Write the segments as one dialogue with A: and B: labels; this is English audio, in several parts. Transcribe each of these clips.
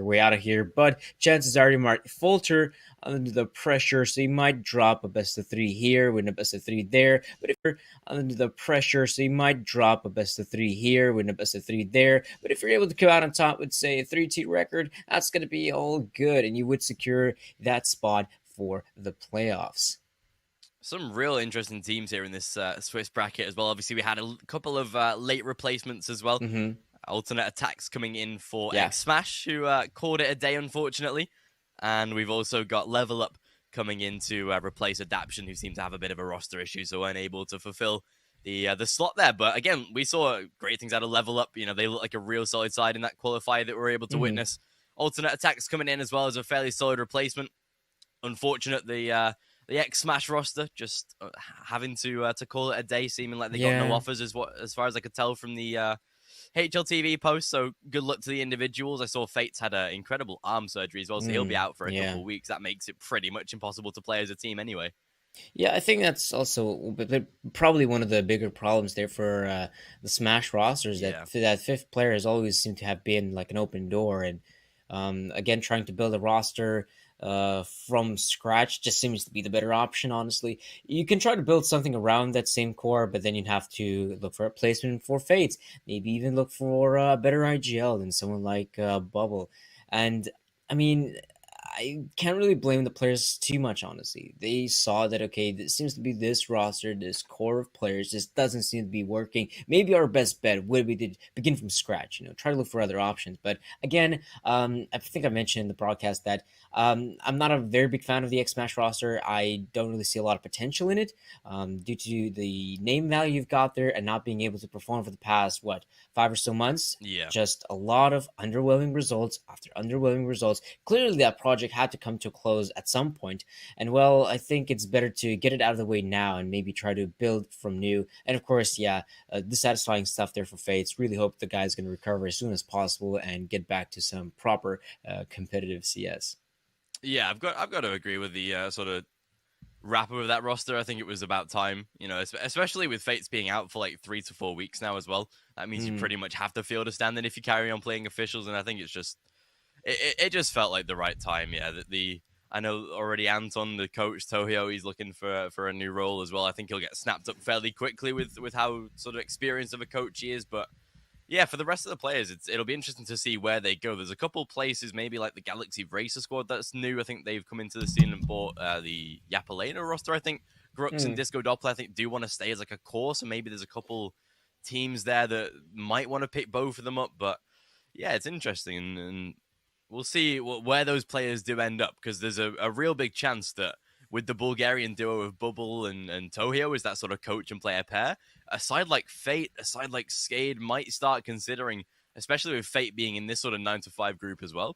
A: way out of here, but chances are he might falter under the pressure, so he might drop a best of three here, win a best of three there. But if you're under the pressure, so he might drop a best of three here, win a best of three there. But if you're able to come out on top with, say, a 3-2 record, that's going to be all good, and you would secure that spot for the playoffs.
B: Some real interesting teams here in this Swiss bracket as well. Obviously, we had a couple of late replacements as well.
A: Mm-hmm.
B: Alternate attacks coming in for
A: Yeah.
B: X Smash, who called it a day, unfortunately. And we've also got Level Up coming in to replace Adaption, who seem to have a bit of a roster issue, so weren't able to fulfill the slot there. But again, we saw great things out of Level Up. You know, they look like a real solid side in that qualifier that we're able to witness. Alternate attacks coming in as well as a fairly solid replacement. Unfortunate, the X Smash roster just having to call it a day, seeming like they got no offers, as far as I could tell from the HLTV post. So good luck to the individuals. I saw Fates had an incredible arm surgery as well, so he'll be out for a couple of weeks. That makes it pretty much impossible to play as a team anyway.
A: Yeah, I think that's also probably one of the bigger problems there for the Smash rosters. That fifth player has always seemed to have been like an open door, and again, trying to build a roster from scratch just seems to be the better option. Honestly, you can try to build something around that same core, but then you'd have to look for a placement for Fates. Maybe even look for a better IGL than someone like Bubble. And I mean, I can't really blame the players too much, honestly. They saw that, okay, this seems to be this roster, this core of players, just doesn't seem to be working. Maybe our best bet would be to begin from scratch, try to look for other options. But again, I think I mentioned in the broadcast that I'm not a very big fan of the X Smash roster. I don't really see a lot of potential in it due to the name value you've got there and not being able to perform for the past, 5 or so months.
B: Yeah.
A: Just a lot of underwhelming results after underwhelming results. Clearly, that project had to come to a close at some point. And well, I think it's better to get it out of the way now and maybe try to build from new. And of course, dissatisfying stuff there for Fates. Really hope the guy's going to recover as soon as possible and get back to some proper competitive CS.
B: Yeah, I've got to agree with the sort of wrap up of that roster. I think it was about time, especially with Fates being out for like 3 to 4 weeks now as well. That means you pretty much have to field a stand-in if you carry on playing officials, and I think it's just it just felt like the right time. Yeah, I know already Anton, the coach Tohio, he's looking for a new role as well. I think he'll get snapped up fairly quickly with how sort of experienced of a coach he is, but yeah, for the rest of the players, it'll be interesting to see where they go. There's a couple places, maybe like the Galaxy Racer squad that's new. I think they've come into the scene and bought the Yapalena roster. I think Grux and Disco Doppler, I think, do want to stay as like a core. So maybe there's a couple teams there that might want to pick both of them up. But yeah, it's interesting. And we'll see where those players do end up, because there's a real big chance that with the Bulgarian duo of Bubble and Tohio as that sort of coach and player pair, a side like Fate, a side like Skade might start considering, especially with Fate being in this sort of 9-to-5 group as well,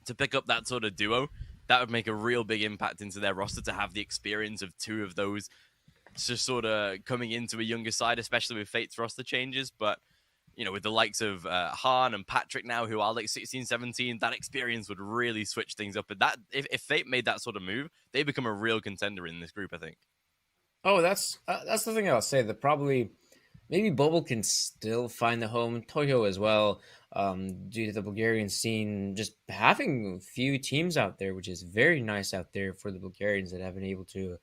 B: to pick up that sort of duo. That would make a real big impact into their roster to have the experience of two of those just sort of coming into a younger side, especially with Fate's roster changes. But with the likes of Han and Patrick now, who are like 16, 17, that experience would really switch things up. And that if Fate made that sort of move, they become a real contender in this group, I think.
A: Oh, that's the thing I'll say. That probably maybe Bubble can still find the home. Toyo as well, due to the Bulgarian scene just having a few teams out there, which is very nice out there for the Bulgarians that have been able to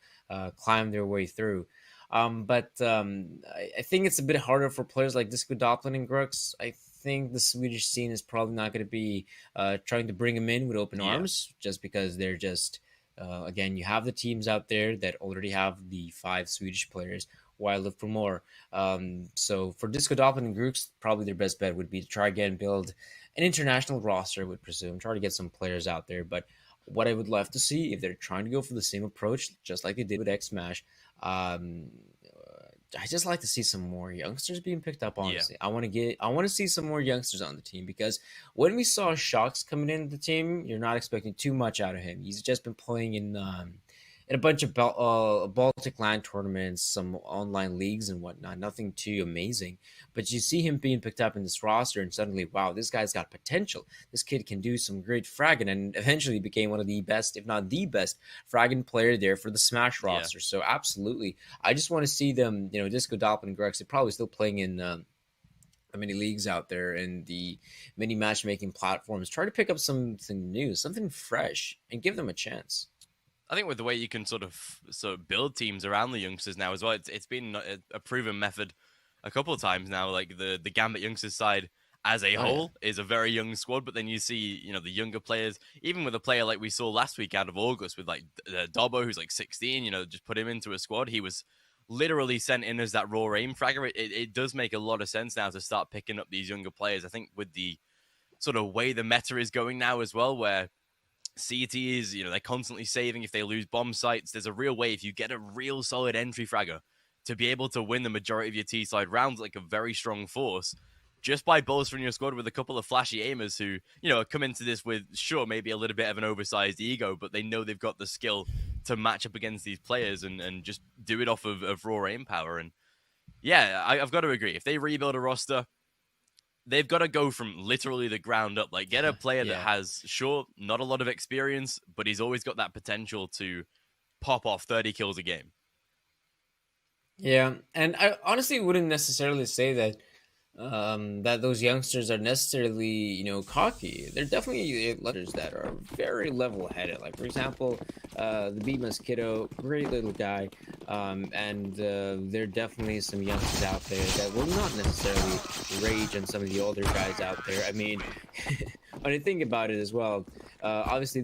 A: climb their way through. But I think it's a bit harder for players like Disco Doppler and Grux. I think the Swedish scene is probably not going to be trying to bring them in with open arms, just because they're just, again, you have the teams out there that already have the 5 Swedish players. Why look for more? So for Disco Doppler and Grux, probably their best bet would be to try again build an international roster, I would presume. Try to get some players out there. But what I would love to see, if they're trying to go for the same approach, just like they did with X Smash, I just like to see some more youngsters being picked up. Honestly, I want to see some more youngsters on the team, because when we saw Shocks coming into the team, you're not expecting too much out of him. He's just been playing in a bunch of Baltic land tournaments, some online leagues and whatnot. Nothing too amazing, but you see him being picked up in this roster, and suddenly, wow, this guy's got potential. This kid can do some great fragging, and eventually became one of the best, if not the best, fragging player there for the Smash roster. So absolutely, I just want to see them. Disco Doppler and Grex are probably still playing in many leagues out there and the many matchmaking platforms, try to pick up something new, something fresh, and give them a chance.
B: I think with the way you can sort of build teams around the youngsters now as well, it's been a proven method a couple of times now. Like the Gambit youngsters side as a
A: Oh yeah.
B: whole is a very young squad, but then you see the younger players, even with a player like we saw last week out of August with like Dobbo, who's like 16. Just put him into a squad. He was literally sent in as that raw aim fragger. It does make a lot of sense now to start picking up these younger players. I think with the sort of way the meta is going now as well, where CT is, they're constantly saving if they lose bomb sites. There's a real way, if you get a real solid entry fragger, to be able to win the majority of your T-side rounds like a very strong force, just by bolstering your squad with a couple of flashy aimers who, come into this with, sure, maybe a little bit of an oversized ego, but they know they've got the skill to match up against these players and just do it off of raw aim power. And yeah, I've got to agree. If they rebuild a roster, they've got to go from literally the ground up. Like, get a player that has, sure, not a lot of experience, but he's always got that potential to pop off 30 kills a game.
A: Yeah, and I honestly wouldn't necessarily say that that those youngsters are necessarily, cocky. They're definitely letters that are very level-headed. Like, for example, the Beamus Kiddo, great little guy, and there are definitely some youngsters out there that will not necessarily rage on some of the older guys out there. I mean, when you think about it as well, obviously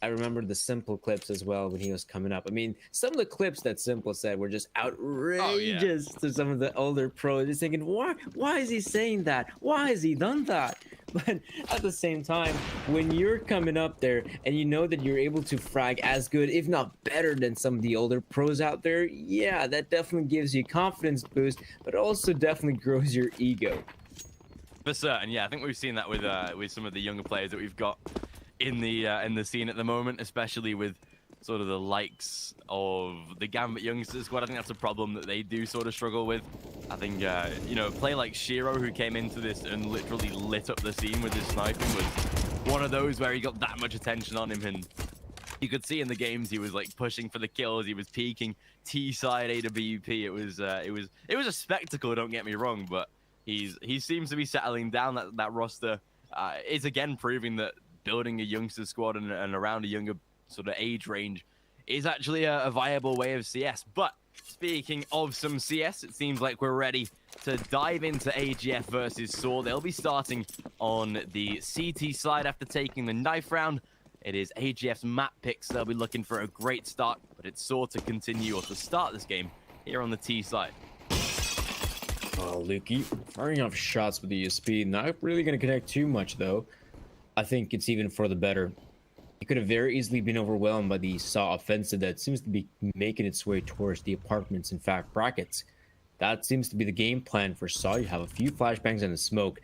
A: I remember the Simple clips as well when he was coming up. I mean, some of the clips that Simple said were just outrageous to some of the older pros. Just thinking, why is he saying that? Why has he done that? But at the same time, when you're coming up there and you know that you're able to frag as good, if not better than some of the older pros out there, yeah, that definitely gives you a confidence boost, but also definitely grows your ego.
B: For certain, yeah. I think we've seen that with some of the younger players that we've got in the scene at the moment, especially with sort of the likes of the Gambit youngsters squad. I think that's a problem that they do sort of struggle with. I think a player like Shiro, who came into this and literally lit up the scene with his sniping, was one of those where he got that much attention on him, and you could see in the games he was like pushing for the kills, he was peaking T side AWP. It was a spectacle, don't get me wrong, but he seems to be settling down. That roster is again proving that building a youngster squad and around a younger sort of age range is actually a viable way of CS. But speaking of some CS, it seems like we're ready to dive into AGF versus sAw. They'll be starting on the CT side after taking the knife round. It is AGF's map picks. They'll be looking for a great start, but it's sAw to continue or to start this game here on the T side.
A: Oh, Lukey, firing off shots with the ESP, not really going to connect too much though. I think it's even for the better. He could have very easily been overwhelmed by the sAw offensive that seems to be making its way towards the apartments, in fact, brackets. That seems to be the game plan for sAw. You have a few flashbangs and the smoke.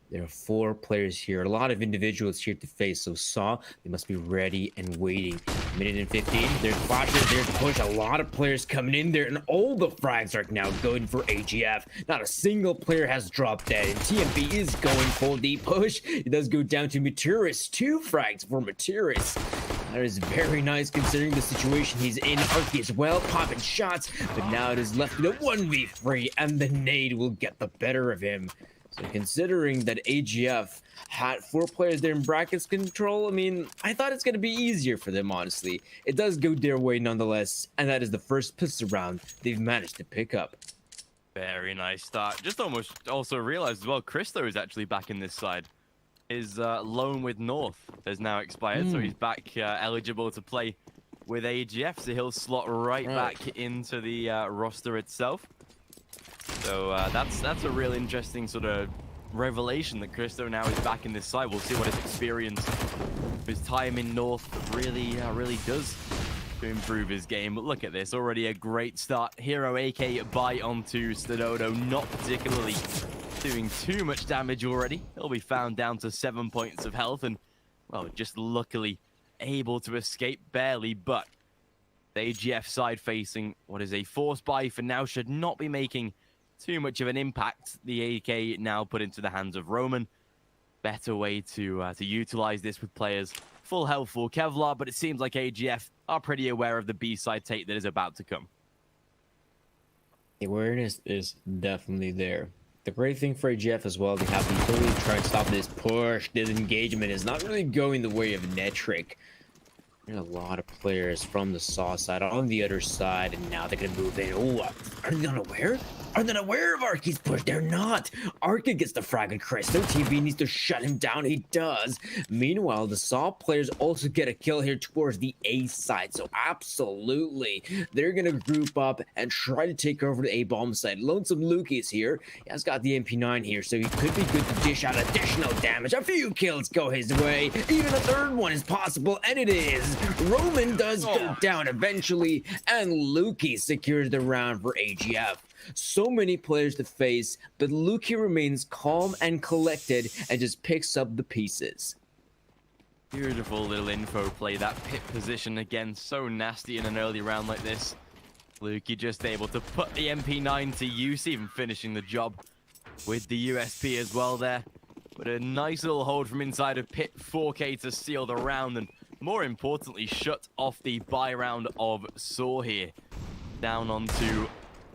A: There are 4 players here, a lot of individuals here to face, so sAw, they must be ready and waiting. Minute and 15, there's flashes, there's push, a lot of players coming in there, and all the frags are now going for AGF. Not a single player has dropped dead, and TMP is going full deep push. It does go down to Materis, 2 frags for Materis. That is very nice considering the situation he's in. Arky as well, popping shots, but now it is left with a 1v3, and the nade will get the better of him. So considering that AGF had 4 players there in brackets control, I mean, I thought it's going to be easier for them, honestly. It does go their way nonetheless, and that is the first pistol round they've managed to pick up.
B: Very nice start. Just almost also realized as well, Christo is actually back in this side. His loan with North has now expired, so he's back eligible to play with AGF, so he'll slot right back into the roster itself. So that's a real interesting sort of revelation that Christo now is back in this side. We'll see what his experience, his time in North really does to improve his game. But look at this, already a great start. Hero AK buy onto Stadodo, not particularly doing too much damage already. He'll be found down to 7 points of health and, well, just luckily able to escape barely, but the AGF side facing what is a force buy for now should not be making too much of an impact. The AK now put into the hands of Roman. Better way to utilize this with players full health, full Kevlar, but it seems like AGF are pretty aware of the B-side take that is about to come.
A: The awareness is definitely there. The great thing for AGF as well, they have the ability to try and stop this push. This engagement is not really going the way of Netric. There's a lot of players from the sAw side on the other side, and now they're gonna move in. Oh, are they unaware? Are they aware of Arky's push? They're not. Arky gets the frag on Cristo. TV needs to shut him down. He does. Meanwhile, the sAw players also get a kill here towards the A side. So absolutely, they're gonna group up and try to take over the A bomb side. Lonesome Lukey is here. He has got the MP9 here, so he could be good to dish out additional damage. A few kills go his way. Even a third one is possible, and it is. Roman does go down eventually, and Lukey secures the round for AGF. So many players to face, but Lukey remains calm and collected and just picks up the pieces.
B: Beautiful little info play. That pit position again, so nasty in an early round like this. Lukey just able to put the MP9 to use, even finishing the job with the USP as well there. But a nice little hold from inside of pit 4K to seal the round, and more importantly, shut off the buy round of sAw here. Down onto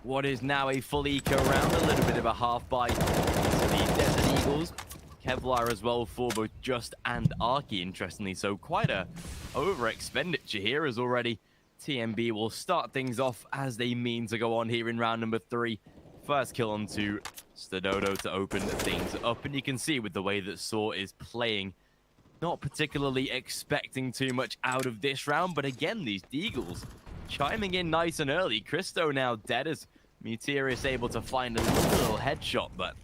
B: what is now a full eco round, a little bit of a half buy into the Desert Eagles. Kevlar as well for both Just and Arky, interestingly. So quite a over expenditure here, as already TMB will start things off as they mean to go on here in round number 3. First kill onto Stadodo to open things up, and you can see with the way that sAw is playing, not particularly expecting too much out of this round, but again, these Deagles chiming in nice and early. Cristo now dead as Muterius able to find a little headshot, but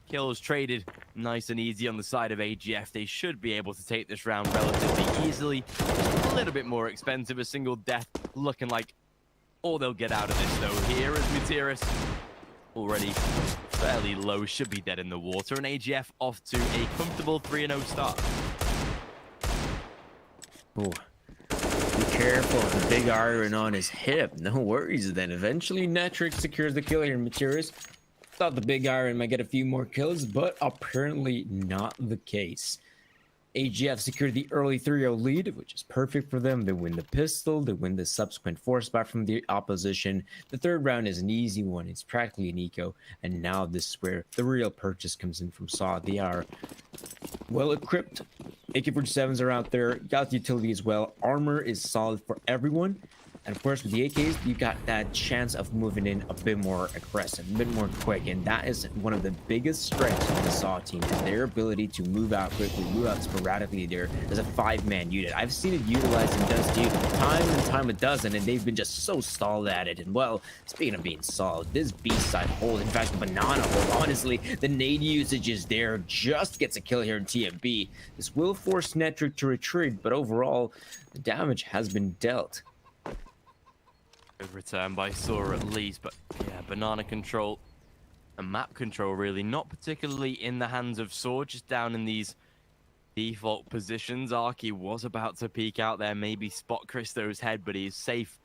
B: kills traded nice and easy on the side of AGF. They should be able to take this round relatively easily. A little bit more expensive, a single death looking like all they'll get out of this though. Here is Muterius, already fairly low, should be dead in the water, and AGF off to a comfortable 3-0 start.
A: Ooh. Be careful of the big iron on his hip. No worries then. Eventually, Netric secures the kill here in Materials. Thought the big iron might get a few more kills, but apparently not the case. AGF secured the early 3-0 lead, which is perfect for them. They win the pistol, they win the subsequent force back from the opposition. The third round is an easy one. It's practically an eco, and now this is where the real purchase comes in from sAw. They are well equipped. AK-47s are out there, got the utility as well. Armor is solid for everyone. And of course, with the AKs, you got that chance of moving in a bit more aggressive, a bit more quick. And that is one of the biggest strengths of the sAw team, is their ability to move out quickly, move out sporadically there as a 5-man unit. I've seen it utilized in Dust 2 time and time a dozen, and they've been just so stalled at it. And well, speaking of being solid, this B-side hold, in fact, banana hold, honestly, the nade usage is there, just gets a kill here in TMB. This will force Netric to retreat, but overall, the damage has been dealt.
B: Good return by sAw at least, but yeah, banana control and map control really not particularly in the hands of sAw, just down in these default positions. Arky was about to peek out there, maybe spot Cristo's head, but he's safe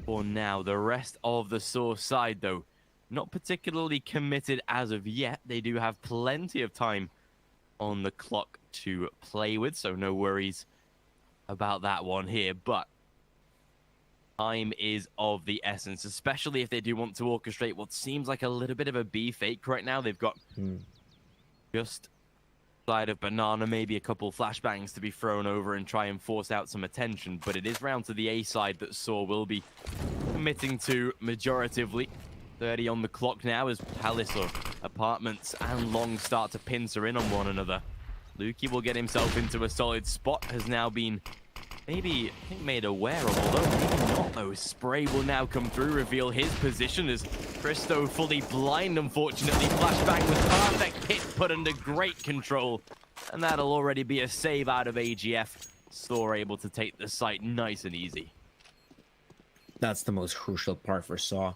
B: for now. The rest of the sAw side, though, not particularly committed as of yet. They do have plenty of time on the clock to play with, so no worries about that one here, but time is of the essence, especially if they do want to orchestrate what seems like a little bit of a B fake right now. They've got just side of banana, maybe a couple flashbangs to be thrown over and try and force out some attention, but it is round to the A side that sAw will be committing to majoritively. 30 on the clock now as Palace or Apartments and Long start to pincer in on one another. Lukey will get himself into a solid spot, has now been maybe, I think, made aware of, although maybe not though. Spray will now come through, reveal his position as Cristo fully blind, unfortunately. Flashbang with perfect hit put under great control, and that'll already be a save out of AGF. sAw able to take the site nice and easy.
A: That's the most crucial part for sAw,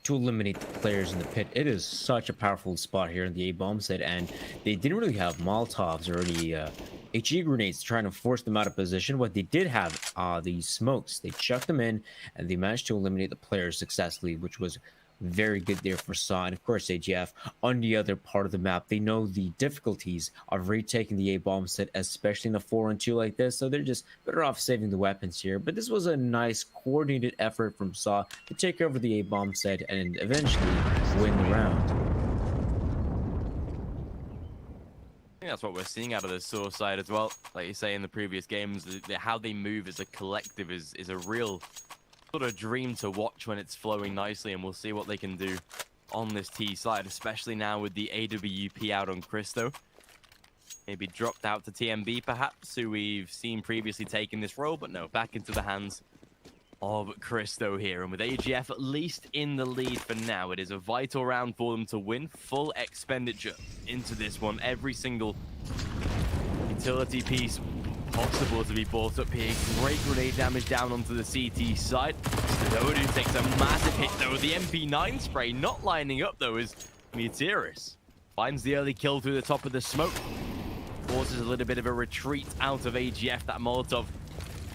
A: to eliminate the players in the pit. It is such a powerful spot here in the A-bomb set, and they didn't really have Molotovs or any HE grenades trying to force them out of position. What they did have these smokes. They chucked them in, and they managed to eliminate the players successfully, which was very good there for sAw. And of course, AGF on the other part of the map, they know the difficulties of retaking the A-bomb set, especially in a 4-on-2 like this, so they're just better off saving the weapons here. But this was a nice coordinated effort from sAw to take over the A-bomb set and eventually win the round.
B: think that's what we're seeing out of the sAw side as well. Like you say in the previous games, how they move as a collective is a real sort of dream to watch when it's flowing nicely, and we'll see what they can do on this T side, especially now with the AWP out on Christo. Maybe dropped out to TMB perhaps, who we've seen previously taking this role, but no, back into the hands of Christo here. And with AGF at least in the lead for now, it is a vital round for them to win. Full expenditure into this one. Every single utility piece possible to be brought up here. Great grenade damage down onto the CT side. Stododu takes a massive hit though. The MP9 spray not lining up though as Meteoris finds the early kill through the top of the smoke. Forces a little bit of a retreat out of AGF. That Molotov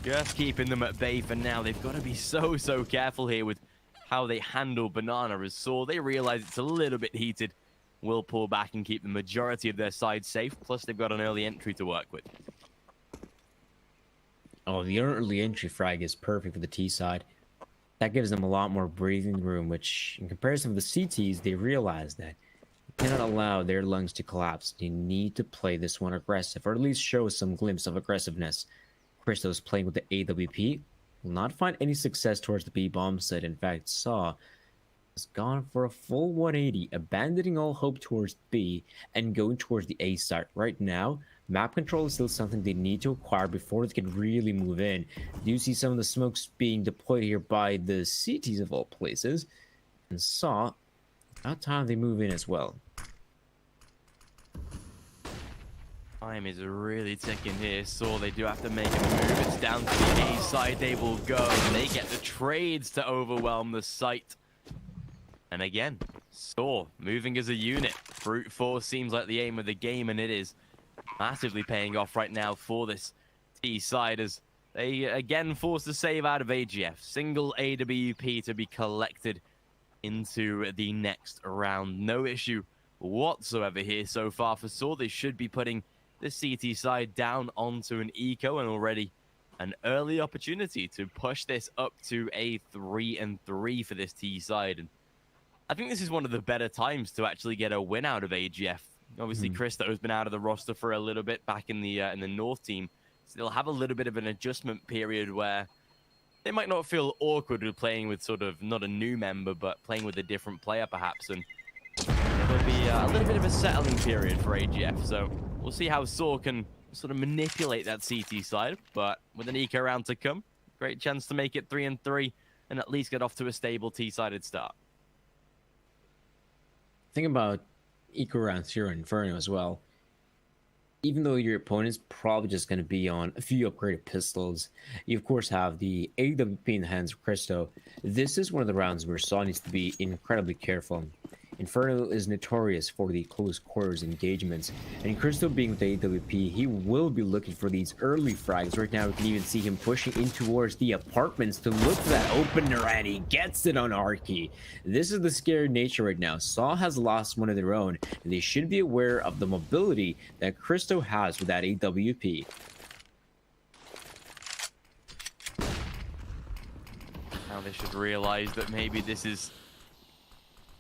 B: just keeping them at bay for now. They've got to be so careful here with how they handle Banana as sAw. They realize it's a little bit heated. Will pull back and keep the majority of their side safe. Plus, they've got an early entry to work with.
A: Oh, the early entry frag is perfect for the T side. That gives them a lot more breathing room, which, in comparison with the CTs, they realize that you cannot allow their lungs to collapse. They need to play this one aggressive, or at least show some glimpse of aggressiveness. Christo's playing with the AWP will not find any success towards the B bomb site. In fact, sAw has gone for a full 180, abandoning all hope towards B and going towards the A site. Right now, map control is still something they need to acquire before they can really move in. You see some of the smokes being deployed here by the CTs of all places, and sAw, about time they move in as well.
B: Time is really ticking here. sAw, they do have to make a move. It's down to the A side. They will go. And they get the trades to overwhelm the site. And again, sAw moving as a unit. Brute force seems like the aim of the game, and it is massively paying off right now for this T side as they again force the save out of AGF. Single AWP to be collected into the next round. No issue whatsoever here so far for sAw. They should be putting the CT side down onto an eco, and already an early opportunity to push this up to a 3-3 for this T side. And I think this is one of the better times to actually get a win out of AGF. Obviously, Christo has been out of the roster for a little bit back in the North team, so they'll have a little bit of an adjustment period where they might not feel awkward with playing with sort of not a new member, but playing with a different player perhaps. And there'll be a little bit of a settling period for AGF, so we'll see how sAw can sort of manipulate that CT side. But with an eco round to come, great chance to make it 3-3 and at least get off to a stable T-sided start.
A: Think about eco rounds here in Inferno as well. Even though your opponent's probably just going to be on a few upgraded pistols, you of course have the AWP in the hands of Christo. This is one of the rounds where sAw needs to be incredibly careful. Inferno is notorious for the close quarters engagements, and Christo being with the AWP, he will be looking for these early frags. Right now we can even see him pushing in towards the apartments to look for that opener, and he gets it on Arky. This is the scary nature right now. sAw has lost one of their own, and they should be aware of the mobility that Christo has with that AWP.
B: Now they should realize that maybe this is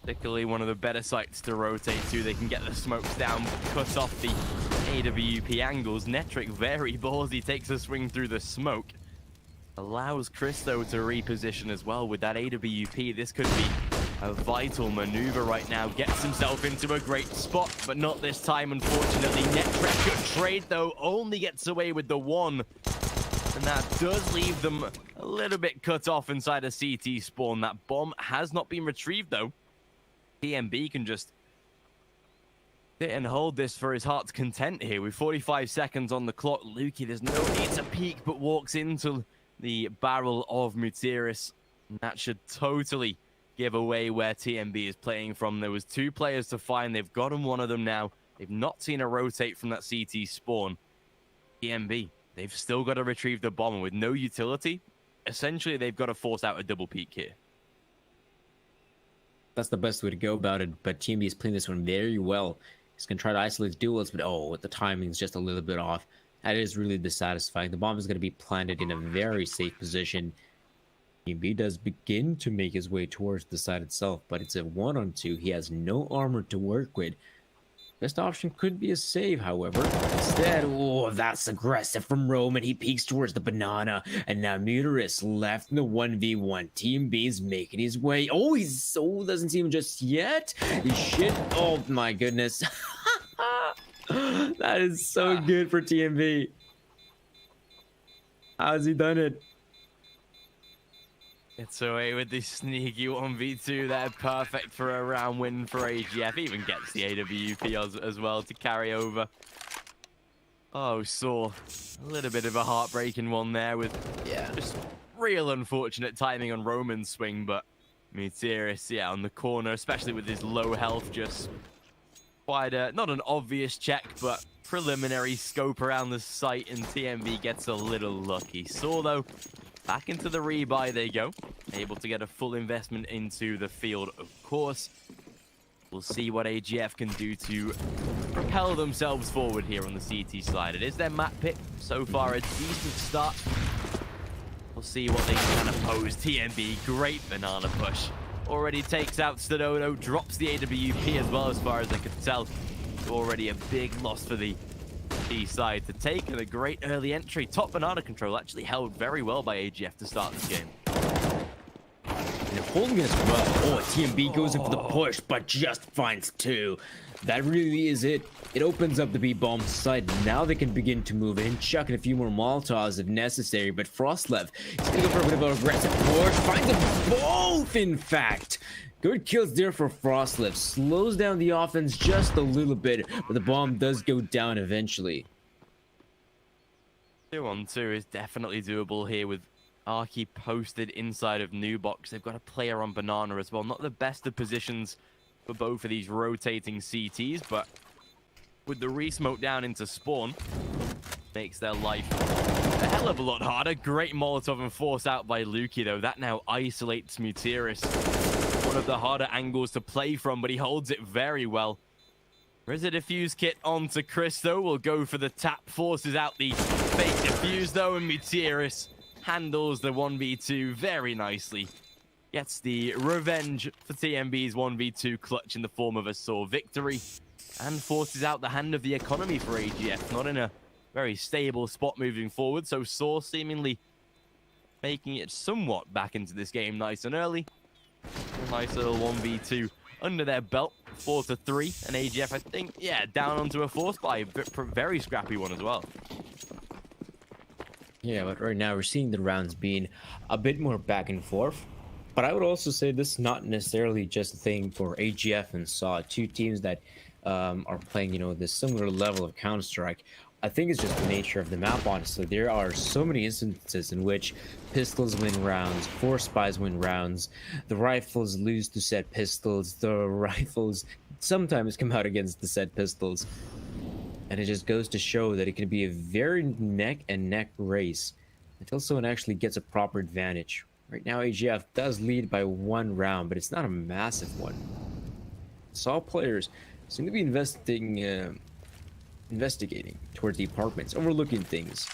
B: particularly one of the better sites to rotate to. They can get the smokes down, cut off the AWP angles. Netric, very ballsy, takes a swing through the smoke. Allows Christo to reposition as well with that AWP. This could be a vital maneuver right now. Gets himself into a great spot, but not this time, unfortunately. Netric, good trade, though, only gets away with the one. And that does leave them a little bit cut off inside a CT spawn. That bomb has not been retrieved, though. TMB can just sit and hold this for his heart's content here. With 45 seconds on the clock, Lukey, there's no need to peek, but walks into the barrel of Muteris. That should totally give away where TMB is playing from. There was two players to find. They've gotten one of them now. They've not seen a rotate from that CT spawn. TMB, they've still got to retrieve the bomb with no utility. Essentially, they've got to force out a double peek here.
A: That's the best way to go about it, but TMB is playing this one very well. He's going to try to isolate the duels, but the timing is just a little bit off. That is really dissatisfying. The bomb is going to be planted in a very safe position. TMB does begin to make his way towards the side itself, but it's a 1-on-2. He has no armor to work with. Best option could be a save, however. Instead, oh, that's aggressive from Roman. He peeks towards the banana, and now Muterus left in the 1v1. Team B is making his way. Oh, he's so doesn't see him just yet. He shit. Oh my goodness. That is so good for TMB. How's he done it?
B: It's away with this sneaky 1v2 there. Perfect for a round win for AGF. Even gets the AWP as well to carry over. Oh, sAw. A little bit of a heartbreaking one there with just real unfortunate timing on Roman's swing. But Muterus, yeah, on the corner, especially with his low health, just quite not an obvious check, but preliminary scope around the site, and TMB gets a little lucky. sAw, though, back into the rebuy they go. Able to get a full investment into the field, of course. We'll see what AGF can do to propel themselves forward here on the CT side. It is their map pick. So far, a decent start. We'll see what they can oppose. TMB, great banana push. Already takes out sAw, drops the AWP as well, as far as I could tell. Already a big loss for the B side to take, and a great early entry. Top banana control actually held very well by AGF to start this game.
A: They're holding it as well. Oh, TMB goes in for the push, but just finds two. That really is it. It opens up the B bomb side. Now they can begin to move in, chucking a few more Molotovs if necessary. But Frostlev is going to go for a bit of an aggressive push. Finds them both, in fact. Good kills there for Frostlev. Slows down the offense just a little bit, but the bomb does go down eventually.
B: 2-on-2 is definitely doable here with Arky posted inside of New Box. They've got a player on banana as well. Not the best of positions for both of these rotating CTs, but with the re-smoke down into spawn, makes their life a hell of a lot harder. Great Molotov and force out by Lukey, though. That now isolates Muterus. One of the harder angles to play from, but he holds it very well. There is a defuse kit onto Christo. We'll go for the tap. Forces out the fake defuse, though, and Muterus handles the 1v2 very nicely. Gets the revenge for TMB's 1v2 clutch in the form of a sAw victory. And forces out the hand of the economy for AGF. Not in a very stable spot moving forward. So sAw seemingly making it somewhat back into this game nice and early. A nice little 1v2 under their belt. 4-3. And AGF, I think, yeah, down onto a force by a very scrappy one as well.
A: Yeah, but right now we're seeing the rounds being a bit more back and forth. But I would also say this is not necessarily just a thing for AGF and sAw, two teams that are playing, you know, this similar level of Counter-Strike. I think it's just the nature of the map, honestly. There are so many instances in which pistols win rounds, force spies win rounds, the rifles lose to said pistols, the rifles sometimes come out against the said pistols. And it just goes to show that it can be a very neck and neck race until someone actually gets a proper advantage. Right now, AGF does lead by 1 round, but it's not a massive one. sAw players seem to be investigating towards the apartments, overlooking things,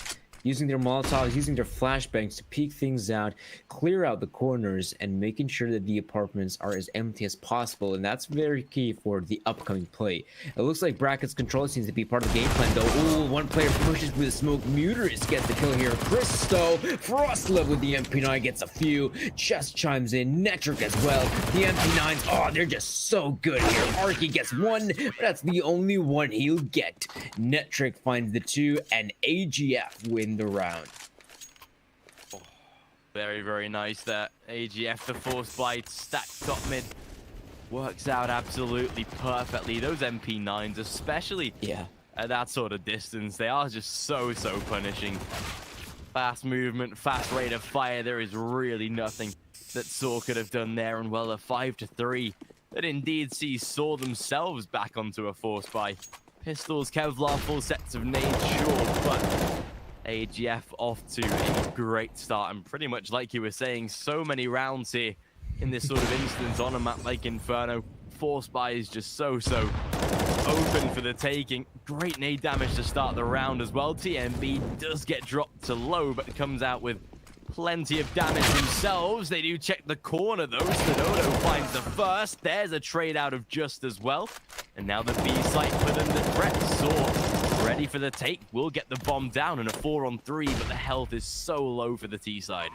A: using their Molotovs, using their flashbangs to peek things out, clear out the corners, and making sure that the apartments are as empty as possible. And that's very key for the upcoming play. It looks like Bracket's control seems to be part of the game plan, though. Ooh, one player pushes with the smoke. Muterus gets the kill here. Christo, Frostlev with the MP9 gets a few. Chest chimes in. Netric as well. The MP9s, oh, they're just so good here. Arky gets one, but that's the only one he'll get. Netric finds the 2, and AGF win the round.
B: Oh, very, very nice there. AGF, the force bite, stacked top mid. Works out absolutely perfectly. Those MP9s, especially at that sort of distance, they are just so punishing. Fast movement, fast rate of fire. There is really nothing that sAw could have done there. And well, a 5-3 that indeed sees sAw themselves back onto a force buy. Pistols, Kevlar, full sets of nades, sure, but AGF off to a great start. And pretty much like you were saying, so many rounds here in this sort of instance on a map like Inferno. Force buy is just so open for the taking. Great nade damage to start the round as well. TMB does get dropped to low, but comes out with plenty of damage themselves. They do check the corner though. sAw finds the first. There's a trade out of just as well. And now the B site put under threat. sAw ready for the take. Will get the bomb down in a 4-on-3, but the health is so low for the T side.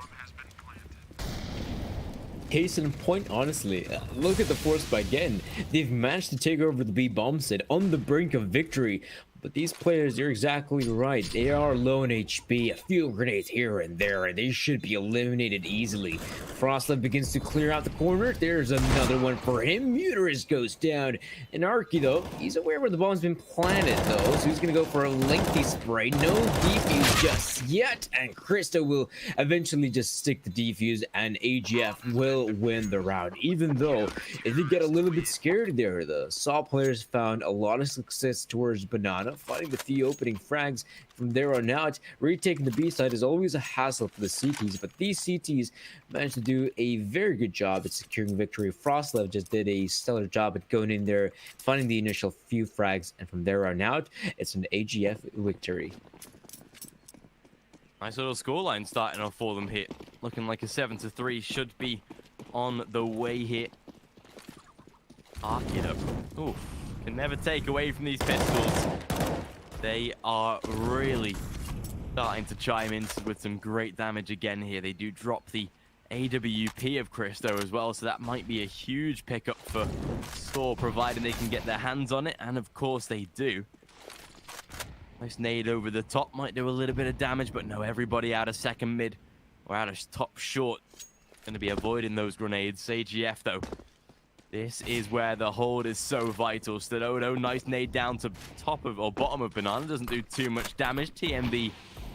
A: Case in point, honestly, look at the force by again. They've managed to take over the B bomb set on the brink of victory. But these players, you're exactly right. They are low in HP, a few grenades here and there, and they should be eliminated easily. frostlove begins to clear out the corner. There's another one for him. Muterus goes down. And Arky, though, he's aware where the bomb's been planted, though, so he's going to go for a lengthy spray. No defuse just yet, and Krista will eventually just stick the defuse, and AGF will win the round. Even though, if you get a little bit scared there, the sAw players found a lot of success towards Banana, finding the few opening frags. From there on out, retaking the B side is always a hassle for the CTs, but these CTs managed to do a very good job at securing victory. frostlove just did a stellar job at going in there, finding the initial few frags, and from there on out, it's an AGF victory.
B: Nice little scoreline starting off for them here. Looking like a 7-3 should be on the way here. Arc it up. Oof. Can never take away from these pistols. They are really starting to chime in with some great damage again here. They do drop the AWP of Cristo as well, so that might be a huge pickup for sAw, provided they can get their hands on it, and of course they do. Nice nade over the top, might do a little bit of damage, but no, everybody out of second mid, or out of top short, going to be avoiding those grenades. AGF though, this is where the hold is so vital. sTododo, nice nade down to top of, or bottom of Banana, doesn't do too much damage. TMB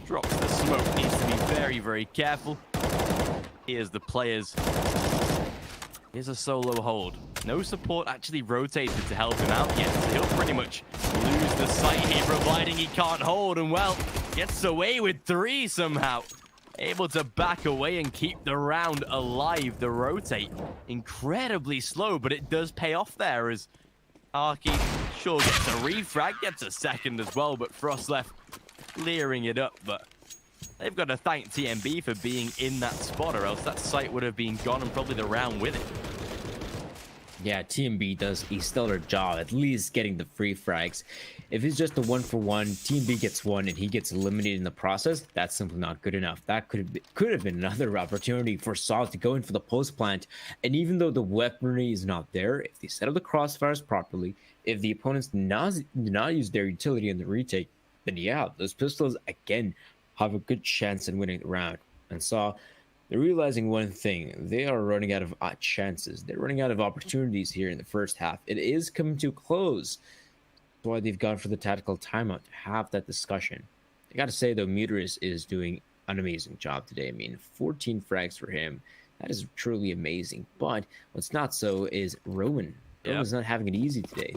B: drops the smoke, needs to be very, very careful. Here's the players. Here's a solo hold. No support actually rotated to help him out yet, so he'll pretty much lose the sight here, providing he can't hold, and well, gets away with 3 somehow. Able to back away and keep the round alive. The rotate incredibly slow, but it does pay off there as Arky sure gets a refrag, gets a second as well, but frostlove clearing it up. But they've got to thank TMB for being in that spot, or else that site would have been gone and probably the round with it.
A: Yeah, TMB does a stellar job, at least getting the free frags. If it's just a 1-for-1, TMB gets 1 and he gets eliminated in the process, that's simply not good enough. That could have been another opportunity for sAw to go in for the post plant. And even though the weaponry is not there, if they set up the crossfires properly, if the opponents do not use their utility in the retake, then yeah, those pistols again have a good chance in winning the round. And sAw, they're realizing one thing: they are running out of chances. They're running out of opportunities here in the first half. It is coming to a close. That's why they've gone for the tactical timeout to have that discussion. I gotta say though, Muterus is doing an amazing job today. I mean, 14 frags for him. That is truly amazing. But what's not so is Roman. Roman's not having it easy today.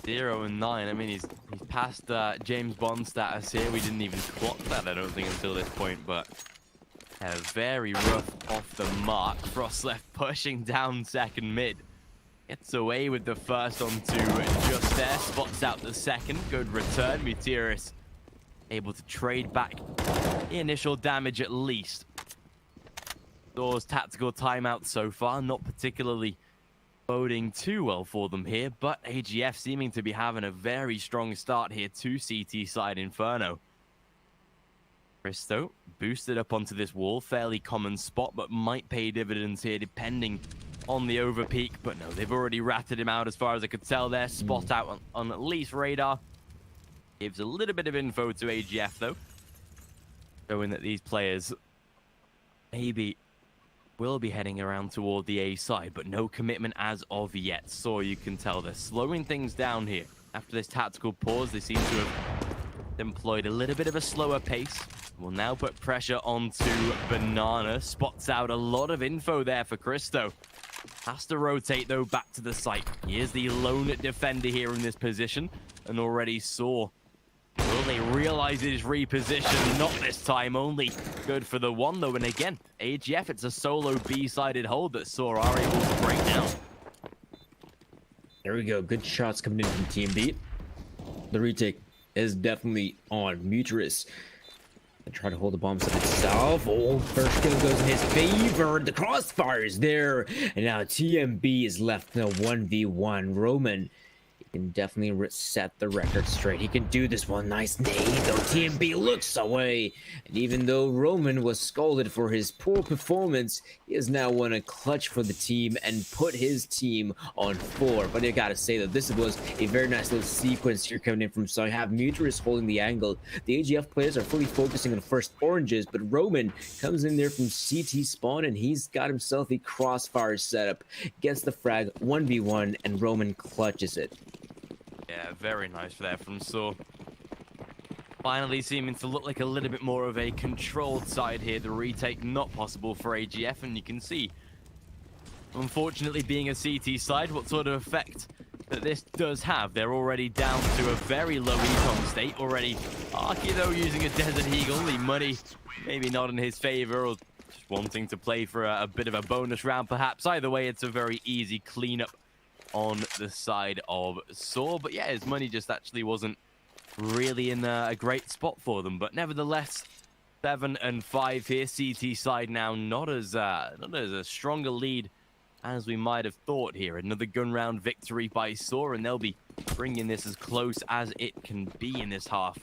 B: 0 and 9. I mean, he's past James Bond status here. We didn't even clock that, I don't think, until this point, but very rough off the mark. frostlove pushing down second mid. Gets away with the first on 2 just there. Spots out the second. Good return. Muterus able to trade back the initial damage at least. sAw's tactical timeout so far, not particularly boding too well for them here, but AGF seeming to be having a very strong start here to CT side Inferno. Cristo boosted up onto this wall, fairly common spot, but might pay dividends here depending on the overpeak. But no, they've already ratted him out as far as I could tell there. Spot out on at least radar. Gives a little bit of info to AGF though, showing that these players maybe will be heading around toward the A side, but no commitment as of yet. So you can tell they're slowing things down here. After this tactical pause, they seem to have employed a little bit of a slower pace. Will now put pressure onto Banana. Spots out a lot of info there for Cristo. Has to rotate though back to the site. He is the lone defender here in this position, and already sAw. Will they realize his reposition? Not this time, only good for the 1 though. And again, AGF, it's a solo B-sided hold that sAw are able to break down.
A: There we go, good shots coming in from TMB. The retake is definitely on Muterus. And try to hold the bombs up itself. Oh, first kill goes in his favor. The crossfire is there. And now TMB is left in a 1v1. Roman, Can definitely set the record straight. He can do this one. Nice nade, though. TMB looks away. And even though Roman was scolded for his poor performance, he has now won a clutch for the team and put his team on 4. But I gotta say that this was a very nice little sequence here coming in from sAw. You have Muterus holding the angle. The AGF players are fully focusing on first oranges, but Roman comes in there from CT spawn and he's got himself a crossfire setup. Gets the frag 1v1 and Roman clutches it.
B: Yeah, very nice there from sAw. Finally seeming to look like a little bit more of a controlled side here. The retake not possible for AGF, and you can see, unfortunately, being a CT side, what sort of effect that this does have. They're already down to a very low econ state already. Arky, though, using a Desert Eagle. The money maybe not in his favor, or just wanting to play for a bit of a bonus round, perhaps. Either way, it's a very easy cleanup on the side of sAw. But yeah, his money just actually wasn't really in a great spot for them. But nevertheless, 7 and 5 here. CT side now not as a stronger lead as we might have thought here. Another gun round victory by sAw, and they'll be bringing this as close as it can be in this half.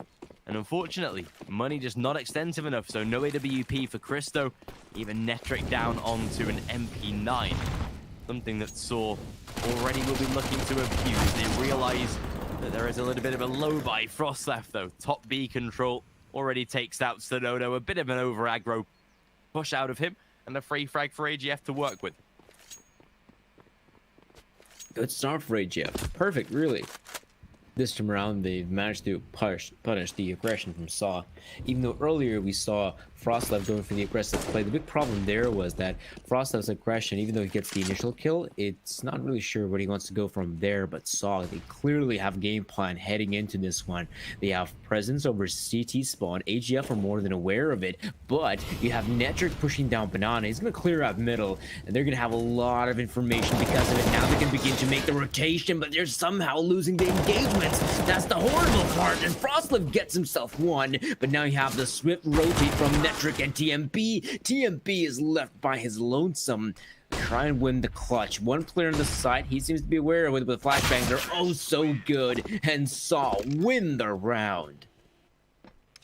B: And unfortunately, money just not extensive enough, so no AWP for Christo. Even Netric down onto an MP9. Something that sAw already will be looking to abuse. They realize that there is a little bit of a low by Frost left, though. Top B control already takes out sAw. A bit of an over aggro push out of him, and a free frag for AGF to work with.
A: Good start for AGF. Perfect, really. This time around, they've managed to punish the aggression from sAw. Even though earlier we saw Frostlev going for the aggressive play, the big problem there was that Frostlev's aggression, even though he gets the initial kill, it's not really sure where he wants to go from there. But sAw, they clearly have a game plan heading into this one. They have presence over CT spawn. AGF are more than aware of it, but you have Netric pushing down Banana. He's going to clear out middle, and they're going to have a lot of information because of it. Now they can begin to make the rotation, but they're somehow losing the engagement. That's the horrible part, and Frostlev gets himself one, but now you have the swift rotate from Netric and TMB. TMB is left by his lonesome. Try and win the clutch. One player on the side, he seems to be aware of it with flashbangs. They're oh so good, and sAw win the round.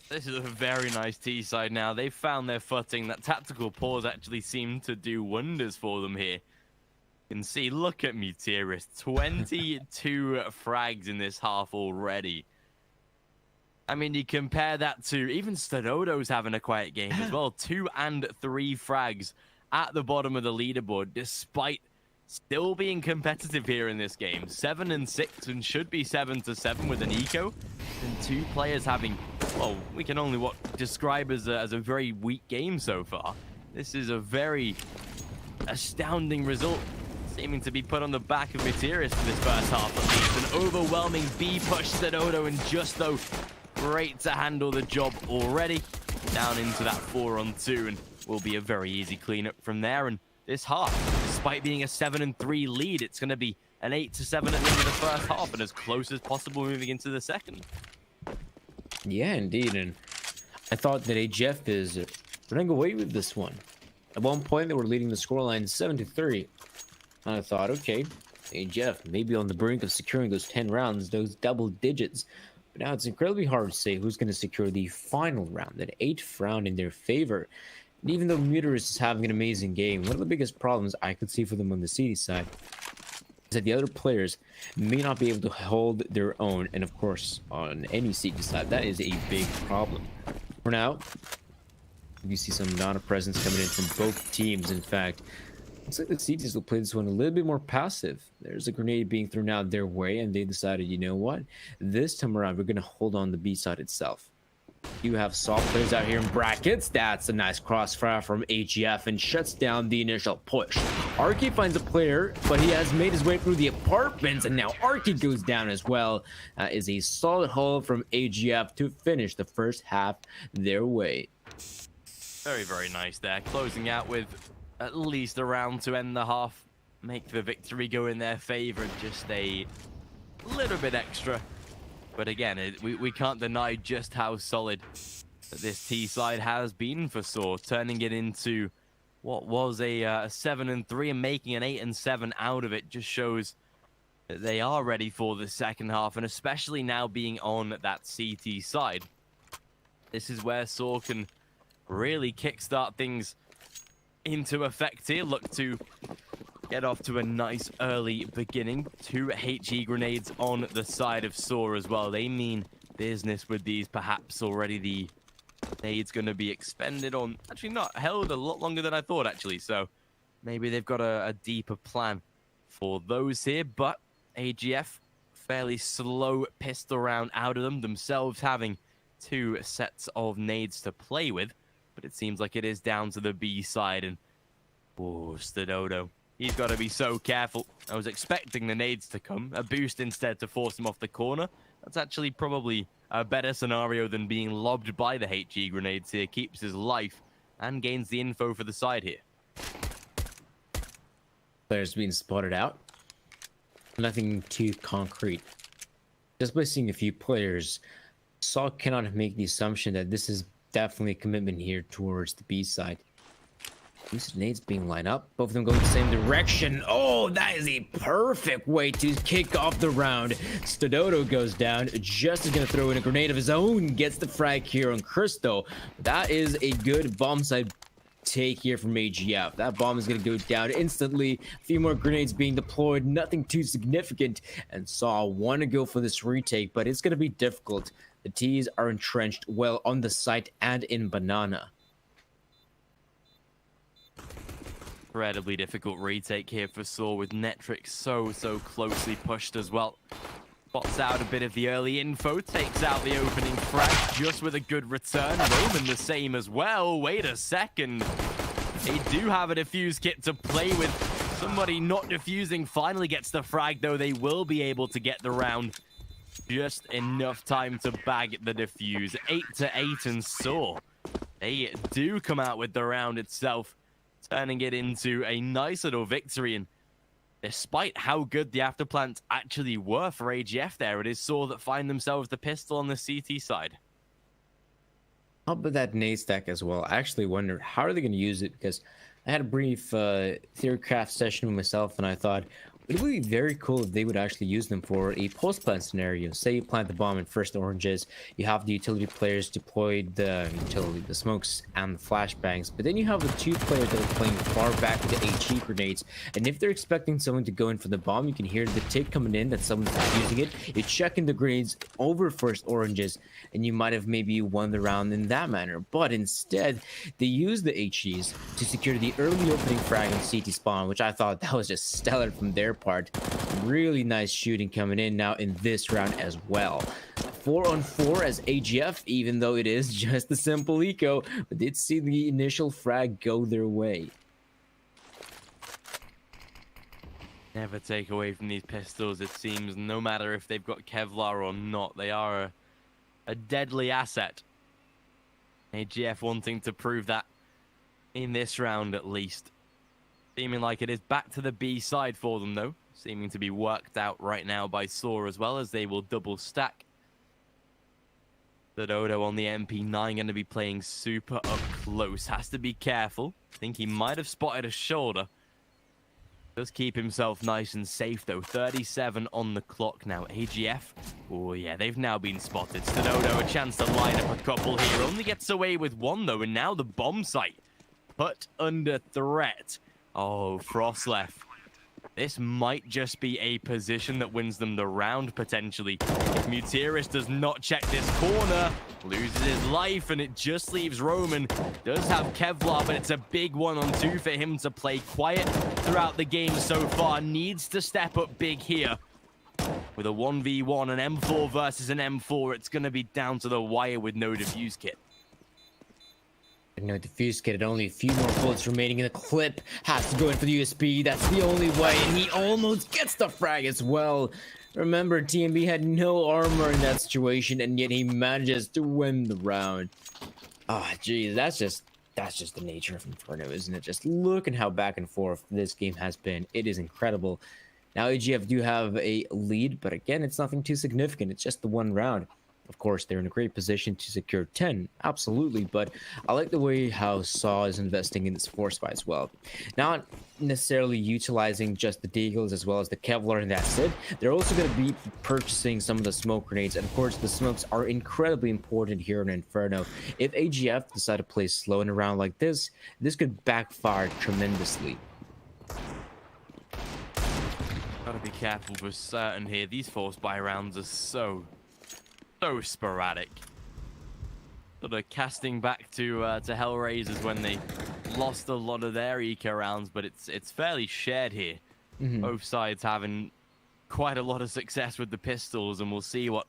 B: This is a very nice T side now. They've found their footing. That tactical pause actually seemed to do wonders for them here. You can see, look at Muterus, 22 frags in this half already. I mean, you compare that to even Stadodo's having a quiet game as well. 2 and 3 frags at the bottom of the leaderboard, despite still being competitive here in this game. 7 and 6, and should be 7 to 7 with an eco. And 2 players having, well, we can only describe as a very weak game so far. This is a very astounding result, seeming to be put on the back of Muterus for this first half at least. An overwhelming B push. Stadodo and Justo great to handle the job already. Down into that 4-on-2, and will be a very easy cleanup from there. And this half, despite being a 7 and 3 lead, it's going to be an 8 to 7 at the end of the first half, and as close as possible moving into the second.
A: Yeah, indeed. And I thought that AGF is running away with this one. At one point, they were leading the scoreline 7 to 3. And I thought, okay, AGF maybe on the brink of securing those 10 rounds, those double digits. But now it's incredibly hard to say who's going to secure the final round, that 8th round in their favor. And even though Muterus is having an amazing game, one of the biggest problems I could see for them on the CD side is that the other players may not be able to hold their own. And of course, on any CD side, that is a big problem. For now, you see some amount of presence coming in from both teams. In fact, looks like the CTs will play this one a little bit more passive. There's a grenade being thrown out their way, and they decided, you know what? This time around, we're going to hold on the B side itself. You have sAw players out here in brackets. That's a nice crossfire from AGF and shuts down the initial push. Arky finds a player, but he has made his way through the apartments, and now Arky goes down as well. Is a solid haul from AGF to finish the first half their way.
B: Very, very nice there. Closing out with at least a round to end the half. Make the victory go in their favor. Just a little bit extra. But again, we can't deny just how solid this T side has been for sAw, turning it into what was a 7 and 3 and making an 8 and 7 out of it just shows They are ready for the second half, and especially now being on that CT side. This is where sAw can really kickstart things into effect here. Look to get off to a nice early beginning. 2 HE grenades on the side of sAw as well. They mean business with these. Perhaps already the nade's going to be expended on... Actually not. Held a lot longer than I thought, actually. So maybe they've got a deeper plan for those here. But AGF, fairly slow pistol round out of them. Themselves having 2 sets of nades to play with. But it seems like it is down to the B side. And, oh, sAw. He's got to be so careful. I was expecting the nades to come. A boost instead to force him off the corner. That's actually probably a better scenario than being lobbed by the HE grenades here. Keeps his life and gains the info for the side here.
A: Players being spotted out. Nothing too concrete. Just by seeing a few players, sAw cannot make the assumption that this is definitely a commitment here towards the B side. These nades being lined up, both of them going the same direction. Oh, that is a perfect way to kick off the round. sAw goes down, just is going to throw in a grenade of his own, gets the frag here on Cristo. That is a good bomb side take here from AGF. That bomb is going to go down instantly. A few more grenades being deployed, nothing too significant, and sAw want to go for this retake, but it's going to be difficult. The T's are entrenched well on the site and in banana.
B: Incredibly difficult retake here for sAw, with Netrix so closely pushed as well. Spots out a bit of the early info, takes out the opening frag just with a good return. Roman the same as well. Wait a second. They do have a defuse kit to play with. Somebody not defusing finally gets the frag, though. They will be able to get the round. Just enough time to bag the defuse. 8-8, and sAw, they do come out with the round itself, turning it into a nice little victory. And despite how good the afterplants actually were for AGF there, it is sAw that find themselves the pistol on the CT side.
A: How about that nade stack as well? I actually wonder, how are they going to use it? Because I had a brief theorycraft session with myself, and I thought it would be very cool if they would actually use them for a post-plant scenario. Say you plant the bomb in first oranges, you have the utility players deploy the smokes and the flashbangs, but then you have the 2 players that are playing far back with the HE grenades, and if they're expecting someone to go in for the bomb, you can hear the tick coming in that someone's using it. You're checking the grenades over first oranges, and you might have maybe won the round in that manner, but instead they use the HEs to secure the early opening frag on CT spawn, which I thought that was just stellar from their part. Really nice shooting coming in now in this round as well. 4-on-4 as AGF, even though it is just a simple eco, but did see the initial frag go their way.
B: Never take away from these pistols, it seems. No matter if they've got Kevlar or not, they are a deadly asset. AGF wanting to prove that in this round at least. Seeming like it is back to the B side for them, though. Seeming to be worked out right now by sAw as well, as they will double stack. sAw on the MP9 going to be playing super up close. Has to be careful. I think he might have spotted a shoulder. Does keep himself nice and safe, though. 37 on the clock now. AGF. Oh, yeah, they've now been spotted. sAw a chance to line up a couple here. Only gets away with 1, though, and now the bomb site put under threat. Oh, Frostlef. This might just be a position that wins them the round, potentially. If Mutiris does not check this corner, loses his life, and it just leaves Roman. Does have Kevlar, but it's a big 1-on-2 for him to play quiet throughout the game so far. Needs to step up big here. With a 1v1, an M4 versus an M4, it's going to be down to the wire with no defuse kit.
A: No defuse kit, and only a few more bullets remaining in the clip. Has to go in for the USB. That's the only way, and he almost gets the frag as well. Remember, TMB had no armor in that situation, and yet he manages to win the round. Ah, oh, geez, that's just the nature of Inferno, isn't it? Just look at how back and forth this game has been. It is incredible. Now AGF do have a lead, but again, it's nothing too significant. It's just the 1 round. Of course, they're in a great position to secure 10, absolutely, but I like the way how sAw is investing in this force buy as well. Not necessarily utilizing just the deagles as well as the Kevlar, and that's it. They're also going to be purchasing some of the smoke grenades, and of course, the smokes are incredibly important here in Inferno. If AGF decide to play slow in a round like this could backfire tremendously.
B: Gotta be careful for certain here. These force buy rounds are so sporadic. Sort of casting back to Hellraisers when they lost a lot of their eco rounds, but it's fairly shared here. Both sides having quite a lot of success with the pistols, and we'll see what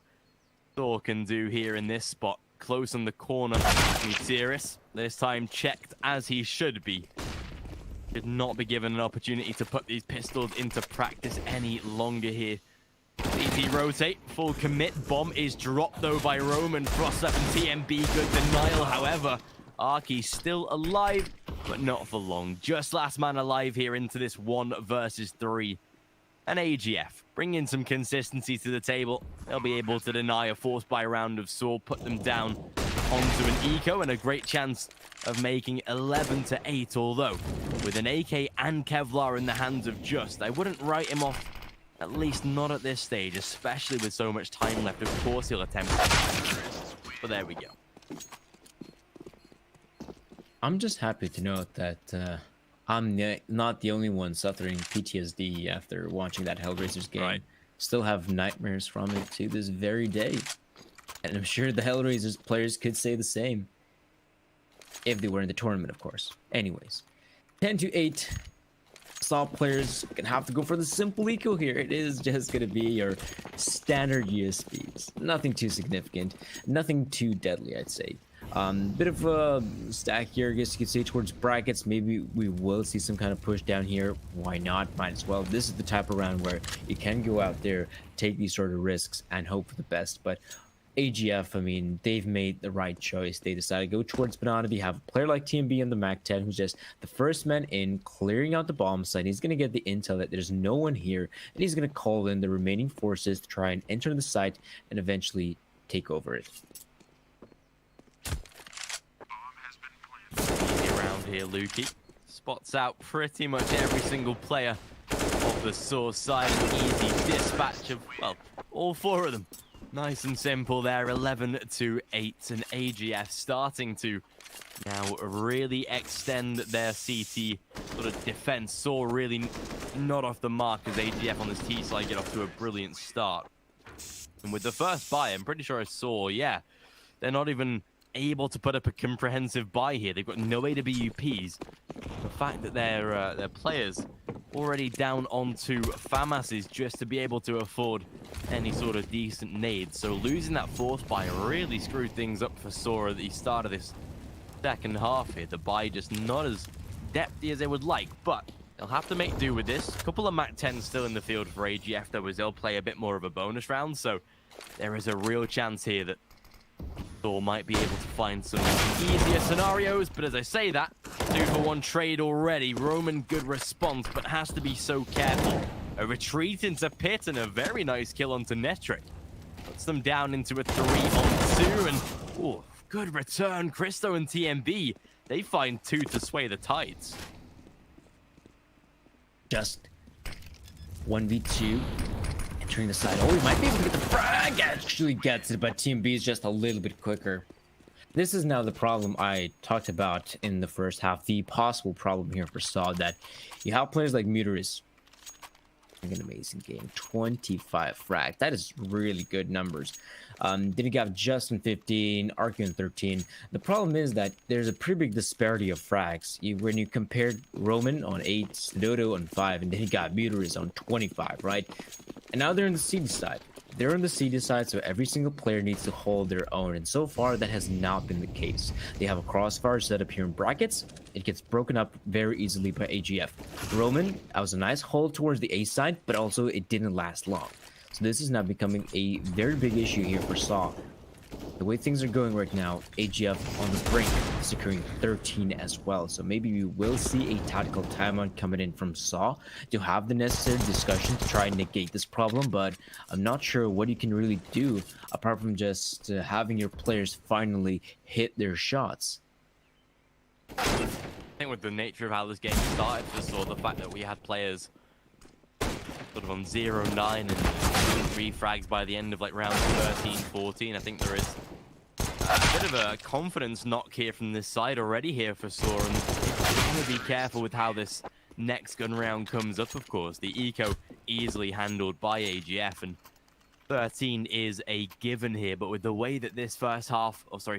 B: sAw can do here in this spot. Close on the corner, Meteoris. This time checked as he should be. Should not be given an opportunity to put these pistols into practice any longer here. CT rotate, full commit. Bomb is dropped though by Roman. Frost up and TMB, good denial. However, Arky still alive, but not for long. Just last man alive here into this 1 versus 3. And AGF bring in some consistency to the table. They'll be able to deny a force buy round of sAw, put them down onto an eco, and a great chance of making 11-8. Although with an AK and Kevlar in the hands of Just, I wouldn't write him off. At least not at this stage, especially with so much time left. Of course he'll attempt it. But there we go.
A: I'm just happy to note that I'm not the only one suffering PTSD after watching that Hellraisers game.
B: Right.
A: Still have nightmares from it to this very day. And I'm sure the Hellraisers players could say the same. If they were in the tournament, of course. Anyways. 10-8. sAw players gonna have to go for the simple eco here. It is just gonna be your standard USBs. Nothing too significant, nothing too deadly, I'd say. Bit of a stack here, I guess you could say, towards brackets. Maybe we will see some kind of push down here. Why not? Might as well. This is the type of round where you can go out there, take these sort of risks, and hope for the best. But AGF, I mean, they've made the right choice. They decided to go towards Banana. They have a player like TMB on the MAC-10 who's just the first man in, clearing out the bomb site. He's going to get the intel that there's no one here, and he's going to call in the remaining forces to try and enter the site and eventually take over it.
B: Easy around here, Lukey. Spots out pretty much every single player of the sAw side. An easy dispatch of, well, all 4 of them. Nice and simple there, 11-8, and AGF starting to now really extend their CT sort of defense. sAw really not off the mark as AGF on this T side get off to a brilliant start. And with the first buy, I'm pretty sure I saw, yeah, they're not even able to put up a comprehensive buy here. They've got no AWPs. The fact that their players already down onto FAMASs just to be able to afford any sort of decent nades. So losing that force buy really screwed things up for sAw at the start of this second half here. The buy just not as depthy as they would like, but they'll have to make do with this. A couple of MAC-10s still in the field for AGF, though, as they'll play a bit more of a bonus round. So there is a real chance here that sAw might be able to find some easier scenarios, but as I say that, 2-for-1 trade already. Roman, good response, but has to be so careful. A retreat into pit and a very nice kill onto Netric. Puts them down into a 3-on-2, and oh, good return. Christo and TMB, they find 2 to sway the tides.
A: Just 1v2. Entering the side. Oh, he might be able to get the frag. Actually gets it, but TMB is just a little bit quicker. This is now the problem I talked about in the first half. The possible problem here for sAw, that you have players like Muteris. An amazing game. 25 frag. That is really good numbers. Then you got Justin 15, Arceus 13. The problem is that there's a pretty big disparity of frags. When you compare Roman on 8, Dodo on 5, and then you got Muteris on 25, right? And now they're in the CD side. They're on the CD side, so every single player needs to hold their own. And so far, that has not been the case. They have a crossfire set up here in brackets. It gets broken up very easily by AGF. Roman, that was a nice hold towards the A side, but also it didn't last long. So this is now becoming a very big issue here for sAw. The way things are going right now, AGF on the brink. securing 13 as well. So maybe we will see a tactical timeout coming in from sAw to have the necessary discussion to try and negate this problem, but I'm not sure what you can really do apart from just having your players finally hit their shots.
B: I think with the nature of how this game started for sAw, the fact that we had players sort of on 0-9 and 3 frags by the end of like round 13-14, I think there is a bit of a confidence knock here from this side already here for sAw, and I want to be careful with how this next gun round comes up. Of course, the eco easily handled by AGF, and 13 is a given here, but with the way that this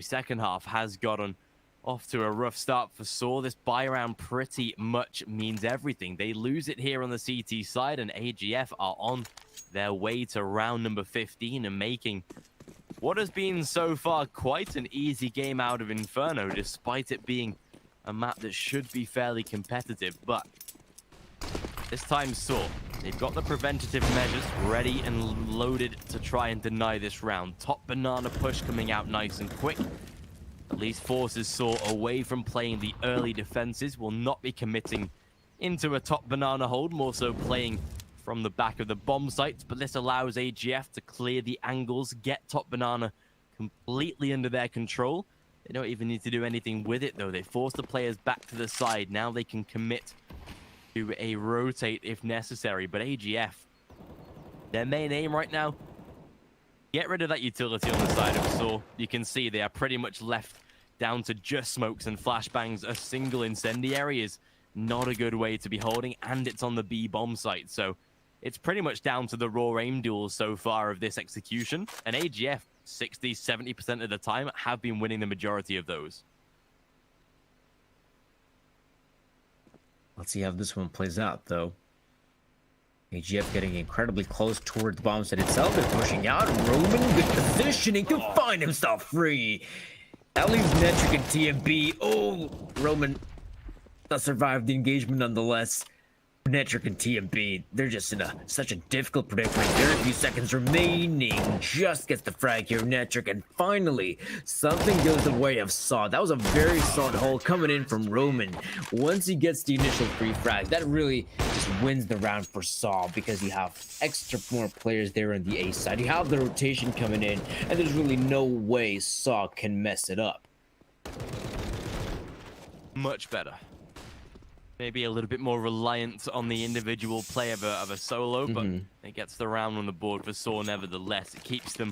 B: second half has gotten off to a rough start for sAw, this buy round pretty much means everything. They lose it here on the CT side, and AGF are on their way to round number 15 and making what has been so far quite an easy game out of Inferno, despite it being a map that should be fairly competitive. But this time sAw, they've got the preventative measures ready and loaded to try and deny this round. Top banana push coming out nice and quick. At least forces sAw away from playing the early defenses, will not be committing into a top banana hold, more so playing from the back of the bomb sites, but this allows AGF to clear the angles, get top banana completely under their control. They don't even need to do anything with it though. They force the players back to the side. Now they can commit to a rotate if necessary, but AGF, their main aim right now, get rid of that utility on the side of sAw. You can see they are pretty much left down to just smokes and flashbangs. A single incendiary is not a good way to be holding, and it's on the B bomb site, so it's pretty much down to the raw aim duels so far of this execution, and AGF 60-70% of the time have been winning the majority of those.
A: Let's see how this one plays out though. AGF getting incredibly close toward the bomb set itself and pushing out. Roman with positioning to find himself free. That leaves Netric and TMB. Oh, Roman does survive the engagement nonetheless. Netric and TMB, they're just in such a difficult predicament. There are a few seconds remaining. Just gets the frag here, Netric, and finally, something goes the way of sAw. That was a very solid hold coming in from Roman. Once he gets the initial 3 frags, that really just wins the round for sAw because you have extra more players there on the A side. You have the rotation coming in, and there's really no way sAw can mess it up.
B: Much better. Maybe a little bit more reliant on the individual play of a solo, but it gets the round on the board for sAw nevertheless. It keeps them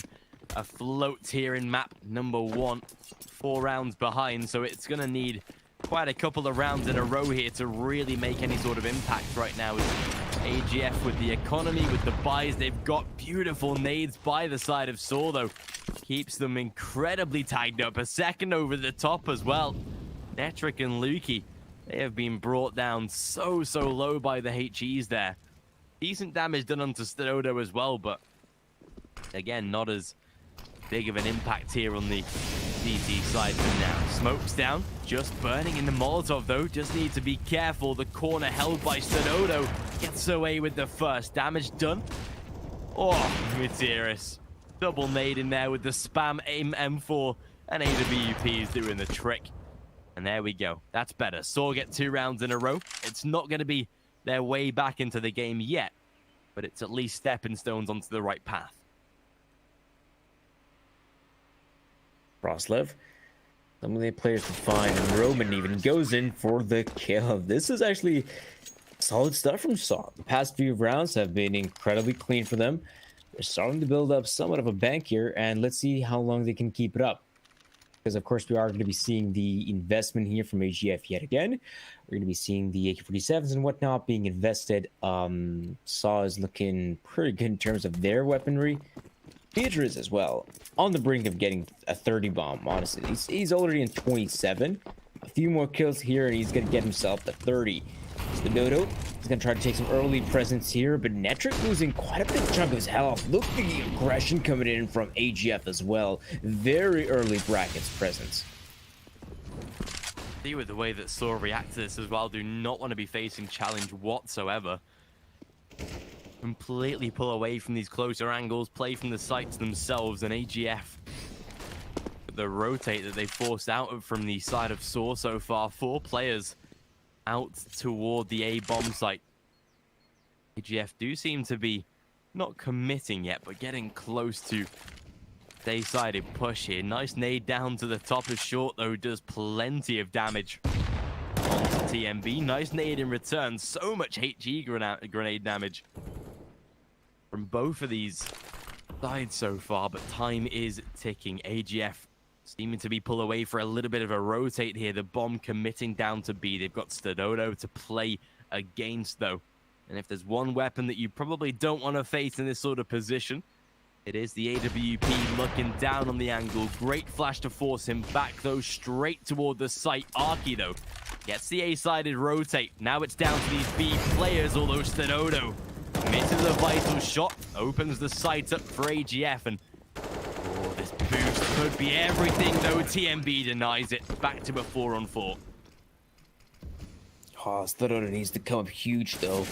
B: afloat here in map number 1, 4 rounds behind, so it's going to need quite a couple of rounds in a row here to really make any sort of impact right now. AGF with the economy, with the buys, they've got beautiful nades by the side of sAw, though. Keeps them incredibly tagged up. A second over the top as well. Netric and Lukey, they have been brought down so low by the HEs there. Decent damage done onto sAw as well, but again, not as big of an impact here on the CT side for now. Smoke's down, just burning in the Molotov though. Just need to be careful. The corner held by sAw gets away with the first. Damage done. Oh, Materis. Double nade in there with the spam aim M4, and AWP is doing the trick. And there we go. That's better. sAw get 2 rounds in a row. It's not going to be their way back into the game yet, but it's at least stepping stones onto the right path.
A: Frostlev, some of the players to find, and Roman even goes in for the kill. This is actually solid stuff from sAw. The past few rounds have been incredibly clean for them. They're starting to build up somewhat of a bank here, and let's see how long they can keep it up. Because, of course, we are going to be seeing the investment here from AGF yet again. We're going to be seeing the AK-47s and whatnot being invested. sAw is looking pretty good in terms of their weaponry. Beatrice as well, on the brink of getting a 30 bomb, honestly. He's already in 27. A few more kills here, and he's going to get himself to 30. The Dodo is going to try to take some early presence here, but Netric losing quite a big chunk of his health. Look at the aggression coming in from AGF as well. Very early brackets presence.
B: See with the way that sAw react to this as well, do not want to be facing challenge whatsoever. Completely pull away from these closer angles, play from the sites themselves, and AGF the rotate that they forced out from the side of sAw so far. 4 players out toward the A bomb site. AGF do seem to be not committing yet, but getting close to A-sided push here. Nice nade down to the top of short, though, does plenty of damage onto TMB. Nice nade in return. So much HE grenade damage from both of these sides so far, but time is ticking. AGF seeming to be pulled away for a little bit of a rotate here. The bomb committing down to B. They've got sAw to play against, though. And if there's one weapon that you probably don't want to face in this sort of position, it is the AWP looking down on the angle. Great flash to force him back, though, straight toward the site. Arky, though, gets the A-sided rotate. Now it's down to these B players, although sAw misses a vital shot, opens the site up for AGF, and this boost could be everything, though. TMB denies it. Back to a 4-on-4.
A: Oh, sAw needs to come up huge, though.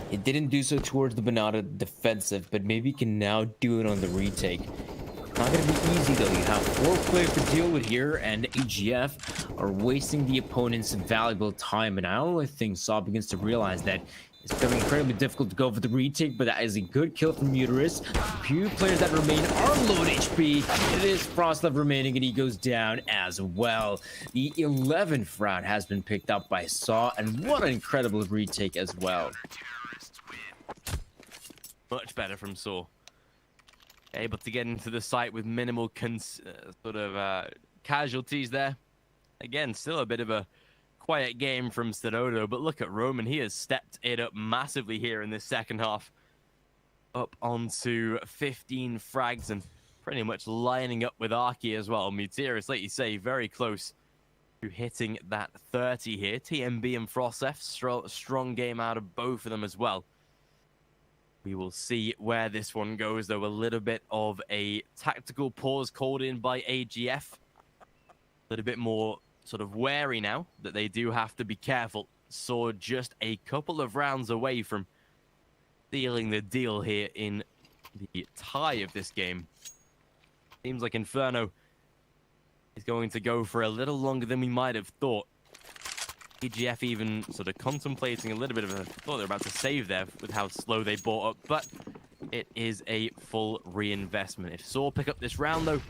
A: It didn't do so towards the Banana defensive, but maybe can now do it on the retake. Not gonna be easy, though. You have 4 players to deal with here, and AGF are wasting the opponent's valuable time. And I think sAw begins to realize that it's becoming incredibly difficult to go for the retake, but that is a good kill from Uterus. Few players that remain are low HP. It is Frostlev remaining, and he goes down as well. The 11th round has been picked up by sAw, and what an incredible retake as well.
B: Much better from sAw. Able to get into the site with minimal casualties there. Again, still a bit of a quiet game from sAw, but look at Roman. He has stepped it up massively here in this second half. Up onto 15 frags and pretty much lining up with Arky as well. Mutirus, like you say, very close to hitting that 30 here. TMB and frostF, strong game out of both of them as well. We will see where this one goes, though. A little bit of a tactical pause called in by AGF. A little bit more sort of wary now that they do have to be careful. sAw just a couple of rounds away from sealing the deal here in the tie of this game. Seems like Inferno is going to go for a little longer than we might have thought. AGF even sort of contemplating a little bit of a thought they're about to save there with how slow they bought up, but it is a full reinvestment. If sAw pick up this round, though,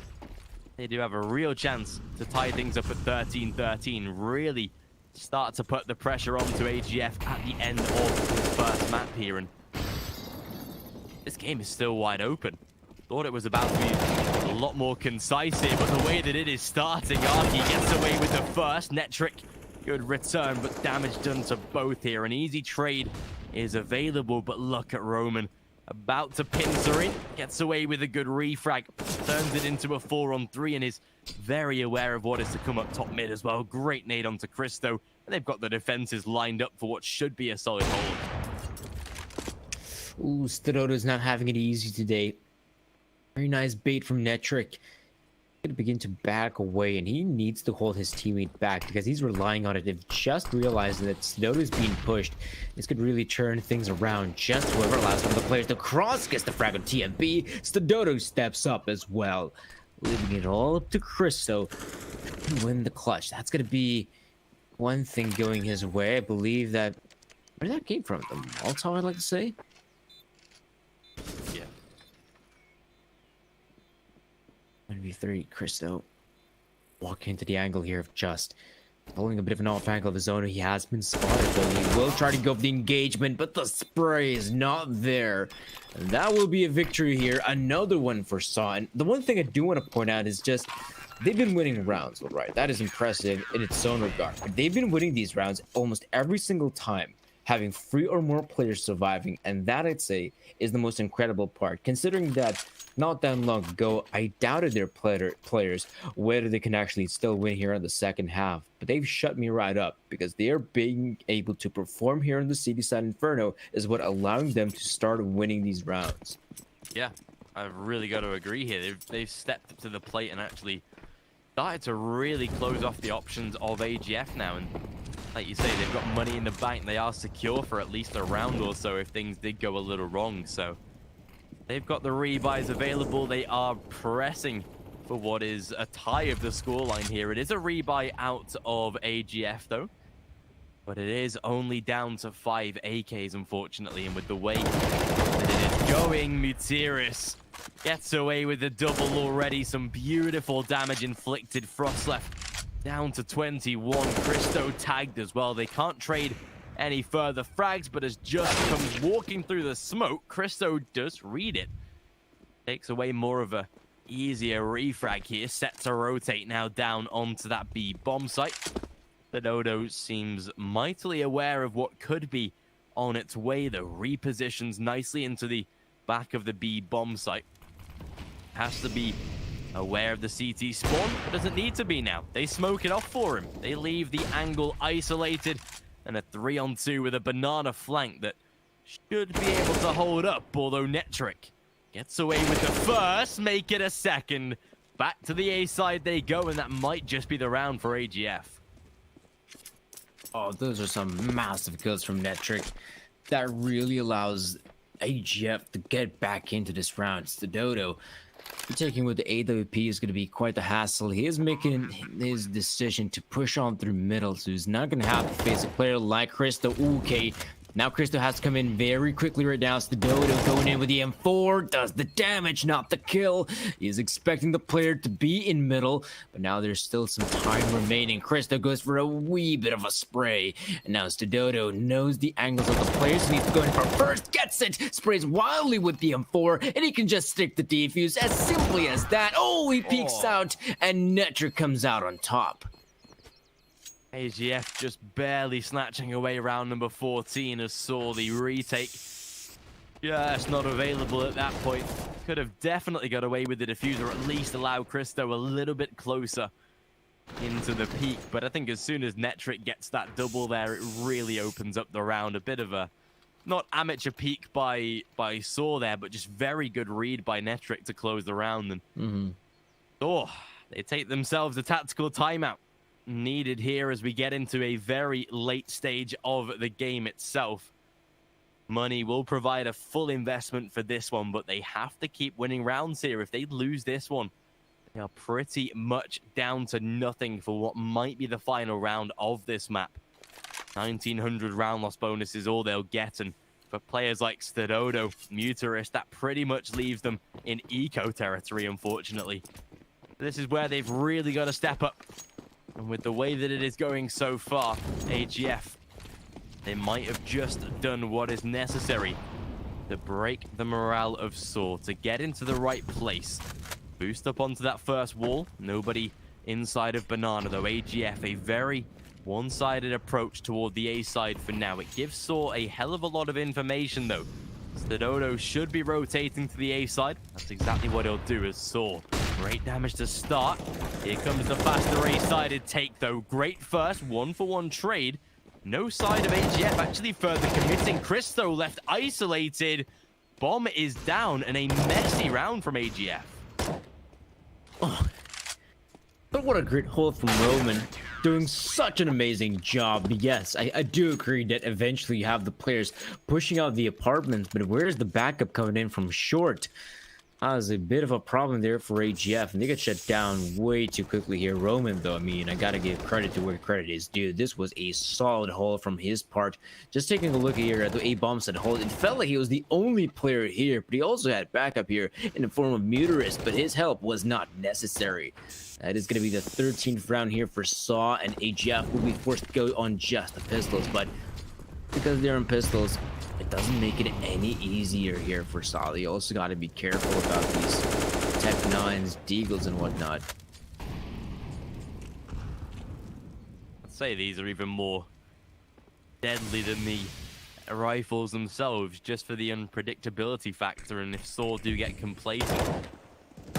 B: they do have a real chance to tie things up at 13-13. Really start to put the pressure onto AGF at the end of the first map here. And this game is still wide open. Thought it was about to be a lot more concise here, but the way that it is starting, Arky gets away with the first. Netric, good return, but damage done to both here. An easy trade is available, but look at Roman. About to pincer in, gets away with a good refrag, turns it into a 4-on-3, and is very aware of what is to come up top mid as well. Great nade onto Christo, and they've got the defenses lined up for what should be a solid hold.
A: Ooh, sAw's not having it easy today. Very nice bait from Netric. Going to begin to back away, and he needs to hold his teammate back because he's relying on it. They've just realized that sAw is being pushed. This could really turn things around. Just whoever allows one of the players to cross gets the frag on TMB. sAw steps up as well, leaving it all up to Christo to win the clutch. That's going to be one thing going his way. I believe that... Where did that came from? The Molotov, I'd like to say?
B: Yeah.
A: 1v3, Christo walking into the angle here of just pulling a bit of an off angle of his own. He has been spotted, though. He will try to go for the engagement, but the spray is not there. And that will be a victory here. Another one for sAw. And the one thing I do want to point out is just they've been winning rounds, right? That is impressive in its own regard. But they've been winning these rounds almost every single time, having 3 or more players surviving, and that, I'd say, is the most incredible part, considering that not that long ago I doubted their players whether they can actually still win here in the second half, but they've shut me right up because they are being able to perform here in the city side. Inferno is what allowing them to start winning these rounds.
B: Yeah, I've really got to agree here. They've stepped up to the plate and actually started to really close off the options of AGF now. And like you say, they've got money in the bank. They are secure for at least a round or so if things did go a little wrong. So they've got the rebuys available. They are pressing for what is a tie of the scoreline here. It is a rebuy out of AGF, though. But it is only down to 5 AKs, unfortunately. And with the way that it is going, Mutiris gets away with the double already. Some beautiful damage inflicted. Frost left down to 21. Christo tagged as well. They can't trade any further frags, but as Just comes walking through the smoke, Christo does read it. Takes away more of a easier refrag here. Set to rotate now down onto that B bomb site. The Dodo seems mightily aware of what could be on its way, though. Repositions nicely into the back of the B bomb site. Has to be aware of the CT spawn, but doesn't need to be now. They smoke it off for him. They leave the angle isolated, and a 3-on-2 with a banana flank that should be able to hold up, although Netric gets away with the first, make it a second. Back to the A side they go, and that might just be the round for AGF.
A: Oh, those are some massive kills from Netric. That really allows AGF to get back into this round. It's the Dodo. Taking with the AWP is going to be quite the hassle. He is making his decision to push on through middle, so he's not going to have to face a player like Christo. Okay, now Christo has to come in very quickly right now. It's the Dodo going in with the M4. Does the damage, not the kill. He is expecting the player to be in middle, but now there's still some time remaining. Christo goes for a wee bit of a spray, and now it's the Dodo. Knows the angles of the players. He needs to go in for first. Gets it. Sprays wildly with the M4, and he can just stick the defuse as simply as that. Oh, he peeks out, and Netric comes out on top.
B: AGF just barely snatching away round number 14 as sAw the retake. Just not available at that point. Could have definitely got away with the diffuser, or at least allow Christo a little bit closer into the peak. But I think as soon as Netric gets that double there, it really opens up the round. A bit of a, not amateur peak by sAw there, but just very good read by Netric to close the round. And they take themselves a tactical timeout. Needed here as we get into a very late stage of the game itself. Money will provide a full investment for this one, but they have to keep winning rounds here. If they lose this one, they are pretty much down to nothing for what might be the final round of this map. 1900 round loss bonus is all they'll get, and for players like Stadodo, Mutiris, that pretty much leaves them in eco territory, unfortunately. This is where they've really got to step up. And with the way that it is going so far, AGF, they might have just done what is necessary to break the morale of sAw, to get into the right place. Boost up onto that first wall. Nobody inside of Banana, though. AGF, a very one-sided approach toward the A side for now. It gives sAw a hell of a lot of information, though. Stadodo should be rotating to the A side. That's exactly what he'll do as sAw. Great damage to start. Here comes the faster A-sided take, though. Great first one-for-one trade. No side of AGF actually further committing. Christo left isolated. Bomb is down, and a messy round from AGF.
A: Oh, but what a great hold from Roman. Doing such an amazing job. Yes, I do agree that eventually you have the players pushing out the apartments, but where's the backup coming in from short? That was a bit of a problem there for AGF, and they got shut down way too quickly here. Roman, though, I mean, I gotta give credit to where credit is due. This was a solid hold from his part. Just taking a look here at the A-bomb set hold, it felt like he was the only player here, but he also had backup here in the form of Mutiris, but his help was not necessary. That is going to be the 13th round here for sAw, and AGF will be forced to go on just the pistols, but because they're on pistols, it doesn't make it any easier here for sAw. You also got to be careful about these Tech 9s, Deagles, and whatnot.
B: I'd say these are even more deadly than the rifles themselves, just for the unpredictability factor, and if sAw do get complacent,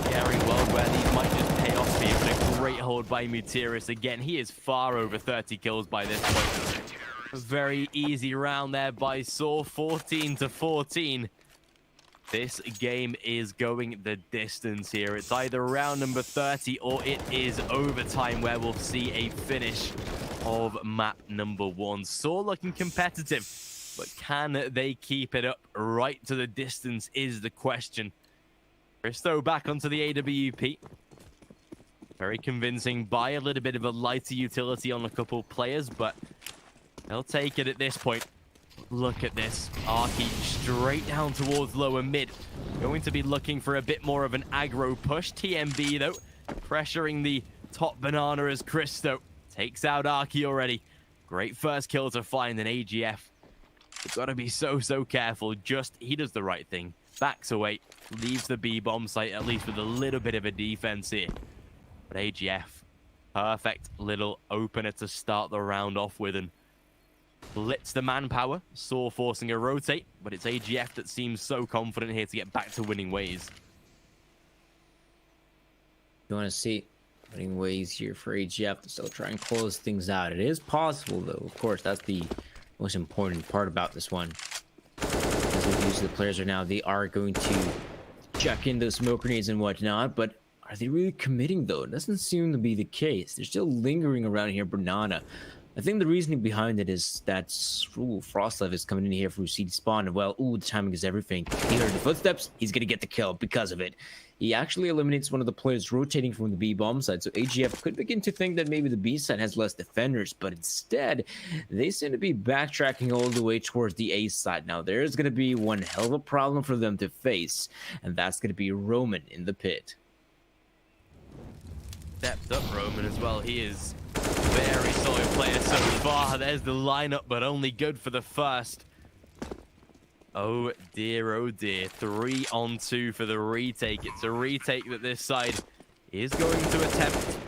B: scary world where these might just pay off for you. But a great hold by Mutiris. Again, he is far over 30 kills by this point. A very easy round there by sAw, 14-14. This game is going the distance here. It's either round number 30 or it is overtime, where we'll see a finish of map number 1. sAw looking competitive, but can they keep it up right to the distance is the question. Christo back onto the AWP. Very convincing by a little bit of a lighter utility on a couple players, but they'll take it at this point. Look at this. Arky straight down towards lower mid. Going to be looking for a bit more of an aggro push. TMB, though, pressuring the top banana as Christo takes out Arky already. Great first kill to find an AGF. You've got to be so careful. Just, he does the right thing. Backs away. Leaves the B bomb site, at least with a little bit of a defense here. But AGF, perfect little opener to start the round off with, and blitz the manpower. sAw forcing a rotate, but it's AGF that seems so confident here to get back to winning ways.
A: You want to see winning ways here for AGF to still try and close things out. It is possible, though. Of course, that's the most important part about this one. As usually the players are now, they are going to check in those smoke grenades and whatnot, but are they really committing, though? It doesn't seem to be the case. They're still lingering around here, Banana. I think the reasoning behind it is that Frostlev is coming in here for CD spawn, and well, the timing is everything. He heard the footsteps, he's gonna get the kill because of it. He actually eliminates one of the players rotating from the B bomb side, so AGF could begin to think that maybe the B side has less defenders, but instead, they seem to be backtracking all the way towards the A side. Now, there's gonna be one hell of a problem for them to face, and that's gonna be Roman in the pit.
B: Stepped up Roman as well. He is very solid player so far. There's the lineup, but only good for the first. Oh dear, 3 on 2 for the retake. It's a retake that this side is going to attempt.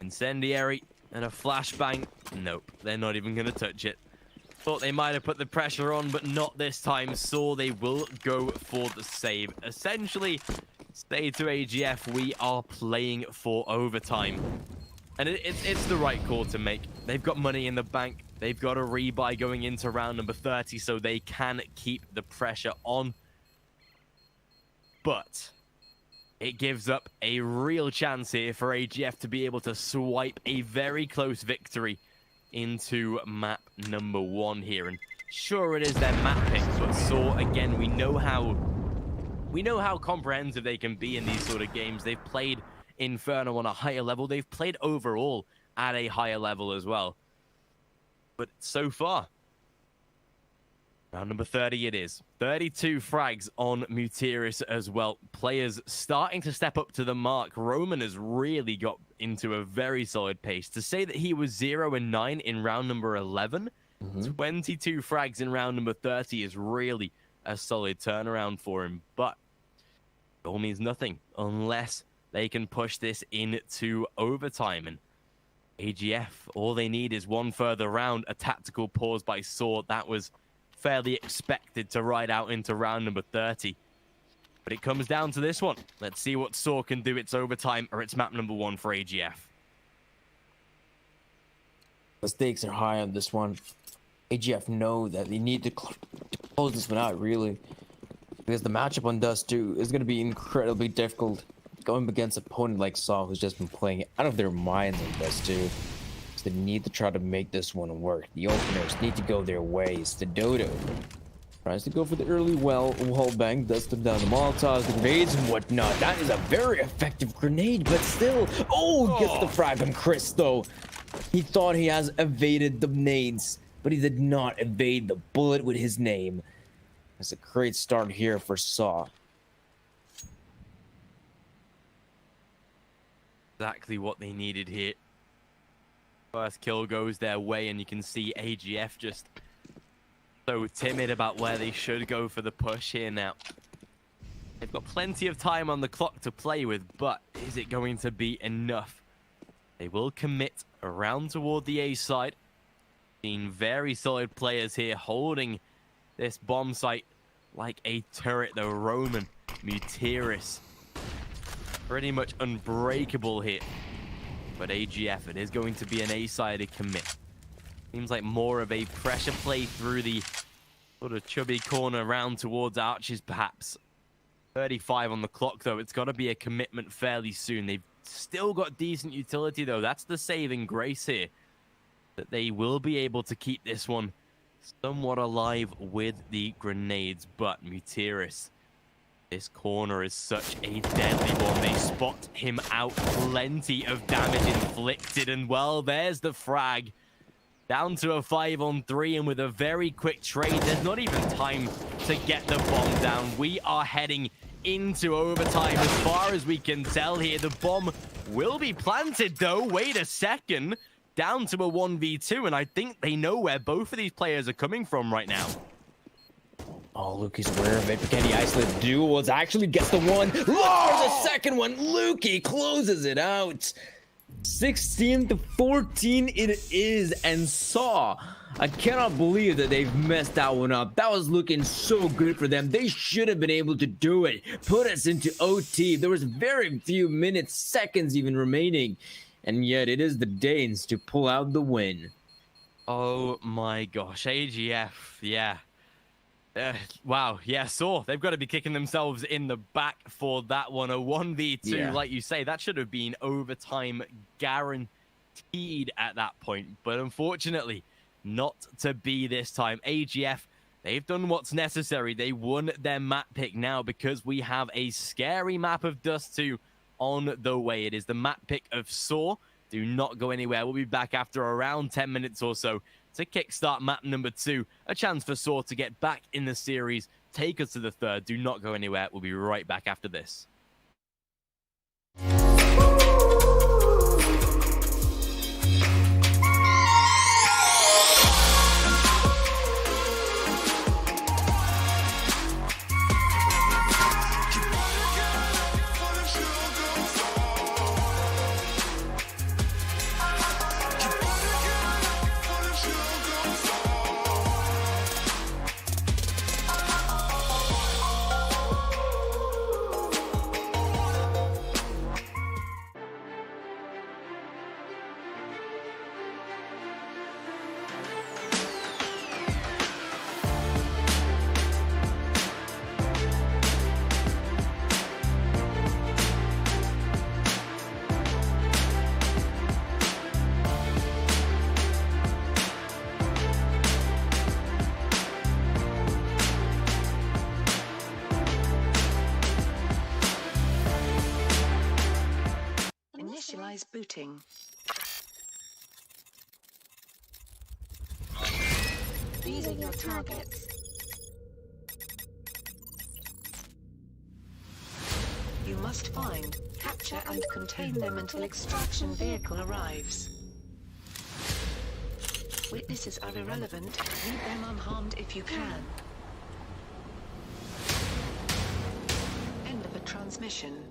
B: Incendiary and a flashbang. Nope, they're not even going to touch it. Thought they might have put the pressure on, but not this time. sAw, they will go for the save. Essentially, say to AGF, we are playing for overtime. And it's the right call to make. They've got money in the bank. They've got a rebuy going into round number 30, so they can keep the pressure on. But it gives up a real chance here for AGF to be able to swipe a very close victory into map number 1 here. And sure, it is their map pick, but sAw, again, we know how comprehensive they can be in these sort of games. They've played Inferno on a higher level. They've played overall at a higher level as well. But so far, round number 30 it is. 32 frags on Mutiris as well. Players starting to step up to the mark. Roman has really got into a very solid pace. To say that he was 0-9 in round number 11, 22 frags in round number 30 is really a solid turnaround for him. But it all means nothing unless they can push this into overtime. And AGF, all they need is one further round. A tactical pause by sAw. That was fairly expected to ride out into round number 30. But it comes down to this one. Let's see what sAw can do. It's overtime, or it's map number 1 for AGF.
A: The stakes are high on this one. AGF know that they need to close this one out, really. Because the matchup on Dust 2 is going to be incredibly difficult. Going against an opponent like sAw, who's just been playing out of their minds on Dust 2. So they need to try to make this one work. The openers need to go their ways. The Dodo tries to go for the early wall bang, dust them down the Molotovs, the grenades and whatnot. That is a very effective grenade, but still, gets the frag on Chris, though. He thought he has evaded the nades, but he did not evade the bullet with his name. That's a great start here for sAw.
B: Exactly what they needed here. First kill goes their way, and you can see AGF just so timid about where they should go for the push here now. They've got plenty of time on the clock to play with, but is it going to be enough? They will commit around toward the A side. Being very solid players here, holding this bomb site like a turret, though. Roman, Mutiris, pretty much unbreakable here. But AGF, it is going to be an A-sided commit. Seems like more of a pressure play through the sort of chubby corner round towards Arches, perhaps. 35 on the clock, though. It's got to be a commitment fairly soon. They've still got decent utility, though. That's the saving grace here. That they will be able to keep this one somewhat alive with the grenades. But Mutiris This corner is such a deadly one. They spot him out. Plenty of damage inflicted. And, well, there's the frag. Down to a 5-on-3, and with a very quick trade, there's not even time to get the bomb down. We are heading into overtime as far as we can tell here. The bomb will be planted, though. Wait a second. Down to a 1v2, and I think they know where both of these players are coming from right now.
A: Oh, Lukey's aware of it, but can he isolate the duels? Actually gets the one. Look for the second one. Lukey closes it out. 16-14 it is, and sAw, I cannot believe that they've messed that one up. That was looking so good for them. They should have been able to do it. Put us into OT. There was very few minutes, seconds even remaining, and yet it is the Danes to pull out the win.
B: Oh my gosh, AGF, yeah. Wow, yeah, sAw, they've got to be kicking themselves in the back for that one. A 1v2, like you say, that should have been overtime guaranteed at that point. But unfortunately, not to be this time. AGF, they've done what's necessary. They won their map pick now because we have a scary map of Dust 2 on the way. It is the map pick of sAw. Do not go anywhere. We'll be back after around 10 minutes or so to kickstart map number 2. A chance for sAw to get back in the series, take us to the third. Do not go anywhere. We'll be right back after this.
C: Initialize booting. These are your targets. You must find, capture and contain them until extraction vehicle arrives. Witnesses are irrelevant. Leave them unharmed if you can. End of a transmission.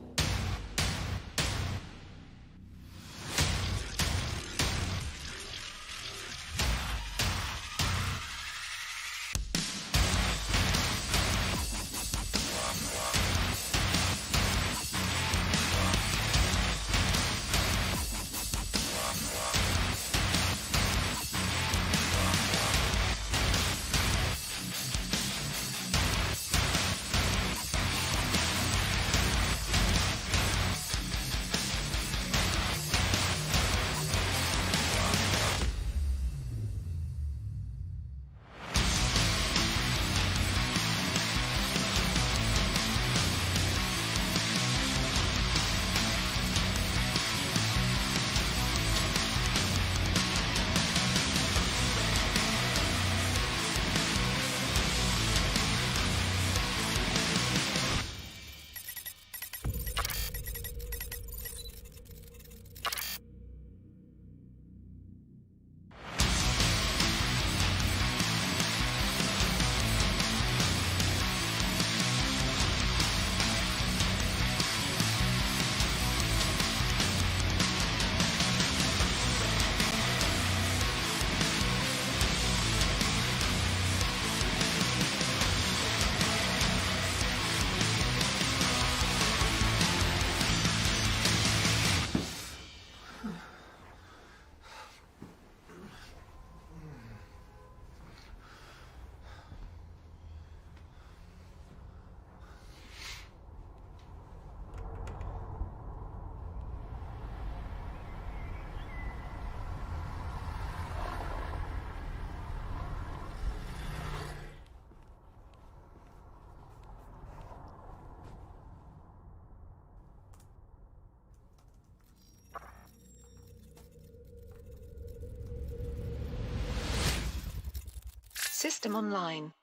C: system online.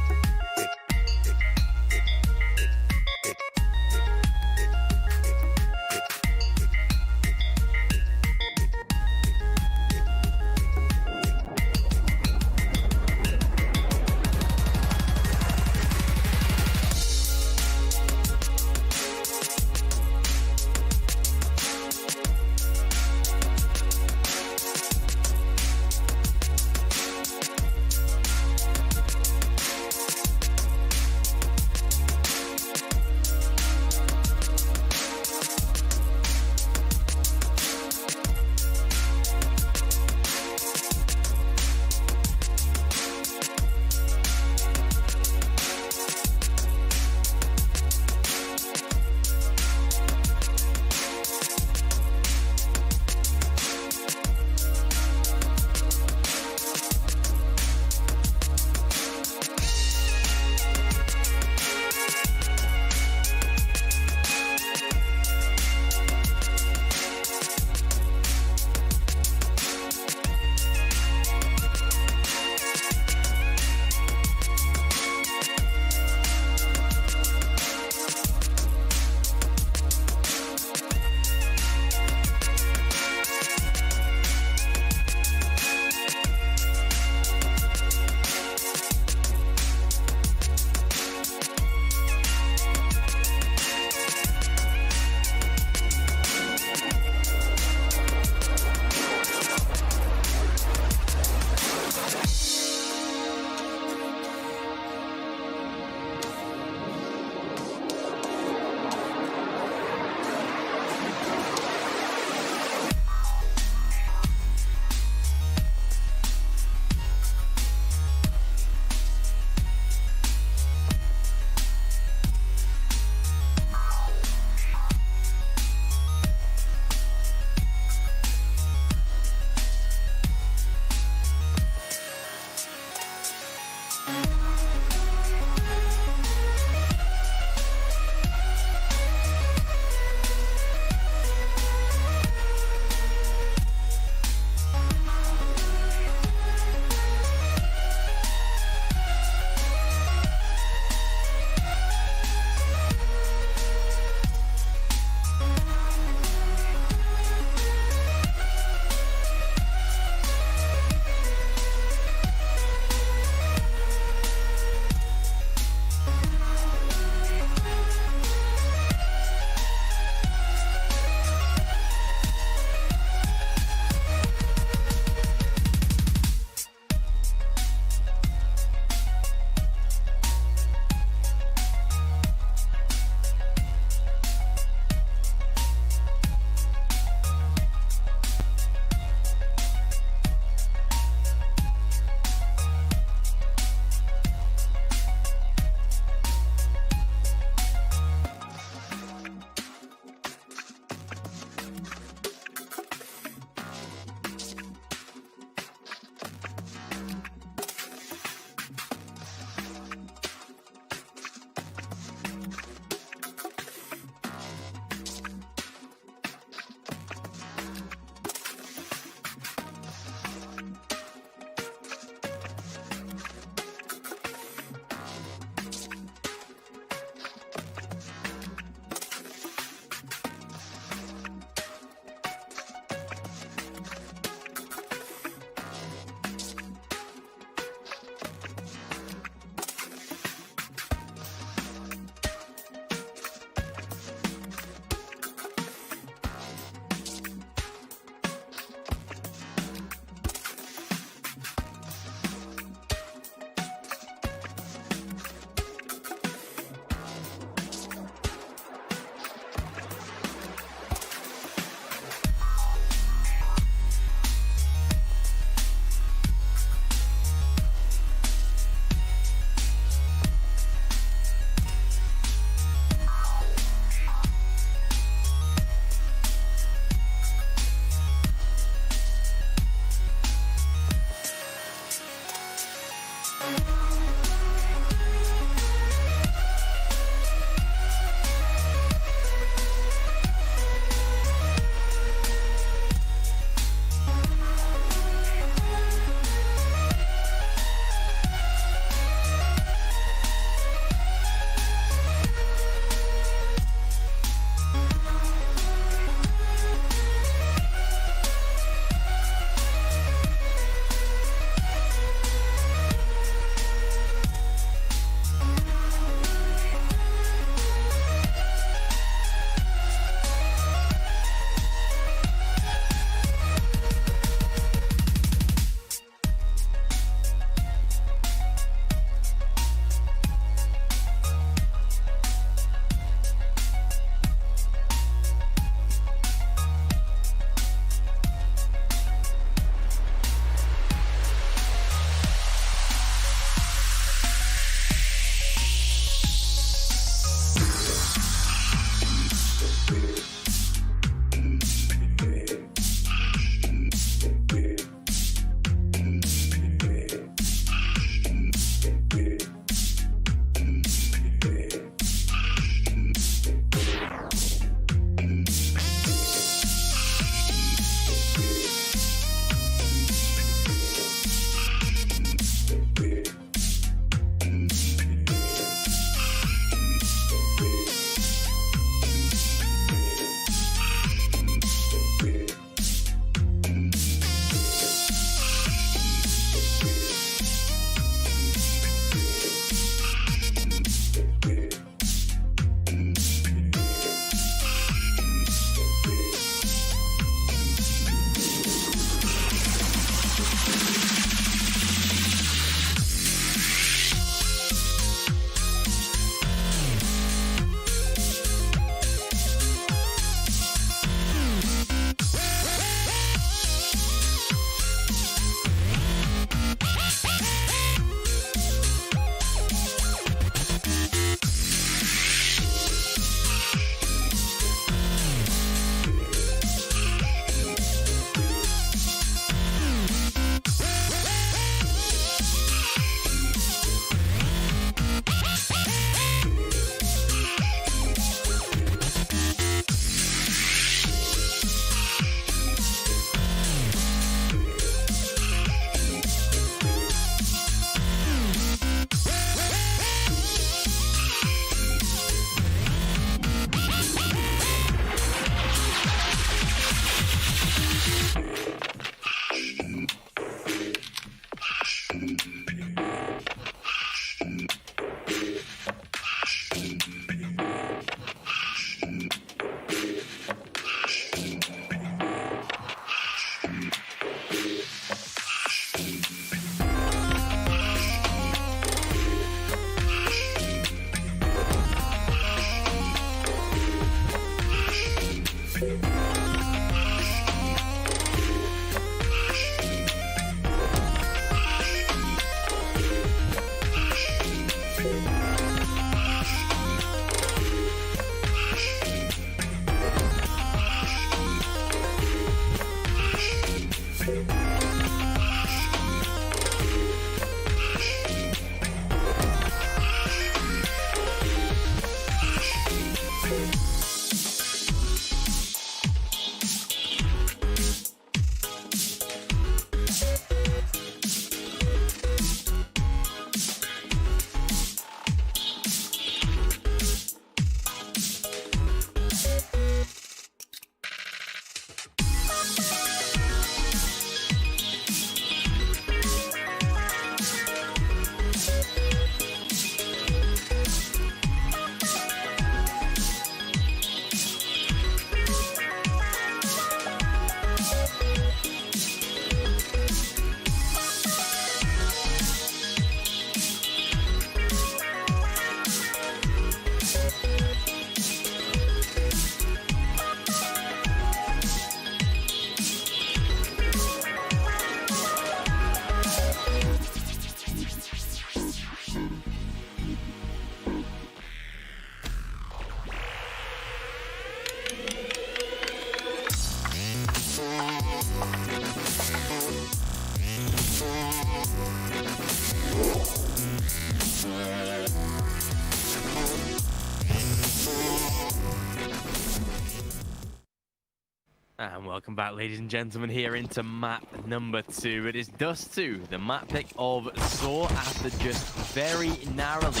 B: And welcome back, ladies and gentlemen, here into map number 2. It is Dust 2, the map pick of sAw, after just very narrowly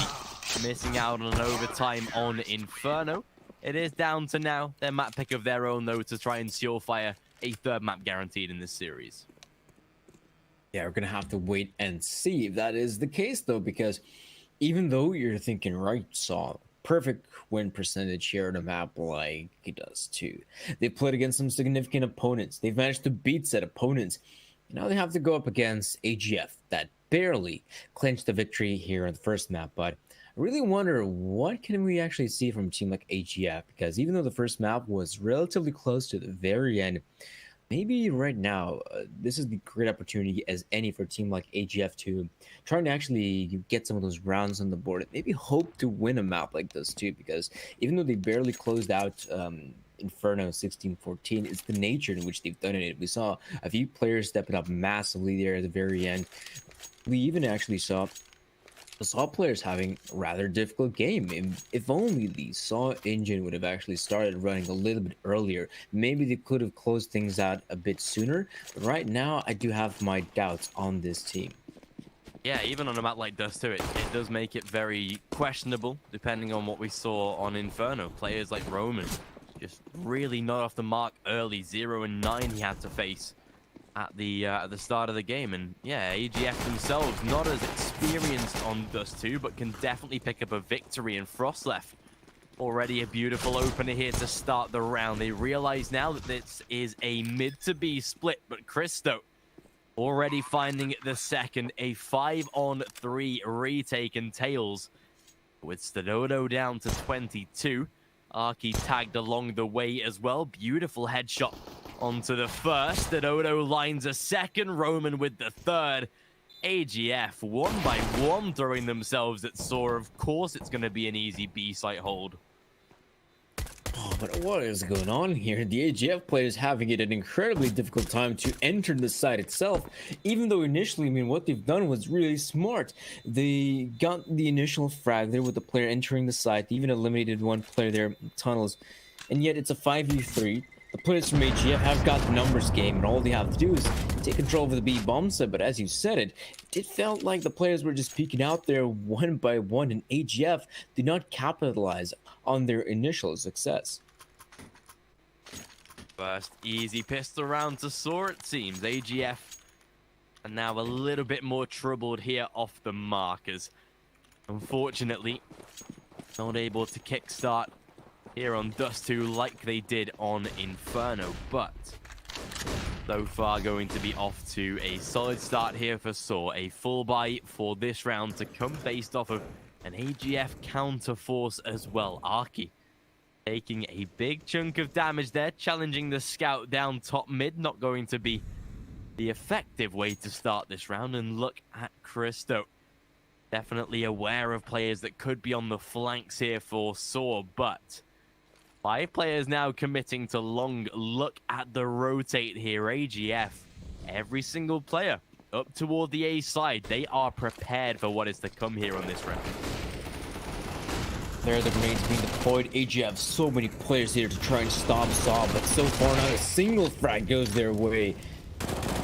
B: missing out on an overtime on Inferno. It is down to now their map pick of their own, though, to try and surefire a third map guaranteed in this series.
A: Yeah, we're going to have to wait and see if that is the case, though, because even though you're thinking, right, sAw, perfect win percentage here on a map like it does too. They've played against some significant opponents. They've managed to beat said opponents. Now they have to go up against AGF that barely clinched the victory here on the first map. But I really wonder, what can we actually see from a team like AGF? Because even though the first map was relatively close to the very end, maybe right now, this is the great opportunity as any for a team like AGF to trying to actually get some of those rounds on the board and maybe hope to win a map like this too, because even though they barely closed out Inferno 16-14, it's the nature in which they've done it. We saw a few players stepping up massively there at the very end. We even actually saw players having a rather difficult game. If only the sAw engine would have actually started running a little bit earlier, maybe they could have closed things out a bit sooner. But right now, I do have my doubts on this team.
B: Yeah, even on a map like Dust 2, it does make it very questionable, depending on what we saw on Inferno. Players like Roman, just really not off the mark early. 0 and 9 he had to face at the start of the game. And yeah, AGF themselves not as experienced on Dust 2, but can definitely pick up a victory. And Frostleft, already a beautiful opener here to start the round. They realize now that this is a mid to B split, but Christo already finding the second. A 5-on-3 retake, and Tails with Stadodo down to 22. Arky tagged along the way as well. Beautiful headshot onto the first. Stadodo lines a second. Roman with the third. AGF 1 by 1 throwing themselves at sAw. Of course it's going to be an easy B site hold.
A: Oh, but what is going on here? The AGF players having it an incredibly difficult time to enter the site itself, even though initially, I mean, what they've done was really smart. They got the initial frag there with the player entering the site. They even eliminated one player there in tunnels, and yet it's a 5v3. The players from AGF have got the numbers game, and all they have to do is take control over the B bomb site. But as you said it felt like the players were just peeking out there one by one, and AGF did not capitalize on their initial success.
B: First easy pistol round to sAw, it seems. AGF are now a little bit more troubled here off the markers. Unfortunately, not able to kickstart here on Dust 2 like they did on Inferno, but so far going to be off to a solid start here for sAw. A full buy for this round to come based off of an AGF counter force as well. Arky
D: Taking a big chunk of damage there, challenging the scout down top mid. Not going to be the effective way to start this round. And look at Christo. Definitely aware of players that could be on the flanks here for sAw, but 5 players now committing to long. Look at the rotate here. AGF, every single player up toward the A side. They are prepared for what is to come here on this round.
A: There are the grenades being deployed. AGF, so many players here to try and stop sAw, but so far not a single frag goes their way.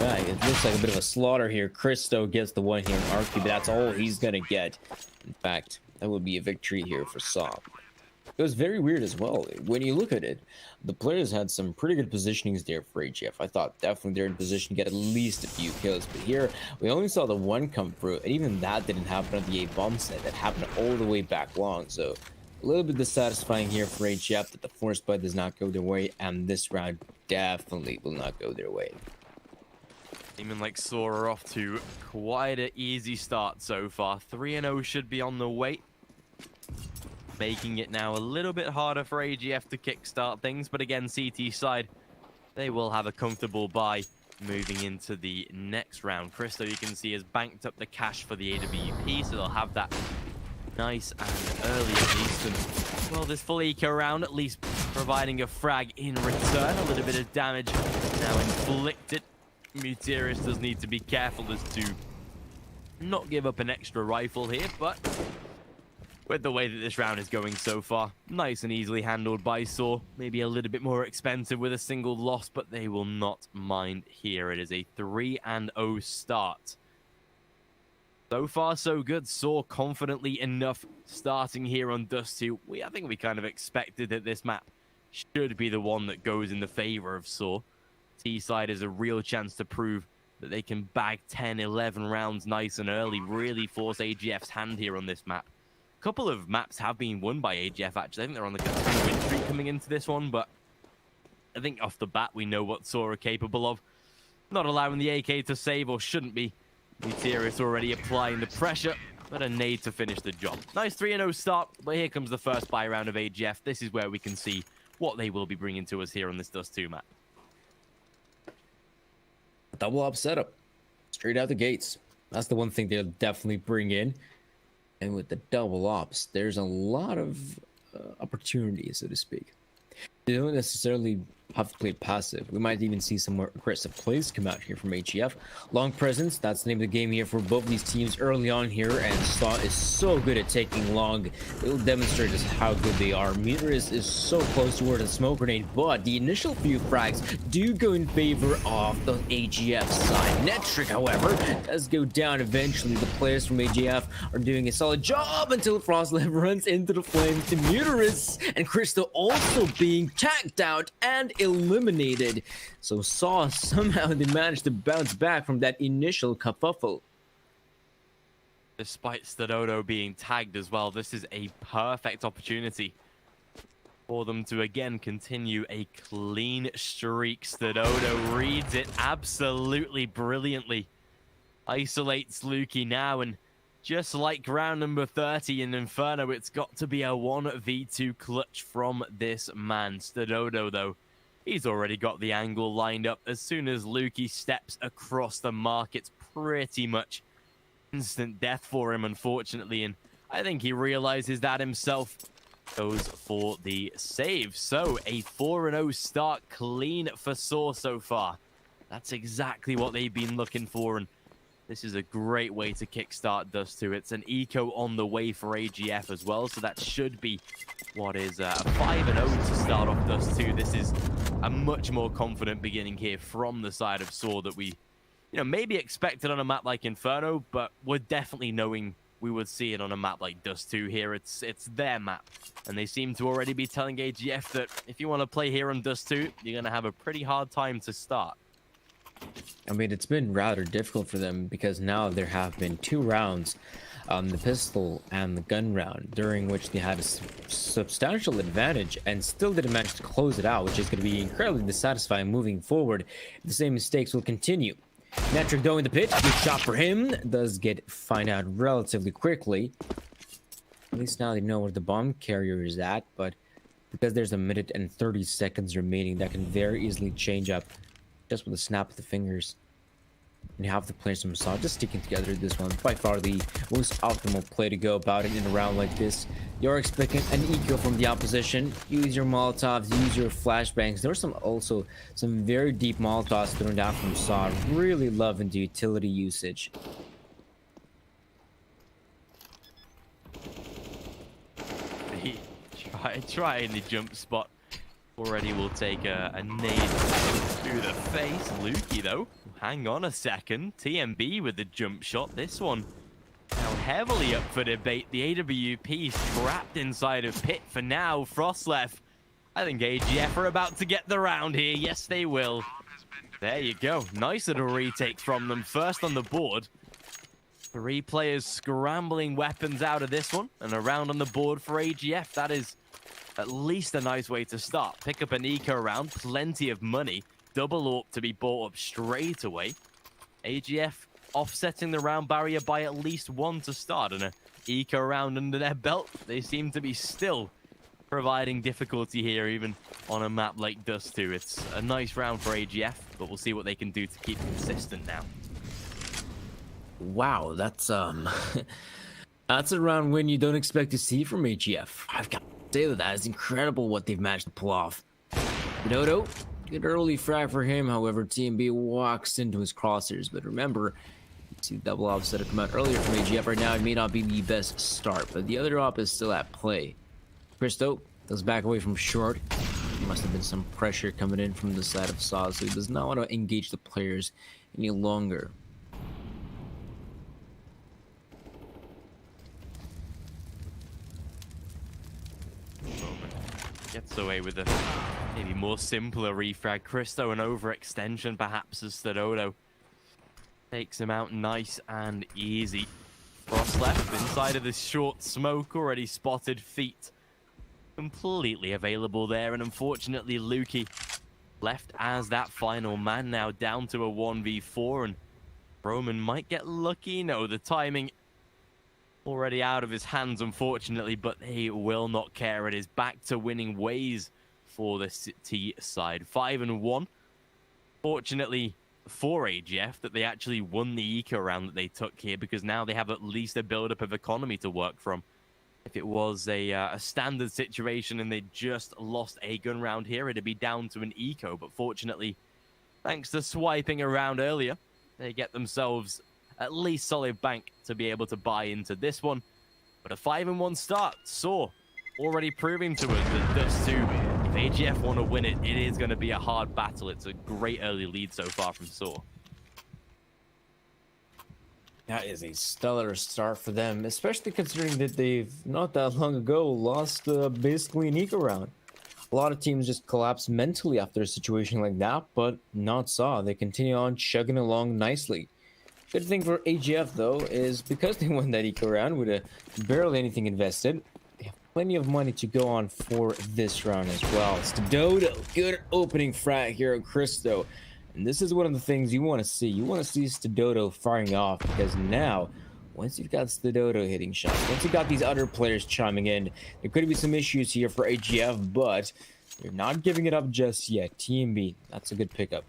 A: It looks like a bit of a slaughter here. Christo gets the one here in Arky, but that's all he's gonna get. In fact, that would be a victory here for sAw. It was very weird as well. When you look at it, the players had some pretty good positionings there for AGF. I thought definitely they're in position to get at least a few kills, but here we only saw the one come through, and even that didn't happen at the A bomb site. That happened all the way back long, so a little bit dissatisfying here for AGF that the force bite does not go their way, and this round definitely will not go their way.
D: Seeming like sAw are off to quite an easy start so far. 3-0 should be on the way, making it now a little bit harder for AGF to kickstart things. But again, CT side, they will have a comfortable bye moving into the next round. Christo, you can see, has banked up the cash for the AWP, so they'll have that nice and early at least. And well, this full eco round at least providing a frag in return. A little bit of damage now inflicted. Muterius does need to be careful as to not give up an extra rifle here, but with the way that this round is going so far, nice and easily handled by sAw. Maybe a little bit more expensive with a single loss, but they will not mind here. It is a 3-0 start. So far, so good. sAw confidently enough starting here on Dust 2. I think we kind of expected that this map should be the one that goes in the favor of sAw. T-side is a real chance to prove that they can bag 10, 11 rounds nice and early, really force AGF's hand here on this map. A couple of maps have been won by AGF, actually. I think they're on the win streak coming into this one, but I think off the bat we know what sAw are capable of. Not allowing the AK to save, or shouldn't be. Muterius already applying the pressure, but a nade to finish the job. Nice 3-0 start, but here comes the first buy round of AGF. This is where we can see what they will be bringing to us here on this Dust 2 map.
A: Double op setup straight out the gates. That's the one thing they'll definitely bring in. And with the double ops, there's a lot of opportunities, so to speak. They don't necessarily have to play passive. We might even see some more aggressive plays come out here from AGF. Long presence, that's the name of the game here for both these teams early on here, and sAw is so good at taking long. It'll demonstrate just how good they are. Muterius is so close toward a smoke grenade, but the initial few frags do go in favor of the AGF side. Netric, however, does go down eventually. The players from AGF are doing a solid job until Frostlev runs into the flame to Muterius, and Christo also being tagged out and eliminated. So sAw somehow they managed to bounce back from that initial kerfuffle.
D: Despite sAw being tagged as well, this is a perfect opportunity for them to again continue a clean streak. sAw reads it absolutely brilliantly. Isolates Lukey now, and just like round number 30 in Inferno, it's got to be a 1v2 clutch from this man. sAw, though, he's already got the angle lined up. As soon as Lukey steps across the mark, it's pretty much instant death for him, unfortunately. And I think he realizes that himself. Goes for the save. So a 4-0 start, clean for sAw so far. That's exactly what they've been looking for, and this is a great way to kickstart Dust 2. It's an eco on the way for AGF as well, so that should be what is a 5-0 to start off Dust 2. This is a much more confident beginning here from the side of sAw that we, maybe expected on a map like Inferno, but we're definitely knowing we would see it on a map like Dust 2 here. It's their map, and they seem to already be telling AGF that if you want to play here on Dust 2, you're going to have a pretty hard time to start.
A: I mean, it's been rather difficult for them because now there have been 2 rounds, the pistol and the gun round, during which they had a substantial advantage and still didn't manage to close it out, which is going to be incredibly dissatisfying moving forward. The same mistakes will continue. Netric though in the pit, good shot for him, does find out relatively quickly. At least now they know where the bomb carrier is at, but because there's a minute and 30 seconds remaining. That can very easily change up just with a snap of the fingers. And you have to play some sAw just sticking together. This one by far the most optimal play to go about it in a round like this. You're expecting an eco from the opposition. Use your Molotovs, use your flashbangs. There were also some very deep Molotovs thrown down from sAw. Really loving the utility usage.
D: Trying the jump spot. Already will take a nade to the face. Lukey though, hang on a second. TMB with the jump shot. This one now heavily up for debate. The AWP trapped inside of pit for now. Frostlef. I think AGF are about to get the round here. Yes, they will. There you go. Nice little retake from them. First on the board. 3 players scrambling weapons out of this one. And a round on the board for AGF. That is at least a nice way to start. Pick up an eco round, plenty of money, double AWP to be bought up straight away. AGF offsetting the round barrier by at least 1 to start, and an eco round under their belt. They seem to be still providing difficulty here, even on a map like Dust 2. It's a nice round for AGF, but we'll see what they can do to keep consistent now.
A: Wow, that's that's a round win you don't expect to see from AGF. I've got say that is incredible what they've managed to pull off. Dodo, good early frag for him. However, TMB walks into his crosshairs. But remember, you see the double op setup come out earlier from AGF. Right now, it may not be the best start, but the other op is still at play. Christo does back away from short. There must have been some pressure coming in from the side of sAw, so he does not want to engage the players any longer.
D: Gets away with a maybe more simpler refrag. Christo, an overextension perhaps as Stadodo takes him out nice and easy. Frostlef inside of this short smoke, already spotted. Feet completely available there, and unfortunately Lukey left as that final man, now down to a 1v4, and Roman might get lucky. No, the timing already out of his hands, unfortunately, but he will not care. It is back to winning ways for the City side. 5-1. Fortunately for AGF that they actually won the eco round that they took here, because now they have at least a build-up of economy to work from. If it was a standard situation and they just lost a gun round here, it'd be down to an eco. But fortunately, thanks to swiping around earlier, they get themselves at least solid bank to be able to buy into this one. But a 5-1 start. sAw already proving to us that Dust 2, if AGF want to win it, it is going to be a hard battle. It's a great early lead so far from sAw.
A: That is a stellar start for them, especially considering that they've not that long ago lost basically an eco round. A lot of teams just collapse mentally after a situation like that, but not sAw. They continue on chugging along nicely. Good thing for AGF though is because they won that eco round with barely anything invested, they have plenty of money to go on for this round as well. Stadodo, good opening frag here at Christo. And this is one of the things you want to see. You want to see Stadodo firing off, because now, once you've got Stadodo hitting shots, once you've got these other players chiming in, there could be some issues here for AGF, but they're not giving it up just yet. TMB, that's a good pickup.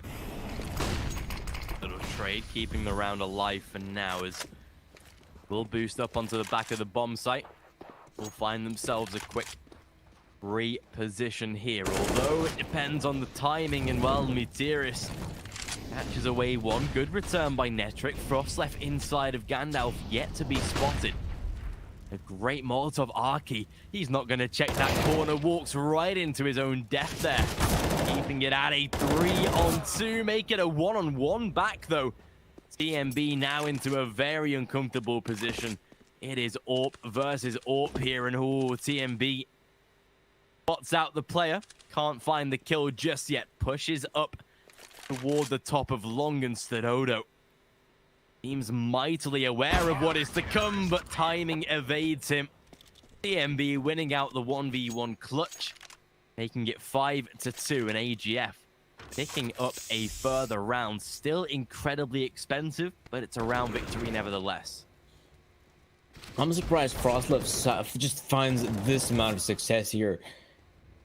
D: Little trade, keeping the round alive for now, as we'll boost up onto the back of the bomb site. Will find themselves a quick reposition here, although it depends on the timing, and well, Mutiris catches away one. Good return by Netric. Frostlef inside of Gandalf, yet to be spotted. A great Molotov Arky. He's not going to check that corner, walks right into his own death there. Keeping it at a 3-on-2, make it a 1-on-1 back though. TMB now into a very uncomfortable position. It is AWP versus AWP here, and TMB spots out the player, can't find the kill just yet, pushes up toward the top of Long, and Stadodo seems mightily aware of what is to come, but timing evades him. TMB winning out the 1v1 clutch, making it 5-2, and AGF picking up a further round. Still incredibly expensive, but it's a round victory nevertheless.
A: I'm surprised Frostlef just finds this amount of success here.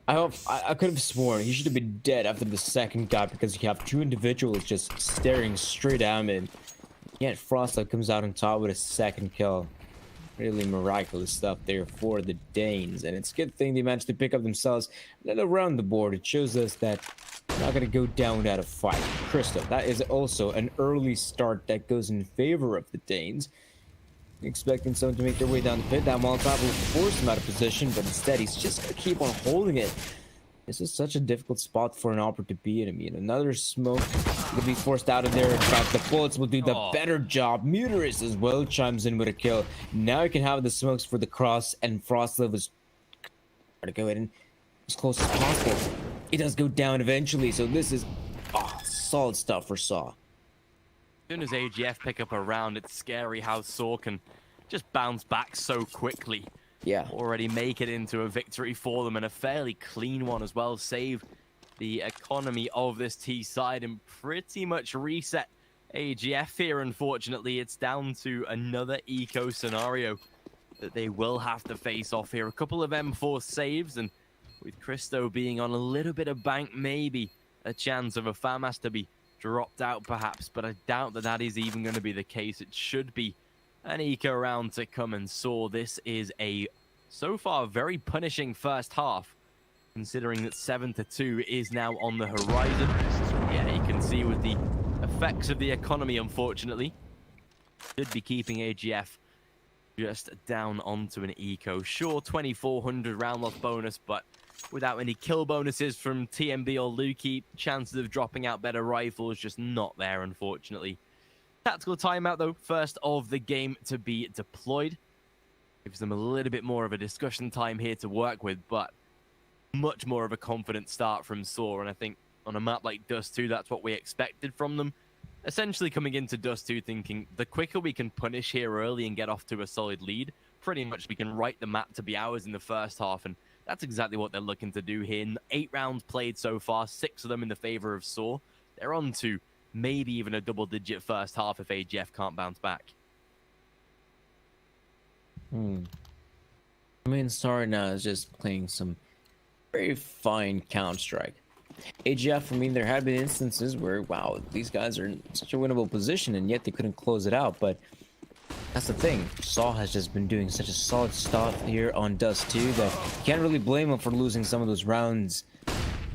A: I could have sworn he should have been dead after the second guy, because you have two individuals just staring straight at him, and yet Frostlight comes out on top with a second kill. Really miraculous stuff there for the Danes, and it's a good thing they managed to pick up themselves a little around the board. It shows us that they're not going to go down without a fight. Crystal, that is also an early start that goes in favor of the Danes. Expecting someone to make their way down the pit. That Molotov will force him out of position, but instead he's just going to keep on holding it. This is such a difficult spot for an Opera to be in. I mean, another smoke will be forced out of there. In fact, the bullets will do the better job. Muterus as well chimes in with a kill. Now you can have the smokes for the cross, and Frostlight was trying to go in as close as possible. It does go down eventually, so this is solid stuff for sAw.
D: As soon as AGF pick up a round, it's scary how sAw can just bounce back so quickly.
A: Yeah.
D: Already make it into a victory for them, and a fairly clean one as well. Save the economy of this T side and pretty much reset AGF here. Unfortunately, it's down to another eco scenario that they will have to face off here. A couple of M4 saves, and with Christo being on a little bit of bank, maybe a chance of a FAMAS to be dropped out perhaps, but I doubt that that is even going to be the case. It should be an eco round to come, and sAw, this is a so far very punishing first half, considering that 7-2 is now on the horizon. Yeah, you can see with the effects of the economy, unfortunately, should be keeping AGF just down onto an eco. Sure, 2400 round loss bonus, but without any kill bonuses from TMB or Lukey, chances of dropping out better rifles just not there, unfortunately. Tactical timeout, though, first of the game to be deployed. Gives them a little bit more of a discussion time here to work with, but much more of a confident start from sAw, and I think on a map like Dust 2, that's what we expected from them. Essentially coming into Dust 2 thinking, the quicker we can punish here early and get off to a solid lead, pretty much we can write the map to be ours in the first half, and that's exactly what they're looking to do here. 8 rounds played so far, 6 of them in the favor of sAw. They're on to maybe even a double-digit first half if AGF can't bounce back.
A: I mean, Star now is just playing some very fine Counter-Strike. AGF, I mean, there have been instances where, wow, these guys are in such a winnable position, and yet they couldn't close it out, but that's the thing. sAw has just been doing such a solid stuff here on Dust 2 that you can't really blame him for losing some of those rounds.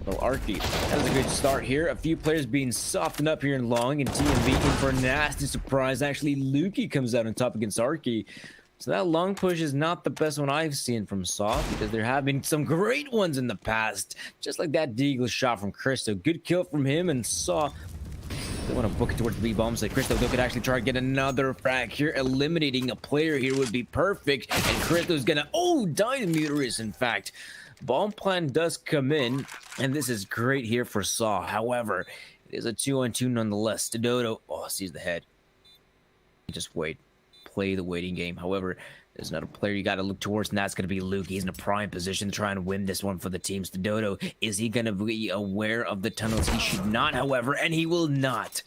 A: Well, Arky, that was a good start here. A few players being softened up here in long, and TMB in for a nasty surprise. Actually, Lukey comes out on top against Arky. So that long push is not the best one I've seen from sAw, because there have been some great ones in the past. Just like that Deagle shot from Christo. Good kill from him, and sAw, they want to book it towards the B-bomb, so Christo could actually try to get another frag here. Eliminating a player here would be perfect, and Christo's gonna, die to Muterus, in fact. Bomb plan does come in, and this is great here for sAw. However, it is a 2-on-2 nonetheless. sAw sees the head. Just wait. Play the waiting game. However, there's another player you got to look towards, and that's going to be Luke. He's in a prime position to try and win this one for the team. sAw, is he going to be aware of the tunnels? He should not, however, and he will not.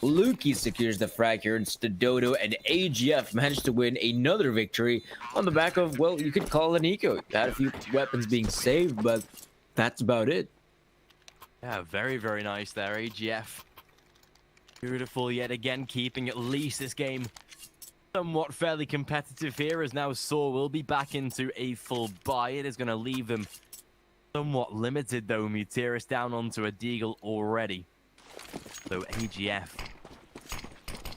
A: Lukey secures the frag here, and sAw and AGF managed to win another victory on the back of, well, you could call it an eco. Had a few weapons being saved, but that's about it.
D: Yeah, very, very nice there, AGF. Beautiful yet again, keeping at least this game somewhat fairly competitive here, as now sAw will be back into a full buy. It is going to leave them somewhat limited, though. Muterus down onto a Deagle already. So AGF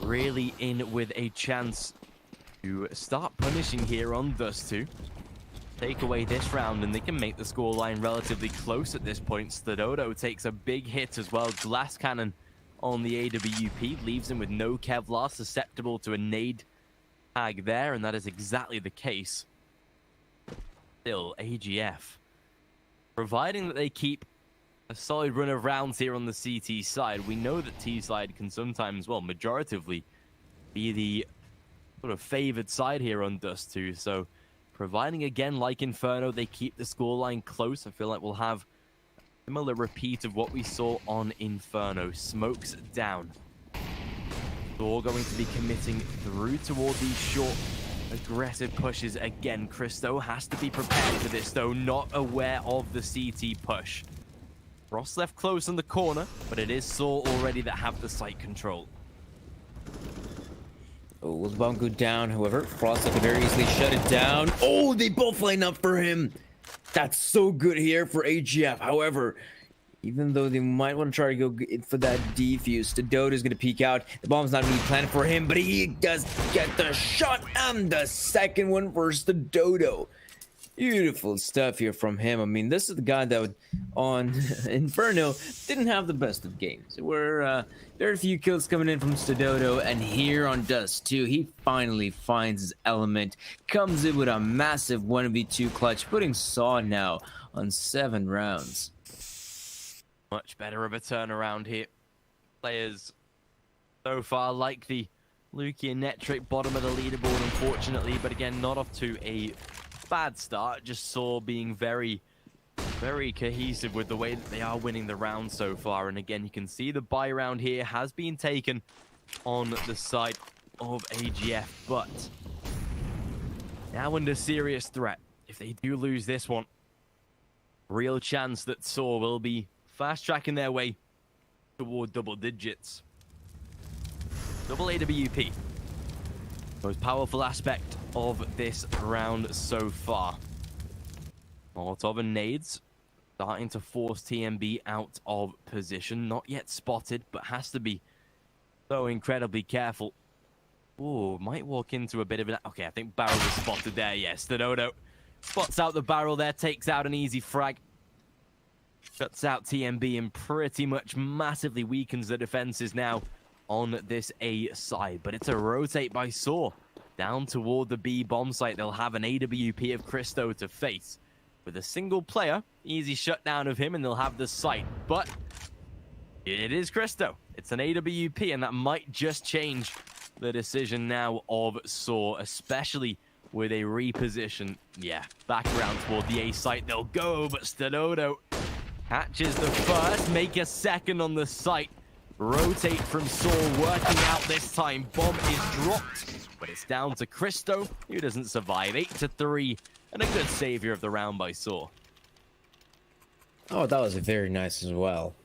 D: really in with a chance to start punishing here on Dust 2. Take away this round and they can make the scoreline relatively close at this point. sAw takes a big hit as well. Glass cannon on the AWP leaves him with no Kevlar, susceptible to a nade tag there, and that is exactly the case. Still, AGF, providing that they keep a solid run of rounds here on the CT side. We know that T side can sometimes, well, majoritively be the sort of favored side here on Dust 2. So providing, again, like Inferno, they keep the scoreline close, I feel like we'll have a similar repeat of what we saw on Inferno. Smokes down. sAw going to be committing through toward these short Aggressive pushes again. Christo has to be prepared for this, though, not aware of the CT push. Ross left close in the corner, but it is sAw already that have the site control.
A: Oh, will the bomb go down? However, Frost could very easily shut it down. Oh, they both line up for him. That's so good here for AGF. However, even though they might want to try to go for that defuse, sAw is going to peek out. The bomb's not really planned for him, but he does get the shot and the second one for sAw. Beautiful stuff here from him. I mean, this is the guy that on Inferno didn't have the best of games. There are a few kills coming in from sAw, and here on Dust 2, he finally finds his element, comes in with a massive 1v2 clutch, putting sAw now on 7 rounds.
D: Much better of a turnaround here. Players so far like the Lukey and Netric bottom of the leaderboard, unfortunately, but again, not off to a bad start. Just sAw being very, very cohesive with the way that they are winning the round so far. And again, you can see the buy round here has been taken on the side of AGF, but now under serious threat. If they do lose this one, real chance that sAw will be fast-tracking their way toward double digits. Double AWP. Most powerful aspect of this round so far. Molotov and nades starting to force TMB out of position. Not yet spotted, but has to be so incredibly careful. Oh, might walk into a bit of an... Okay, I think barrel was spotted there. Yes, sAw spots out the barrel there, takes out an easy frag. Shuts out TMB and pretty much massively weakens the defenses now on this A side. But it's a rotate by sAw down toward the B bomb site. They'll have an AWP of Christo to face. With a single player, easy shutdown of him, and they'll have the site. But it is Christo. It's an AWP, and that might just change the decision now of sAw, especially with a reposition. Yeah, back around toward the A site they'll go, but sAw catches the first, make a second on the site. Rotate from sAw, working out this time. Bomb is dropped, but it's down to Christo, who doesn't survive. 8-3, and a good savior of the round by sAw.
A: Oh, that was very nice as well.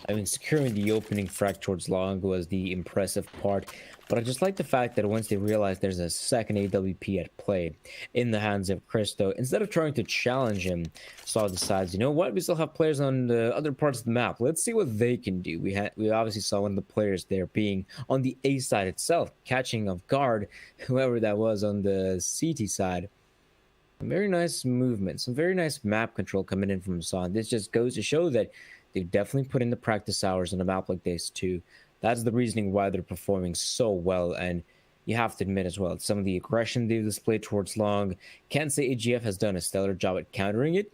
A: I mean, securing the opening frag towards long was the impressive part, but I just like the fact that once they realize there's a second AWP at play in the hands of Christo, instead of trying to challenge him, sAw decides, you know what, we still have players on the other parts of the map. Let's see what they can do. We obviously saw one of the players there being on the A side itself, catching off guard whoever that was on the CT side. Some very nice movement, some very nice map control coming in from sAw. This just goes to show that they've definitely put in the practice hours on a map like this too. That's the reasoning why they're performing so well, and you have to admit as well, some of the aggression they've displayed towards long. Can't say AGF has done a stellar job at countering it.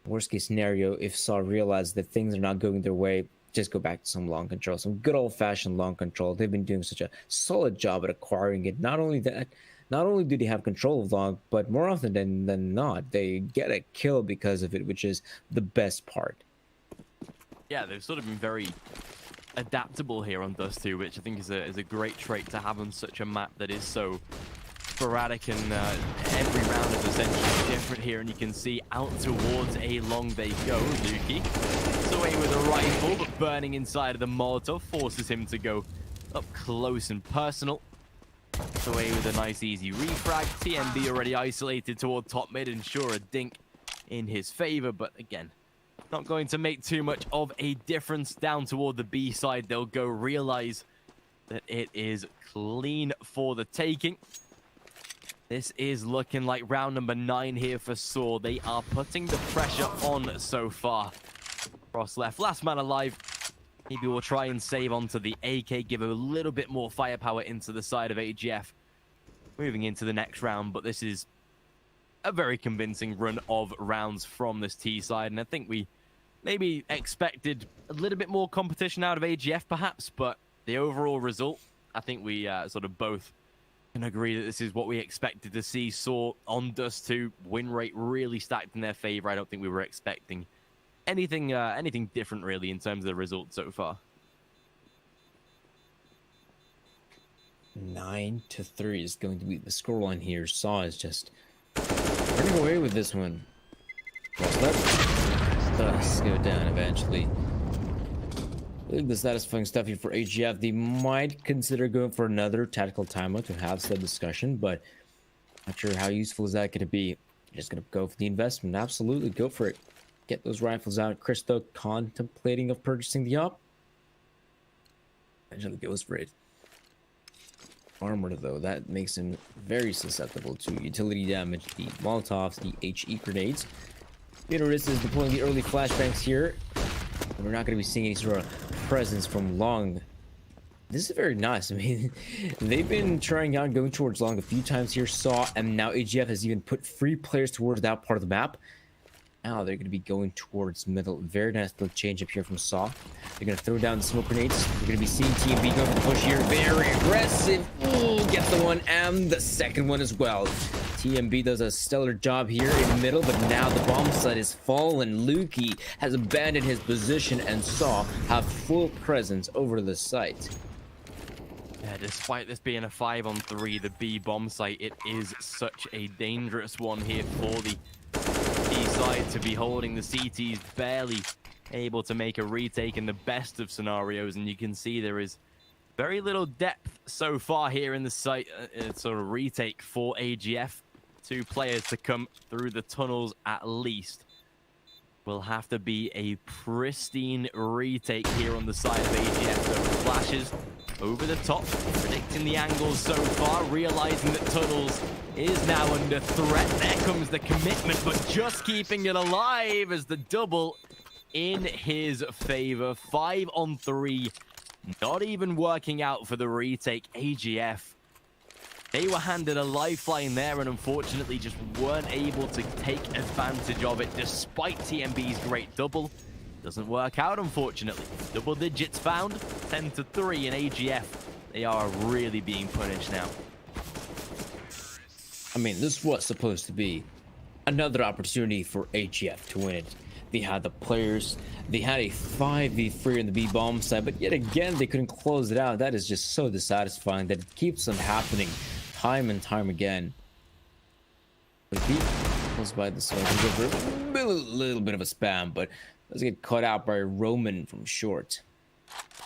A: Worst case scenario, if sAw realize that things are not going their way, just go back to some long control, some good old-fashioned long control. They've been doing such a solid job at acquiring it. Not only do they have control of long, but more often than not, they get a kill because of it, which is the best part.
D: Yeah, they've sort of been very adaptable here on Dust 2, which I think is a great trait to have on such a map that is so sporadic, and every round is essentially different here. And you can see out towards A long they go. Lukey gets away with a rifle, but burning inside of the Molotov forces him to go up close and personal. Gets away with a nice easy refrag. TMB already isolated toward top mid, and sure, a dink in his favor, but again, not going to make too much of a difference. Down toward the B side they'll go, realize that it is clean for the taking. This is looking like round number 9 here for sAw. They are putting the pressure on so far. Cross left, last man alive. Maybe we'll try and save onto the AK, give a little bit more firepower into the side of AGF. Moving into the next round, but this is a very convincing run of rounds from this T side, and I think we maybe expected a little bit more competition out of AGF perhaps, but the overall result, I think we sort of both can agree that this is what we expected to see. sAw on Dust 2, win rate really stacked in their favor. I don't think we were expecting anything different really in terms of the result so far.
A: 9-3 is going to be the scoreline here. sAw is just running away with this one. Let's go down eventually. I think the satisfying stuff here for AGF. They might consider going for another tactical timeout to have said discussion, but not sure how useful is that going to be. Just going to go for the investment. Absolutely, go for it. Get those rifles out. Christo contemplating of purchasing the op. Eventually goes for it. Armor though, that makes him very susceptible to utility damage. The Molotovs, the HE grenades. Beatrice is deploying the early flashbangs here. We're not going to be seeing any sort of presence from long. This is very nice. I mean, they've been trying out going towards long a few times here. sAw, and now AGF has even put 3 players towards that part of the map. Now they're going to be going towards middle. Very nice little change up here from sAw. They're going to throw down the smoke grenades. We're going to be seeing TMB going for the push here. Very aggressive. Ooh, gets the one and the second one as well. TMB does a stellar job here in the middle, but now the bomb site is fallen. Lukey has abandoned his position, and sAw have full presence over the site.
D: Yeah, despite this being a 5-on-3, the B bomb site, it is such a dangerous one here for the B side to be holding. The CT's barely able to make a retake in the best of scenarios, and you can see there is very little depth so far here in the site. Sort of retake for AGF. 2 players to come through the tunnels at least. Will have to be a pristine retake here on the side of AGF. So flashes over the top, predicting the angles so far, realizing that tunnels is now under threat. There comes the commitment, but just keeping it alive as the double in his favor. 5-on-3, not even working out for the retake. AGF, they were handed a lifeline there and unfortunately just weren't able to take advantage of it despite TMB's great double. Doesn't work out, unfortunately. Double digits found, 10-3 in AGF. They are really being punished now.
A: I mean, this was supposed to be another opportunity for AGF to win it. They had the players, they had a 5v3 in the B bomb side, but yet again, they couldn't close it out. That is just so dissatisfying that it keeps on happening time and time again. But B close by the side, a little bit of a spam, but let's get caught out by Roman from short.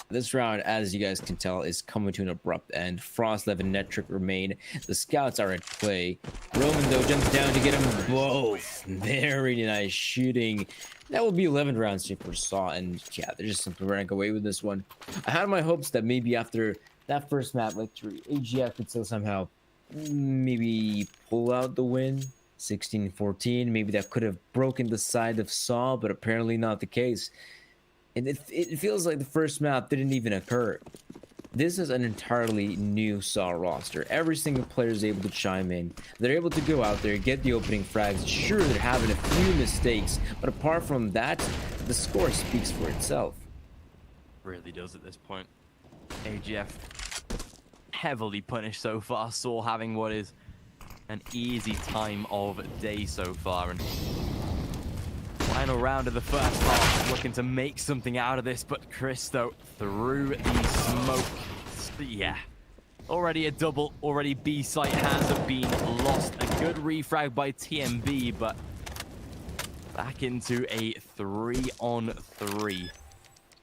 A: This round, as you guys can tell, is coming to an abrupt end. Frostlev and Netric remain. The scouts are at play. Roman, though, jumps down to get them both. Very nice shooting. That will be 11 rounds for sAw, and yeah, they're just simply running away with this one. I had my hopes that maybe after that first map victory, AGF could still somehow maybe pull out the win. 16-14, maybe that could have broken the side of sAw, but apparently not the case. And it feels like the first map didn't even occur. This is an entirely new sAw roster. Every single player is able to chime in. They're able to go out there, get the opening frags. Sure, they're having a few mistakes, but apart from that, the score speaks for itself.
D: Really does at this point. AGF heavily punished so far. sAw having what is an easy time of day so far, and final round of the first half, looking to make something out of this, but Christo through the smoke. Yeah, already a double, already B site has been lost. A good refrag by TMB, but back into a 3-on-3.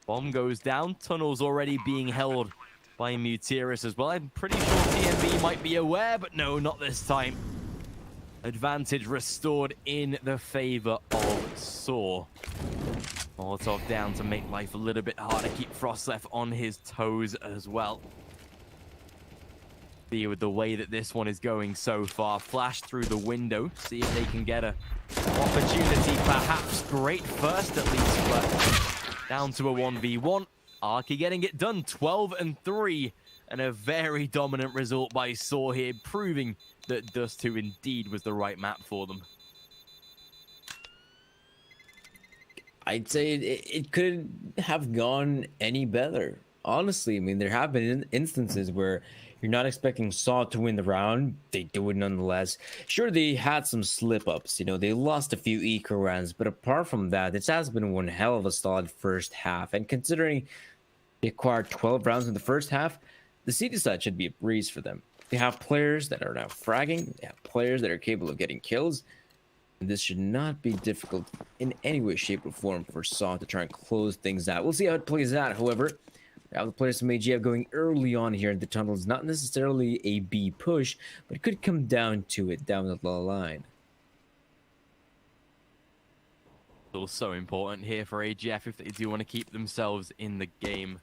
D: Bomb goes down, tunnels already being held by Mutiris as well. I'm pretty sure TMB might be aware, but no, not this time. Advantage restored in the favor of sAw. Molotov down to make life a little bit harder. Keep Frostlev on his toes as well. See with the way that this one is going so far. Flash through the window. See if they can get a opportunity. Perhaps great first at least, but down to a 1v1. Arky getting it done. 12-3. And a very dominant result by sAw here, proving that Dust 2 indeed was the right map for them.
A: I'd say it couldn't have gone any better. Honestly, I mean, there have been instances where you're not expecting sAw to win the round. They do it nonetheless. Sure, they had some slip-ups. You know, they lost a few eco rounds. But apart from that, this has been one hell of a solid first half. And considering they acquired 12 rounds in the first half, the CT side should be a breeze for them. They have players that are now fragging. They have players that are capable of getting kills. And this should not be difficult in any way, shape, or form for sAw to try and close things out. We'll see how it plays out, however. We have the players from AGF going early on here in the tunnels. Not necessarily a B push, but it could come down to it down the line.
D: It's also important here for AGF if they do want to keep themselves in the game.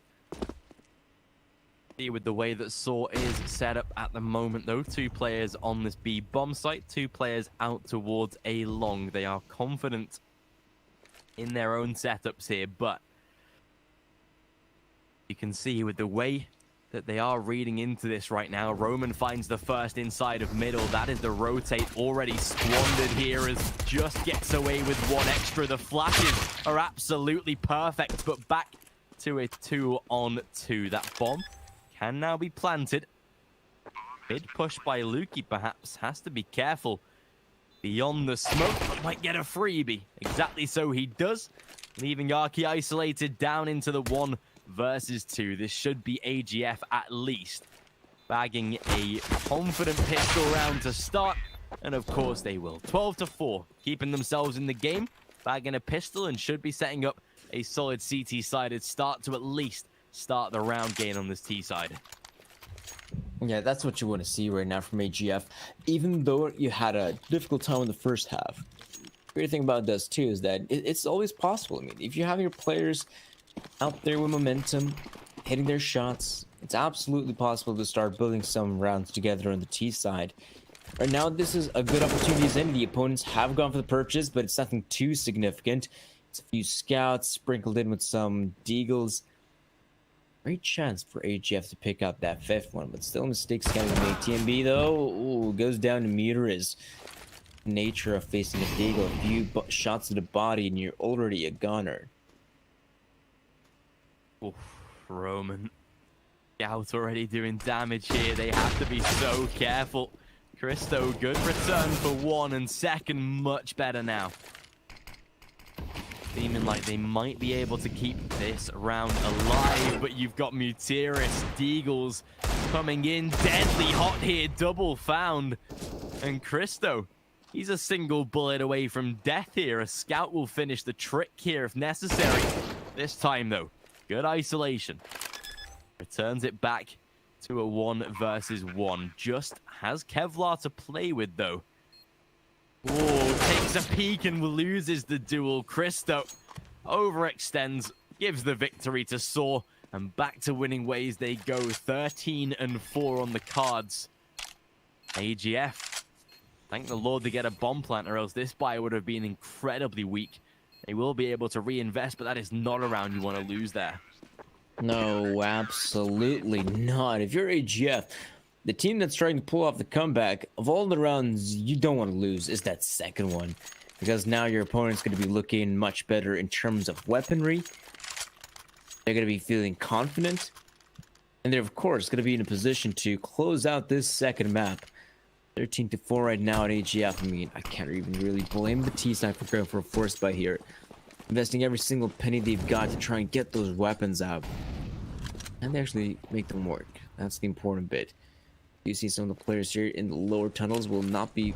D: With the way that sAw is set up at the moment, though, 2 players on this B bomb site, 2 players out towards A long. They are confident in their own setups here, but you can see with the way that they are reading into this right now, Roman finds the first inside of middle. That is the rotate already squandered here as just gets away with 1 extra. The flashes are absolutely perfect, but back to a 2-on-2. That bomb can now be planted. Mid push by Lukey perhaps. Has to be careful. Beyond the smoke, might get a freebie. Exactly so he does. Leaving Arky isolated down into the 1 versus 2. This should be AGF at least. Bagging a confident pistol round to start. And of course they will. 12-4. Keeping themselves in the game. Bagging a pistol and should be setting up a solid CT-sided start to at least start the round gain on this T side.
A: Yeah, that's what you want to see right now from AGF. Even though you had a difficult time in the first half, the great thing about this too is that it's always possible. I mean, if you have your players out there with momentum, hitting their shots, it's absolutely possible to start building some rounds together on the T side. Right now, this is a good opportunity as any. The opponents have gone for the purchase, but it's nothing too significant. It's a few scouts sprinkled in with some deagles. Great chance for AGF to pick up that 5th one, but still mistakes can be made. TMB though, ooh, goes down to meter is nature of facing a deagle. A few shots to the body and you're already a gunner.
D: Oof, Roman. Scout already doing damage here. They have to be so careful. Christo, good return for 1 and 2nd, much better now. Seeming like they might be able to keep this round alive, but you've got Mutiris, Deagles coming in deadly hot here, double found. And Christo, he's a single bullet away from death here. A scout will finish the trick here if necessary. This time though, good isolation. Returns it back to a 1 versus 1. Just has Kevlar to play with though. Oh, takes a peek and loses the duel. Christo overextends, gives the victory to sAw, and back to winning ways they go. 13-4 on the cards. AGF, thank the Lord to get a bomb plant, or else this buy would have been incredibly weak. They will be able to reinvest, but that is not a round you want to lose there.
A: No, absolutely not. If you're AGF, the team that's trying to pull off the comeback, of all the rounds you don't want to lose is that 2nd one. Because now your opponent's going to be looking much better in terms of weaponry. They're going to be feeling confident. And they're, of course, going to be in a position to close out this 2nd map. 13-4 right now at AGF. I mean, I can't even really blame the T-side for going for a force buy here. Investing every single penny they've got to try and get those weapons out. And they actually make them work. That's the important bit. You see some of the players here in the lower tunnels will not be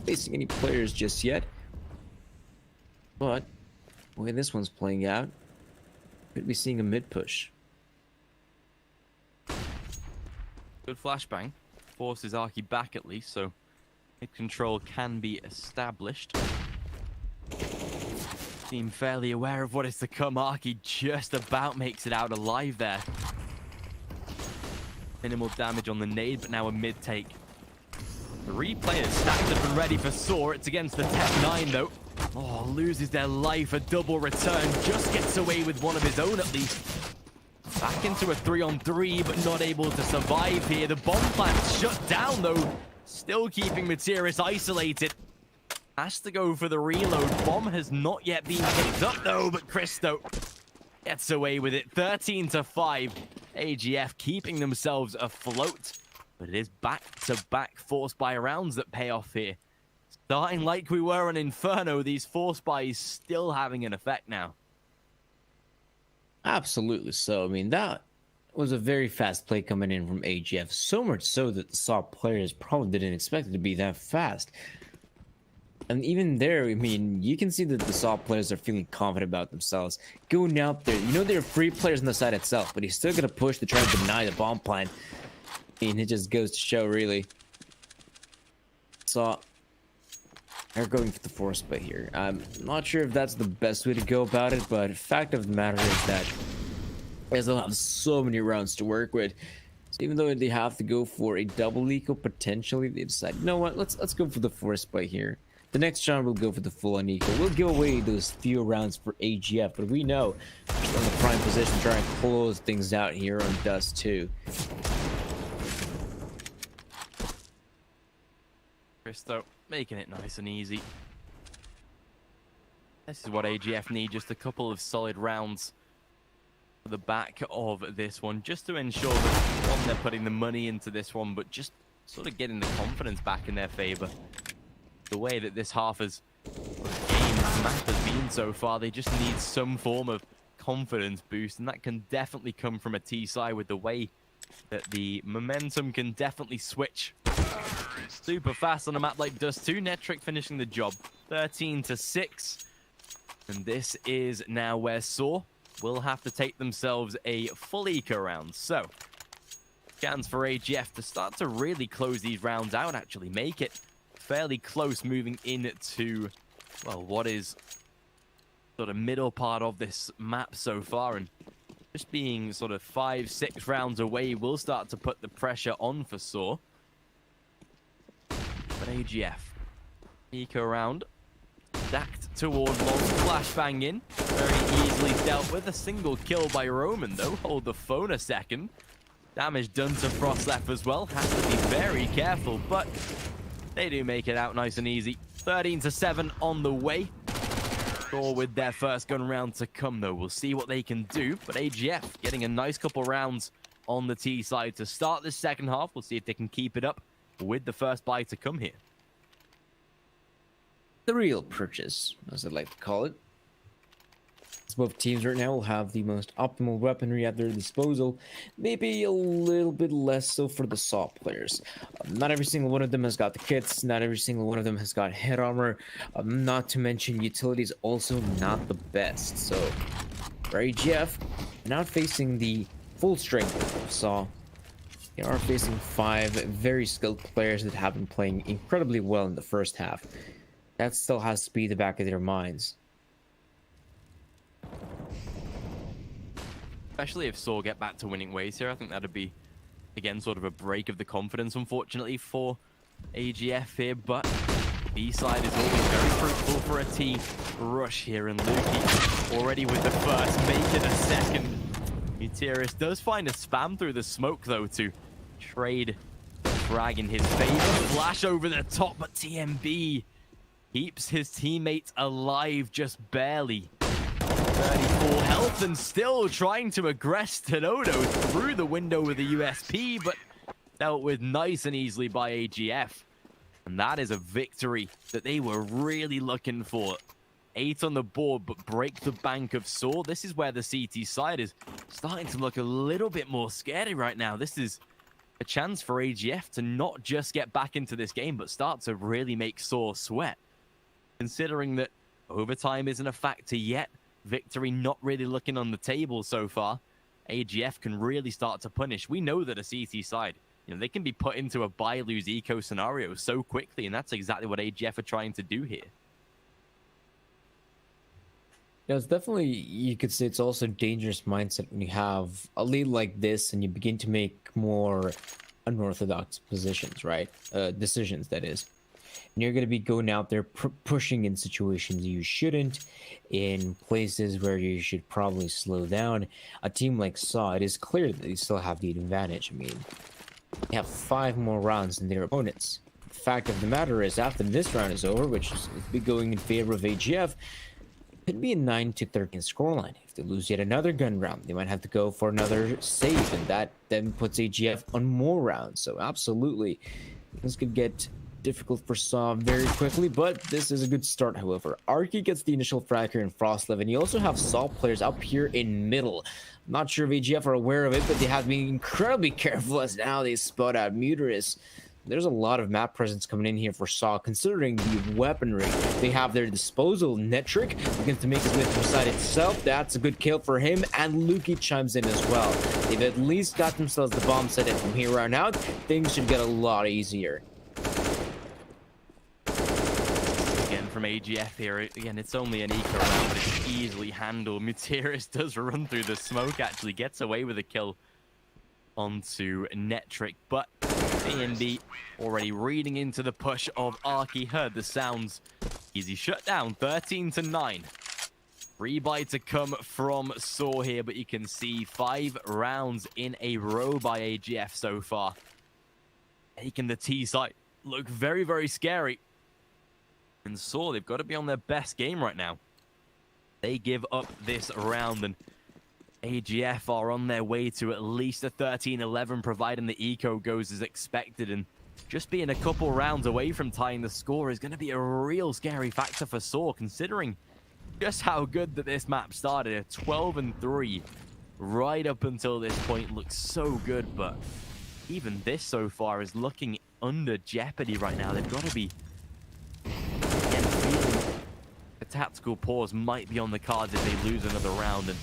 A: facing any players just yet. But the way this one's playing out, could be seeing a mid push.
D: Good flashbang. Forces Arky back at least, so mid control can be established. Seem fairly aware of what is to come. Arky just about makes it out alive there. Minimal damage on the nade, but now a mid take. 3 players stacked up and ready for sAw. It's against the Tech 9 though. Oh, loses their life. A double return. Just gets away with one of his own at least. Back into a 3-on-3, but not able to survive here. The bomb plant's shut down though. Still keeping Mutiris isolated. Has to go for the reload. Bomb has not yet been picked up though, but Christo gets away with it. 13-5. AGF keeping themselves afloat. But it is back-to-back force buy rounds that pay off here. Starting like we were on Inferno, these force buys still having an effect now.
A: Absolutely so. I mean, that was a very fast play coming in from AGF, so much so that the sAw players probably didn't expect it to be that fast. And even there, I mean, you can see that the sAw players are feeling confident about themselves. Going out there, you know there are 3 players on the side itself, but he's still gonna push to try and deny the bomb plan. I mean, it just goes to show, really. sAw are going for the force play here. I'm not sure if that's the best way to go about it, but the fact of the matter is that they still have so many rounds to work with. So even though they have to go for a double eco, potentially they decide, you know what, let's go for the force play here. The next round we'll go for the full-on eco. We'll give away those few rounds for AGF, but we know we're still in the prime position trying to close things out here on Dust 2.
D: Christo making it nice and easy. This is what AGF need, just a couple of solid rounds for the back of this one, just to ensure that, one, they're putting the money into this one, but just sort of getting the confidence back in their favor. The way that this half has map has been so far, they just need some form of confidence boost, and that can definitely come from a T side with the way that the momentum can definitely switch super fast on a map like Dust 2. Netric finishing the job 13-6, and this is now where sAw will have to take themselves a full eco round. So chance for AGF to start to really close these rounds out, actually make it fairly close moving into, well, what is sort of middle part of this map so far, and just being sort of 5-6 rounds away will start to put the pressure on for sAw. But AGF eco round stacked toward long, flashbang in, very easily dealt with. A single kill by Roman though. Hold the phone a second. Damage done to Frostlef as well, has to be very careful, but they do make it out nice and easy. 13-7 on the way. sAw with their first gun round to come, though. We'll see what they can do. But AGF getting a nice couple rounds on the T side to start this second half. We'll see if they can keep it up with the first buy to come here.
A: The real purchase, as I'd like to call it. Both teams right now will have the most optimal weaponry at their disposal, maybe a little bit less so for the sAw players. Not every single one of them has got the kits, not every single one of them has got head armor, not to mention utilities also not the best. So for AGF, not facing the full strength of sAw, they are facing 5 very skilled players that have been playing incredibly well in the first half. That still has to be the back of their minds.
D: Especially if sAw get back to winning ways here, I think that'd be, again, sort of a break of the confidence, unfortunately, for AGF here. But B-side is always very fruitful for a T rush here, and Lukey already with the first, making a second. Gutierrez does find a spam through the smoke, though, to trade the frag in his favor. Flash over the top, but TMB keeps his teammates alive just barely. 34 health and still trying to aggress Tenodo through the window with a USP, but dealt with nice and easily by AGF. And that is a victory that they were really looking for. 8 on the board, but break the bank of sAw. This is where the CT side is starting to look a little bit more scary right now. This is a chance for AGF to not just get back into this game, but start to really make sAw sweat. Considering that overtime isn't a factor yet, victory not really looking on the table so far, AGF can really start to punish. We know that a CT side, they can be put into a buy-lose eco scenario so quickly, and that's exactly what AGF are trying to do here.
A: Yeah, it's definitely, you could say it's also a dangerous mindset when you have a lead like this and you begin to make more unorthodox positions, right? Decisions, that is. And you're going to be going out there pushing in situations you shouldn't, in places where you should probably slow down. A team like sAw, it is clear that they still have the advantage. I mean, they have 5 more rounds than their opponents. The fact of the matter is, after this round is over, which is going in favor of AGF, it could be a 9-13 scoreline. If they lose yet another gun round, they might have to go for another save, and that then puts AGF on more rounds. So absolutely, this could get difficult for sAw very quickly, but this is a good start. However, Arky gets the initial frag here in Frostlev, and you also have sAw players up here in middle. I'm not sure if AGF are aware of it, but they have been incredibly careful as now they spot out Muterus. There's a lot of map presence coming in here for sAw, considering the weaponry they have at their disposal. Netric begins to make his way to the side itself. That's a good kill for him, and Lukey chimes in as well. They've at least got themselves the bomb set, and from here on out, things should get a lot easier.
D: Again, from AGF here, again, it's only an eco round, but it's easily handled. Muterus does run through the smoke, actually gets away with a kill onto Netric, but A&B already reading into the push of Arky. Heard the sounds. Easy shutdown, 13-9. Rebuy to come from sAw here, but you can see 5 rounds in a row by AGF so far. Taking the T site. Look very, very scary. And sAw, they've got to be on their best game right now. They give up this round, and AGF are on their way to at least a 13-11, providing the eco goes as expected, and just being a couple rounds away from tying the score is going to be a real scary factor for sAw, considering just how good that this map started at 12-3 right up until this point. Looks so good, but even this so far is looking under jeopardy right now. They've got to be again feeling a tactical pause might be on the cards if they lose another round. And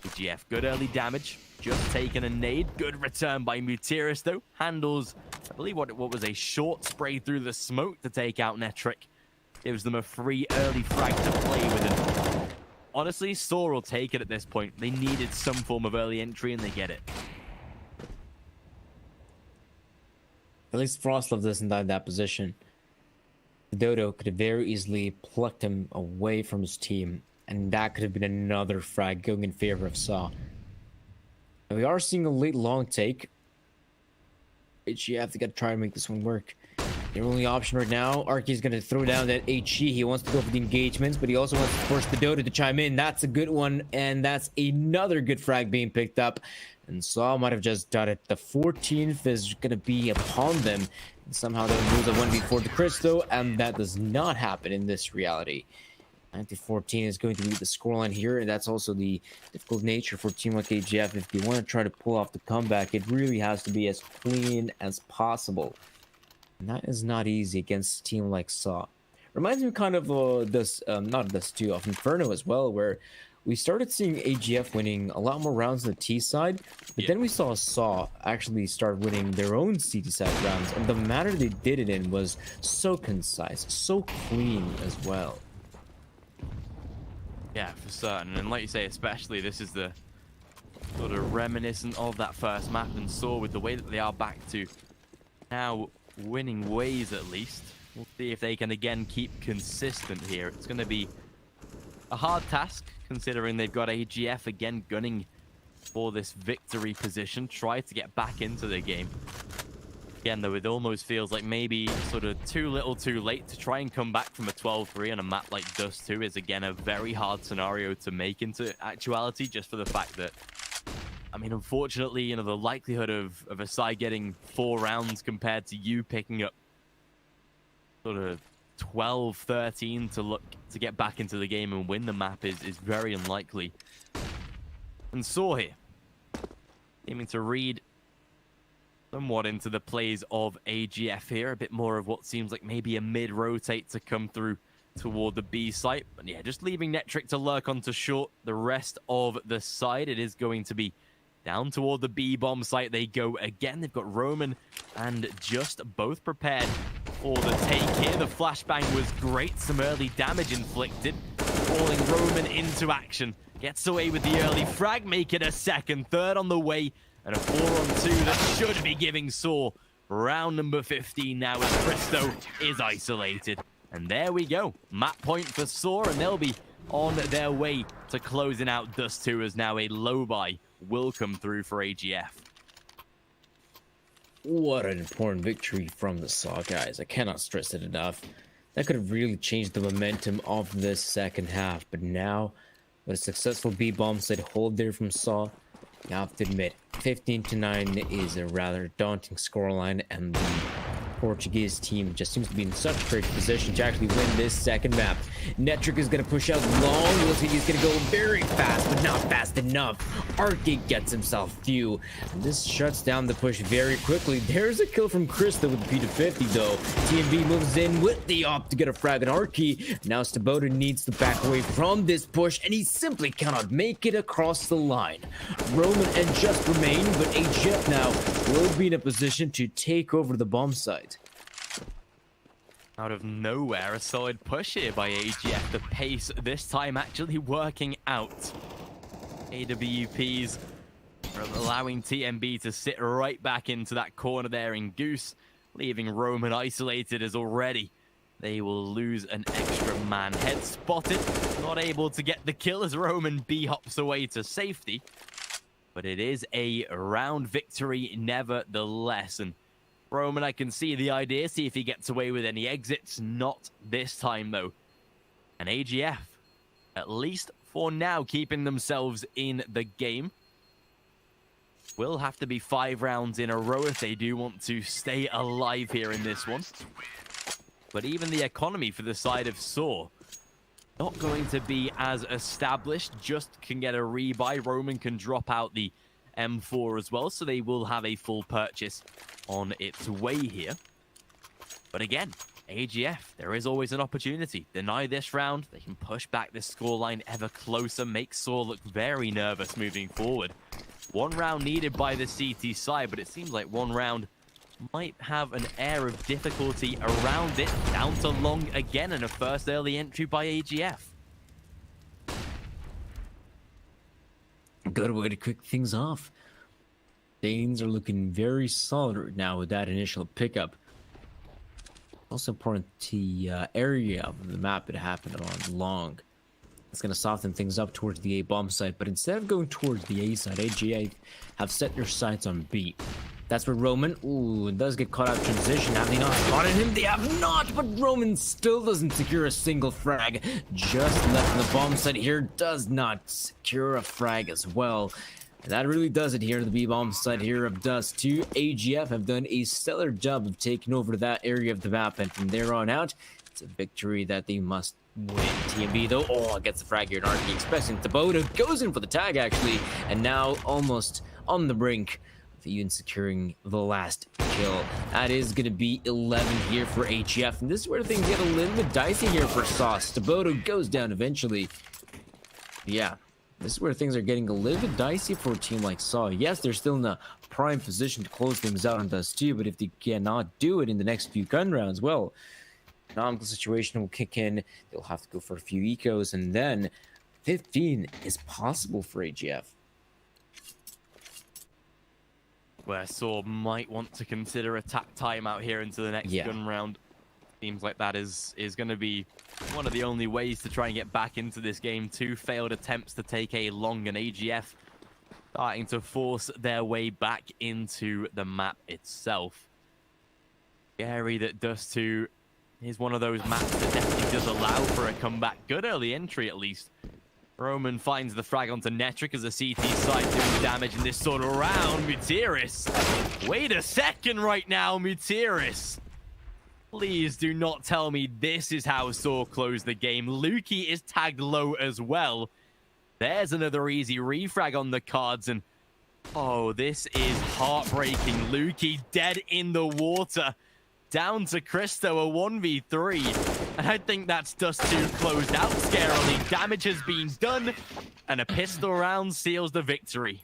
D: AGF, good early damage, just taking a nade. Good return by Muterus though. Handles, I believe what was a short spray through the smoke to take out Netric. Gives them a free early frag to play with. And honestly, sAw will take it at this point. They needed some form of early entry and they get it.
A: At least Frostlev doesn't die in that position. Dodo could have very easily plucked him away from his team, and that could have been another frag going in favor of sAw. And we are seeing a late long take. AGF, they got to try and make this one work. Their only option right now, Arky's going to throw down that HE. He wants to go for the engagements, but he also wants to force the Dodo to chime in. That's a good one, and that's another good frag being picked up. And sAw might have just done it. The 14th is going to be upon them. And somehow they'll lose a 1v4 to Cristo, and that does not happen in this reality. 9-14 is going to be the scoreline here, and that's also the difficult nature for a team like AGF. If they want to try to pull off the comeback, it really has to be as clean as possible. And that is not easy against a team like sAw. Reminds me kind of not Dust 2, of Inferno as well, where we started seeing AGF winning a lot more rounds on the T side, but then we saw sAw actually start winning their own CT side rounds, and the manner they did it in was so concise, so clean as well.
D: Yeah, for certain. And like you say, especially this is the sort of reminiscent of that first map, and sAw with the way that they are back to now winning ways at least. We'll see if they can again keep consistent here. It's going to be a hard task considering they've got AGF again gunning for this victory position. Try to get back into the game. Again, though, it almost feels like maybe sort of too little too late to try and come back from a 12-3 on a map like Dust 2 is again a very hard scenario to make into actuality, just for the fact that, I mean, unfortunately, you know, the likelihood of a side getting 4 rounds compared to you picking up sort of 12-13 to get back into the game and win the map is very unlikely. And sAw here, aiming to read somewhat into the plays of AGF here. A bit more of what seems like maybe a mid-rotate to come through toward the B site. But yeah, just leaving Netric to lurk onto short. The rest of the side, it is going to be down toward the B bomb site they go again. They've got Roman and Just both prepared for the take here. The flashbang was great. Some early damage inflicted. Calling Roman into action. Gets away with the early frag. Make it a second. Third on the way. And a 4-on-2 that should be giving sAw round number 15 now as Cristo is isolated. And there we go. Map point for sAw, and they'll be on their way to closing out Dust 2 as now a low buy will come through for AGF.
A: What an important victory from the sAw guys. I cannot stress it enough. That could have really changed the momentum of this second half. But now, with a successful B bomb side hold there from sAw, you have to admit, 15-9 is a rather daunting scoreline, and the Portuguese team just seems to be in such a great position to actually win this second map. Netric is going to push out long. Looks like he's going to go very fast, but not fast enough. Arcade gets himself few. And this shuts down the push very quickly. There's a kill from Krista with the P250 though. TMB moves in with the op to get a frag on Arky. Now stabota needs to back away from this push, and he simply cannot make it across the line. Roman and Just remain, but AGF now will be in a position to take over the bomb site.
D: Out of nowhere, a solid push here by AGF. The pace this time actually working out. AWPs are allowing TMB to sit right back into that corner there in Goose, leaving Roman isolated as already they will lose an extra man. Head spotted, not able to get the kill as Roman B-hops away to safety. But it is a round victory nevertheless. And Roman, I can see the idea, see if he gets away with any exits. Not this time, though. And AGF, at least for now, keeping themselves in the game. Will have to be 5 rounds in a row if they do want to stay alive here in this one. But even the economy for the side of sAw, not going to be as established. Just can get a rebuy. Roman can drop out the M4 as well, so they will have a full purchase on its way here. But again, AGF, there is always an opportunity. Deny this round, they can push back this scoreline ever closer, make sAw look very nervous moving forward. 1 round needed by the CT side, but it seems like 1 round might have an air of difficulty around it. Down to long again, and a first early entry by AGF.
A: Good way to kick things off. Danes are looking very solid right now with that initial pickup. Also important the area of the map it happened on long. It's going to soften things up towards the A bomb site, but instead of going towards the A side, AGF have set their sights on B. That's where Roman, ooh, does get caught out of transition. Have they not spotted him? They have not, but Roman still doesn't secure a single frag. Just left in the bomb site here, does not secure a frag as well. And that really does it here to the B bomb site here of Dust 2. AGF have done a stellar job of taking over that area of the map, and from there on out, it's a victory that they must win. TMB though, oh, gets the frag here in Arky, expecting stabota, goes in for the tag actually, and now almost on the brink of even securing the last kill. That is going to be 11 here for AGF, and this is where things get a little bit dicey here for sAw. stabota goes down eventually. Yeah, this is where things are getting a little bit dicey for a team like sAw. Yes, they're still in a prime position to close things out on Dust 2, but if they cannot do it in the next few gun rounds, well, economical situation will kick in. They'll have to go for a few ecos, and then 15 is possible for AGF.
D: Where sAw might want to consider attack timeout here into the next gun round. Seems like that is going to be one of the only ways to try and get back into this game. 2 failed attempts to take a long, and AGF starting to force their way back into the map itself. Scary that Dust 2 is one of those maps that definitely does allow for a comeback. Good early entry, at least. Roman finds the frag onto Netric as a CT side doing damage in this sort of round. Mutiris. Wait a second right now, Mutiris. Please do not tell me this is how sAw closed the game. Lukey is tagged low as well. There's another easy refrag on the cards, and oh, this is heartbreaking. Lukey dead in the water. Down to Cristo, a 1v3. And I think that's Dust 2 closed out scarily. Damage has been done, and a pistol round seals the victory.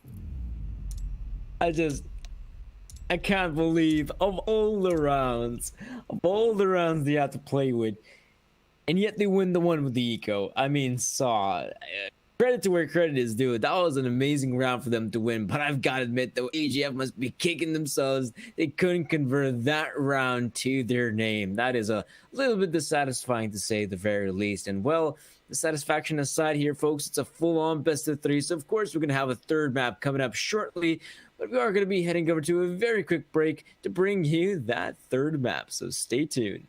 A: I can't believe of all the rounds they have to play with, and yet they win the one with the eco. I mean, sAw, credit to where credit is due. That was an amazing round for them to win, but I've got to admit, though, AGF must be kicking themselves. They couldn't convert that round to their name. That is a little bit dissatisfying, to say the very least. And, well, the satisfaction aside here, folks, it's a full-on best of 3. So, of course, we're going to have a third map coming up shortly, but we are going to be heading over to a very quick break to bring you that third map. So stay tuned.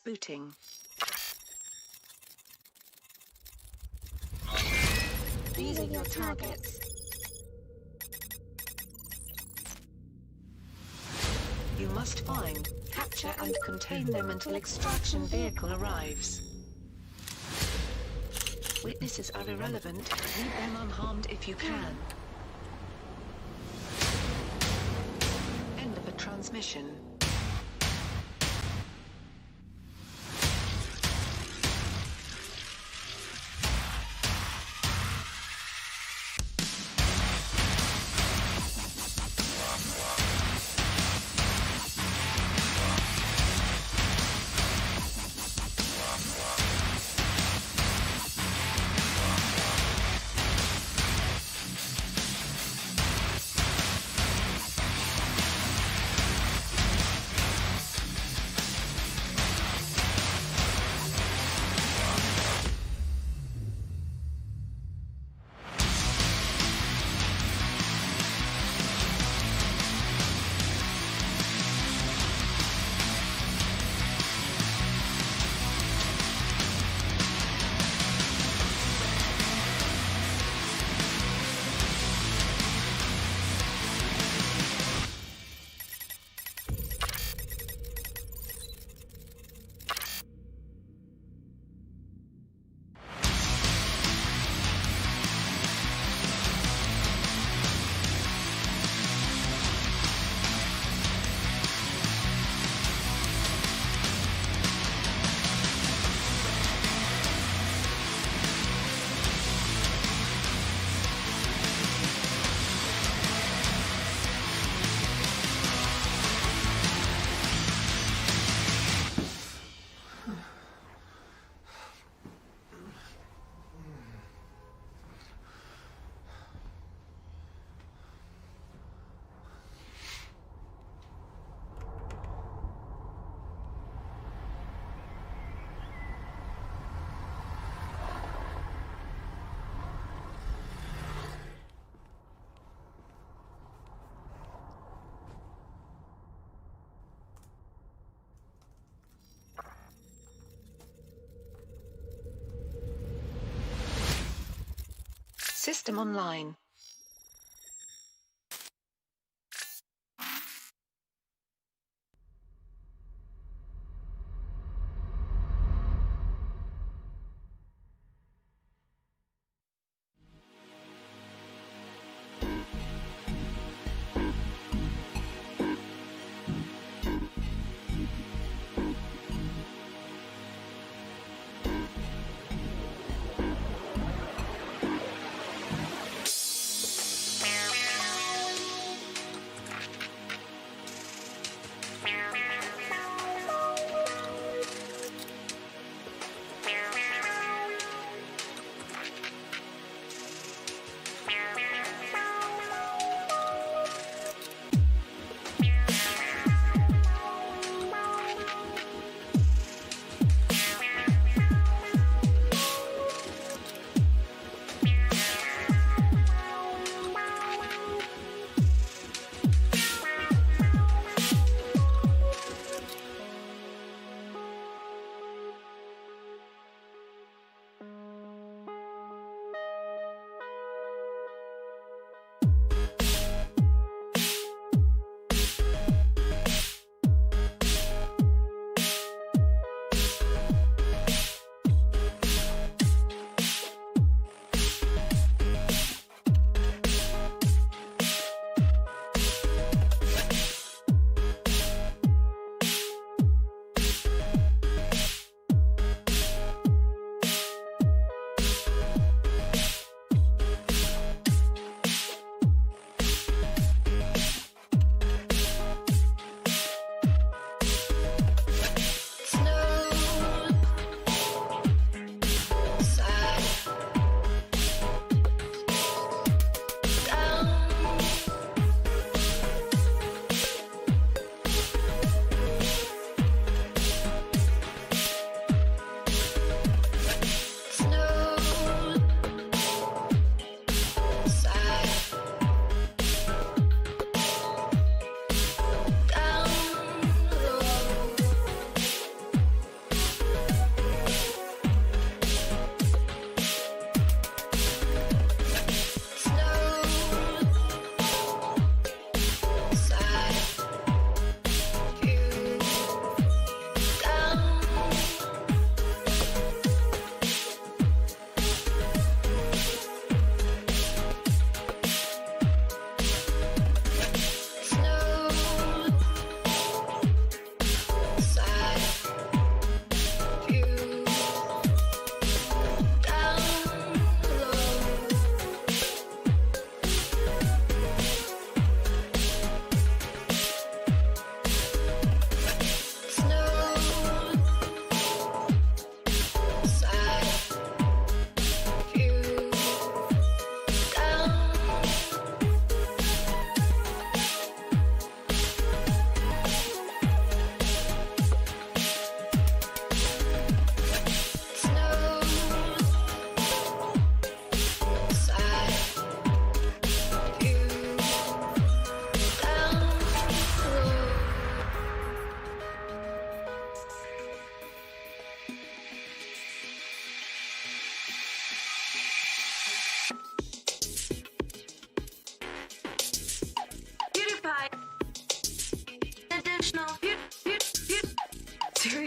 C: booting. These are your targets. You must find, capture and contain them until extraction vehicle arrives. Witnesses are irrelevant. Leave them unharmed if you can. End of a transmission. System online.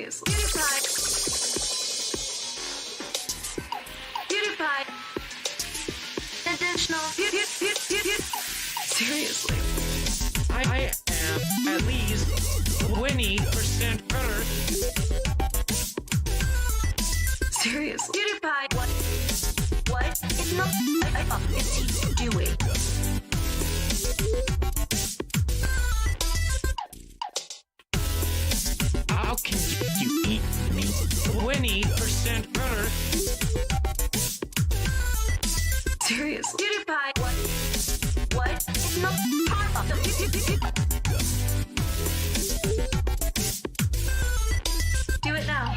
C: Seriously. PewDiePie. Additional. Seriously.
E: I am at least 20% better.
C: Seriously. PewDiePie. What? It's not. It's doing.
E: How can you eat me 20% better?
C: Seriously. PewDiePie. What? It's not. Do it now.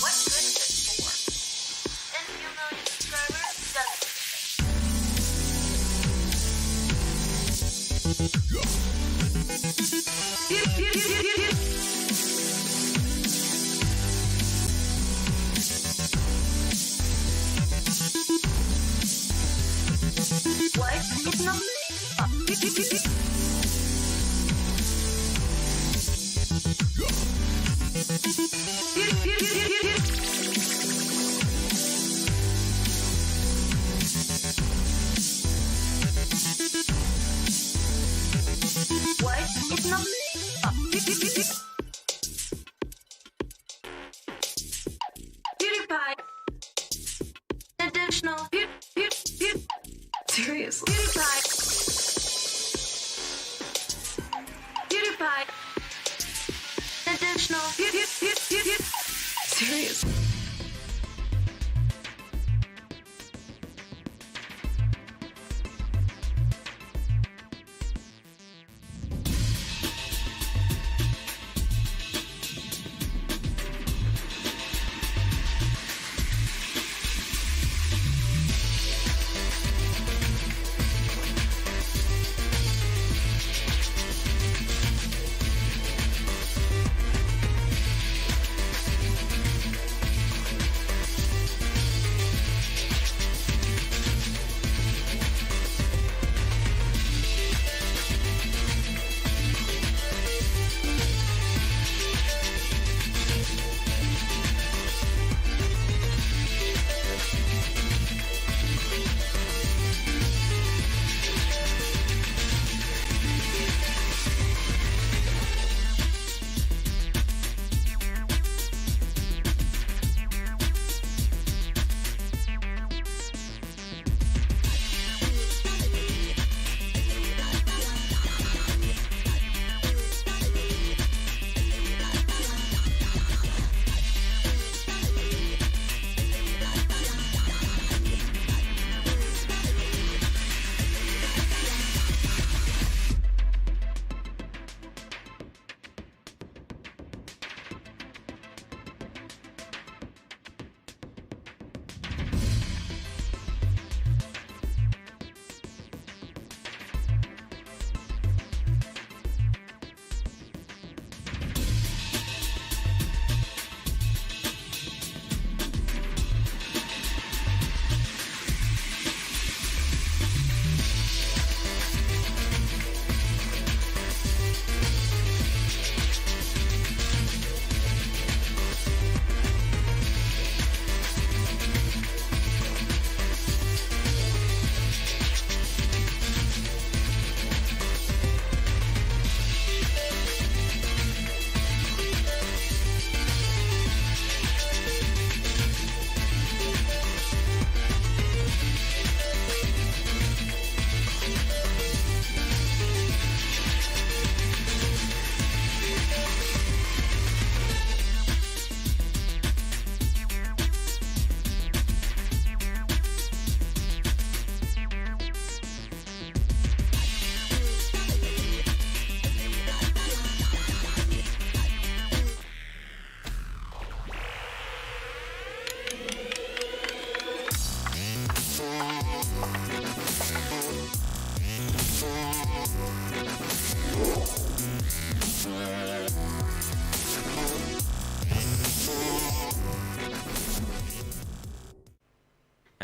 C: What good is it for? And 2 million subscribers What? It's not. What? It's not. PewDiePie. Additional. Seriously. PewDiePie. Additional. Seriously.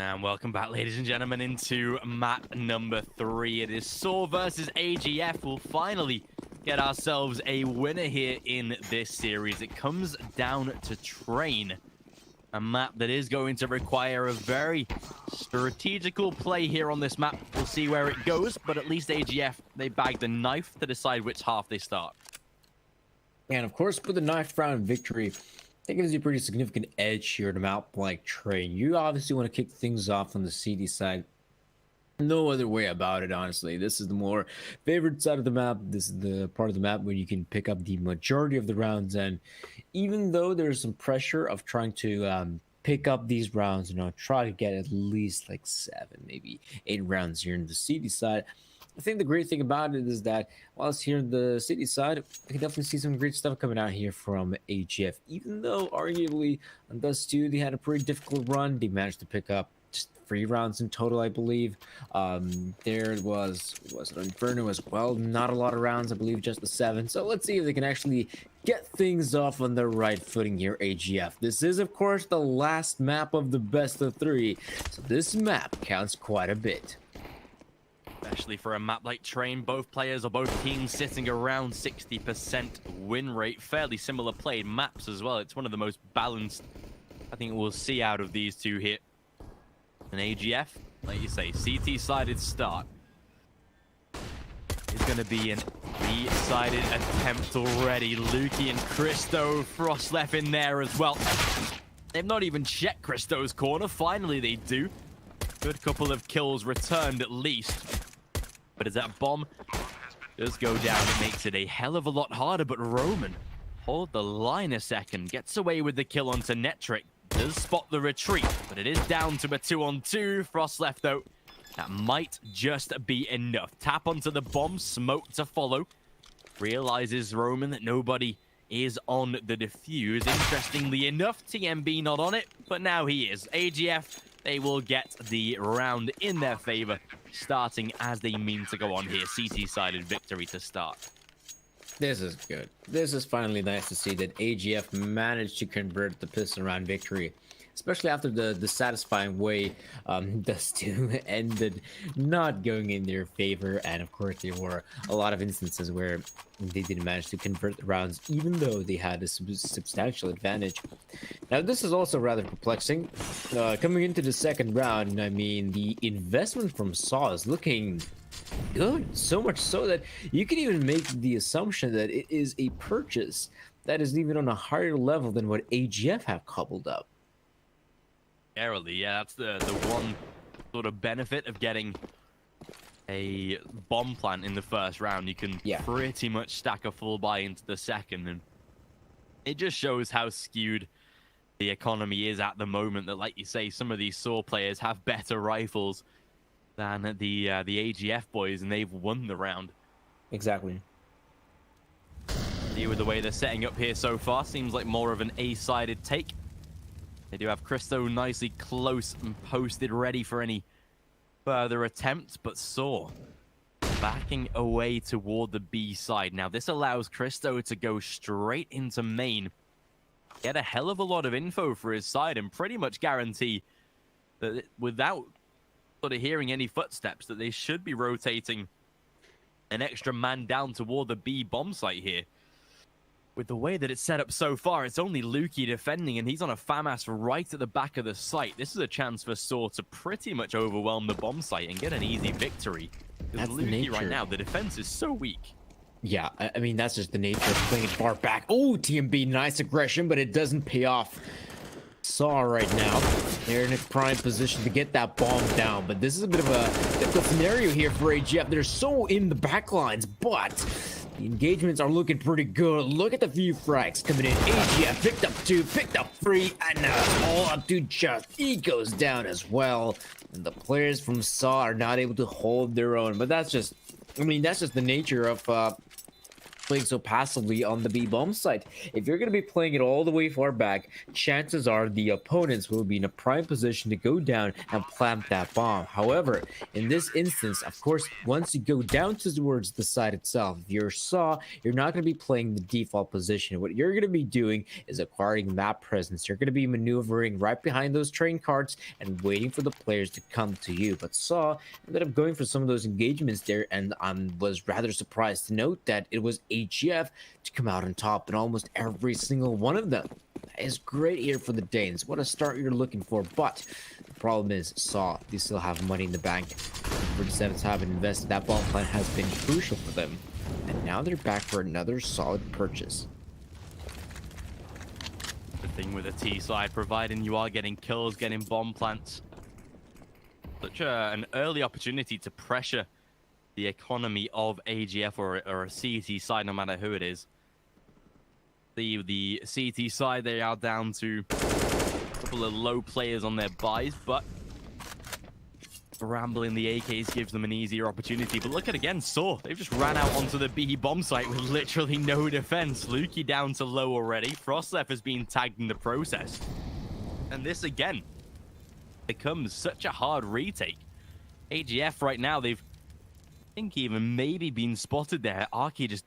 D: And welcome back, ladies and gentlemen, into map number 3. It is sAw versus AGF. We'll finally get ourselves a winner here in this series. It comes down to Train, a map that is going to require a very strategical play here on this map. We'll see where it goes, but at least AGF, they bagged a knife to decide which half they start.
A: And of course, with the knife round victory, that gives you a pretty significant edge here in a map like Train. You obviously want to kick things off on the CD side. No other way about it, honestly. This is the more favorite side of the map. This is the part of the map where you can pick up the majority of the rounds. And even though there's some pressure of trying to pick up these rounds, you know, try to get at least like 7, maybe 8 rounds here in the CD side, I think the great thing about it is that whilst here in the city side, I can definitely see some great stuff coming out here from AGF. Even though arguably on Dust 2, they had a pretty difficult run, they managed to pick up just 3 rounds in total, I believe. There was an Inferno as well, not a lot of rounds, I believe just the 7. So let's see if they can actually get things off on the right footing here, AGF. This is, of course, the last map of the best of 3, so this map counts quite a bit.
D: Especially for a map like Train, both players or both teams sitting around 60% win rate. Fairly similar played maps as well. It's one of the most balanced I think we'll see out of these two here. An AGF, like you say, CT-sided start. It's going to be an E-sided attempt already. Lukey and Christo, Frost left in there as well. They've not even checked Christo's corner. Finally, they do. Good couple of kills returned at least. But as that bomb does go down, it makes it a hell of a lot harder. But Roman, hold the line a second, gets away with the kill onto Netric. Does spot the retreat, but it is down to a 2-on-2. Frost left though. That might just be enough. Tap onto the bomb, smoke to follow. Realizes Roman that nobody is on the defuse. Interestingly enough, TMB not on it, but now he is. AGF, they will get the round in their favor, starting as they mean to go on here. CT-sided victory to start.
A: This is good. This is finally nice to see that AGF managed to convert the pistol round victory, especially after the satisfying way Dust 2 ended not going in their favor. And of course, there were a lot of instances where they didn't manage to convert the rounds, even though they had a substantial advantage. Now, this is also rather perplexing. Coming into the second round, I mean, the investment from sAw is looking good, so much so that you can even make the assumption that it is a purchase that is even on a higher level than what AGF have cobbled up.
D: Narrowly, yeah, that's the one sort of benefit of getting a bomb plant in the first round. You can pretty much stack a full buy into the second, and it just shows how skewed the economy is at the moment. That, like you say, some of these sAw players have better rifles than the AGF boys, and they've won the round.
A: Exactly.
D: With the way they're setting up here so far, seems like more of an A-sided take. They do have Christo nicely close and posted, ready for any further attempts, but sAw backing away toward the B side. Now, this allows Christo to go straight into main, get a hell of a lot of info for his side, and pretty much guarantee that without sort of hearing any footsteps, that they should be rotating an extra man down toward the B bomb site here. With the way that it's set up so far, it's only Lukey defending, and he's on a FAMAS right at the back of the site. This is a chance for sAw to pretty much overwhelm the bomb site and get an easy victory. Because Lukey right now, the defense is so weak.
A: Yeah, I mean, that's just the nature of playing it far back. Oh, TMB, nice aggression, but it doesn't pay off. sAw right now, they're in a prime position to get that bomb down, but this is a bit of a difficult scenario here for AGF. They're so in the backlines, but the engagements are looking pretty good. Look at the few frags coming in. AGF picked up 2, picked up 3, and now it's all up to just. He goes down as well, and the players from sAw are not able to hold their own. But that's just, I mean, that's just the nature of playing so passively on the B bomb site. If you're going to be playing it all the way far back, chances are the opponents will be in a prime position to go down and plant that bomb. However, in this instance, of course, once you go down towards the site itself, if you're sAw, you're not going to be playing the default position. What you're going to be doing is acquiring map presence. You're going to be maneuvering right behind those train carts and waiting for the players to come to you. But sAw ended up going for some of those engagements there, and I was rather surprised to note that it was AGF to come out on top in almost every single one of them. That is great here for the Danes. What a start you're looking for. But the problem is sAw, they still have money in the bank. The 47s haven't invested. That bomb plan has been crucial for them. And now they're back for another solid purchase.
D: The thing with the T side, providing you are getting kills, getting bomb plants, such an early opportunity to pressure the economy of AGF or a CT side, no matter who it is. The CT side, they are down to a couple of low players on their buys, but rambling the AKs gives them an easier opportunity. But look at again, sAw, they've just ran out onto the B bomb site with literally no defense. Lukey down to low already. Frostlef has been tagged in the process. And this again becomes such a hard retake. AGF right now, they've, I think, even maybe been spotted there. Arky just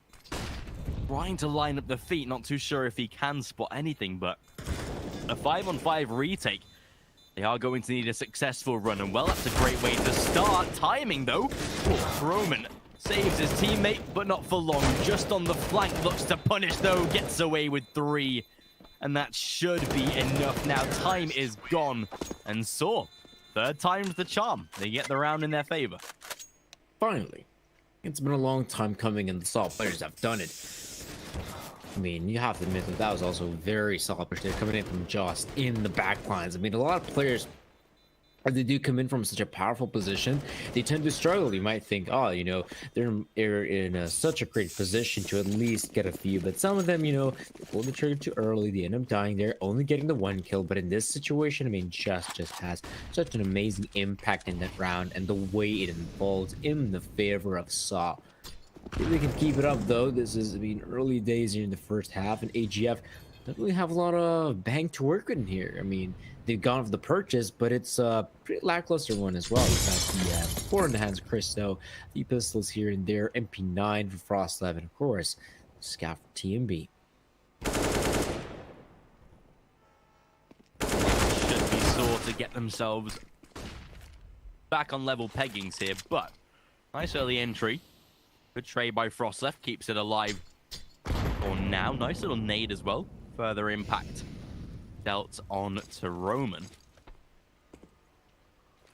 D: trying to line up the feet, not too sure if he can spot anything, but a 5-on-5 retake. They are going to need a successful run, and well, that's a great way to start. Timing, though. Roman saves his teammate, but not for long. Just on the flank, looks to punish, though. Gets away with 3, and that should be enough. Now, time is gone, and sAw, third time's the charm. They get the round in their favor.
A: Finally. It's been a long time coming, and the sAw players have done it. I mean, you have to admit that was also very selfish. They're coming in from just in the back lines. I mean, a lot of players, if they do come in from such a powerful position, they tend to struggle. You might think, oh, you know, they're in such a great position to at least get a few. But some of them, you know, they pull the trigger too early. They end up dying there, only getting the 1 kill. But in this situation, I mean, just has such an amazing impact in that round, and the way it unfolds in the favor of sAw. If they can keep it up, though, this is, I mean, early days here in the first half, and AGF don't really have a lot of bank to work in here. I mean, they've gone for the purchase, but it's a pretty lackluster one as well. You've got the 4 in the hands of Christo, the pistols here and there, MP9 for Frostlef, and of course, Scout for TMB.
D: Should be sAw to get themselves back on level peggings here, but nice early entry. Good trade by Frostlef, keeps it alive for now. Nice little nade as well. Further impact dealt on to Roman.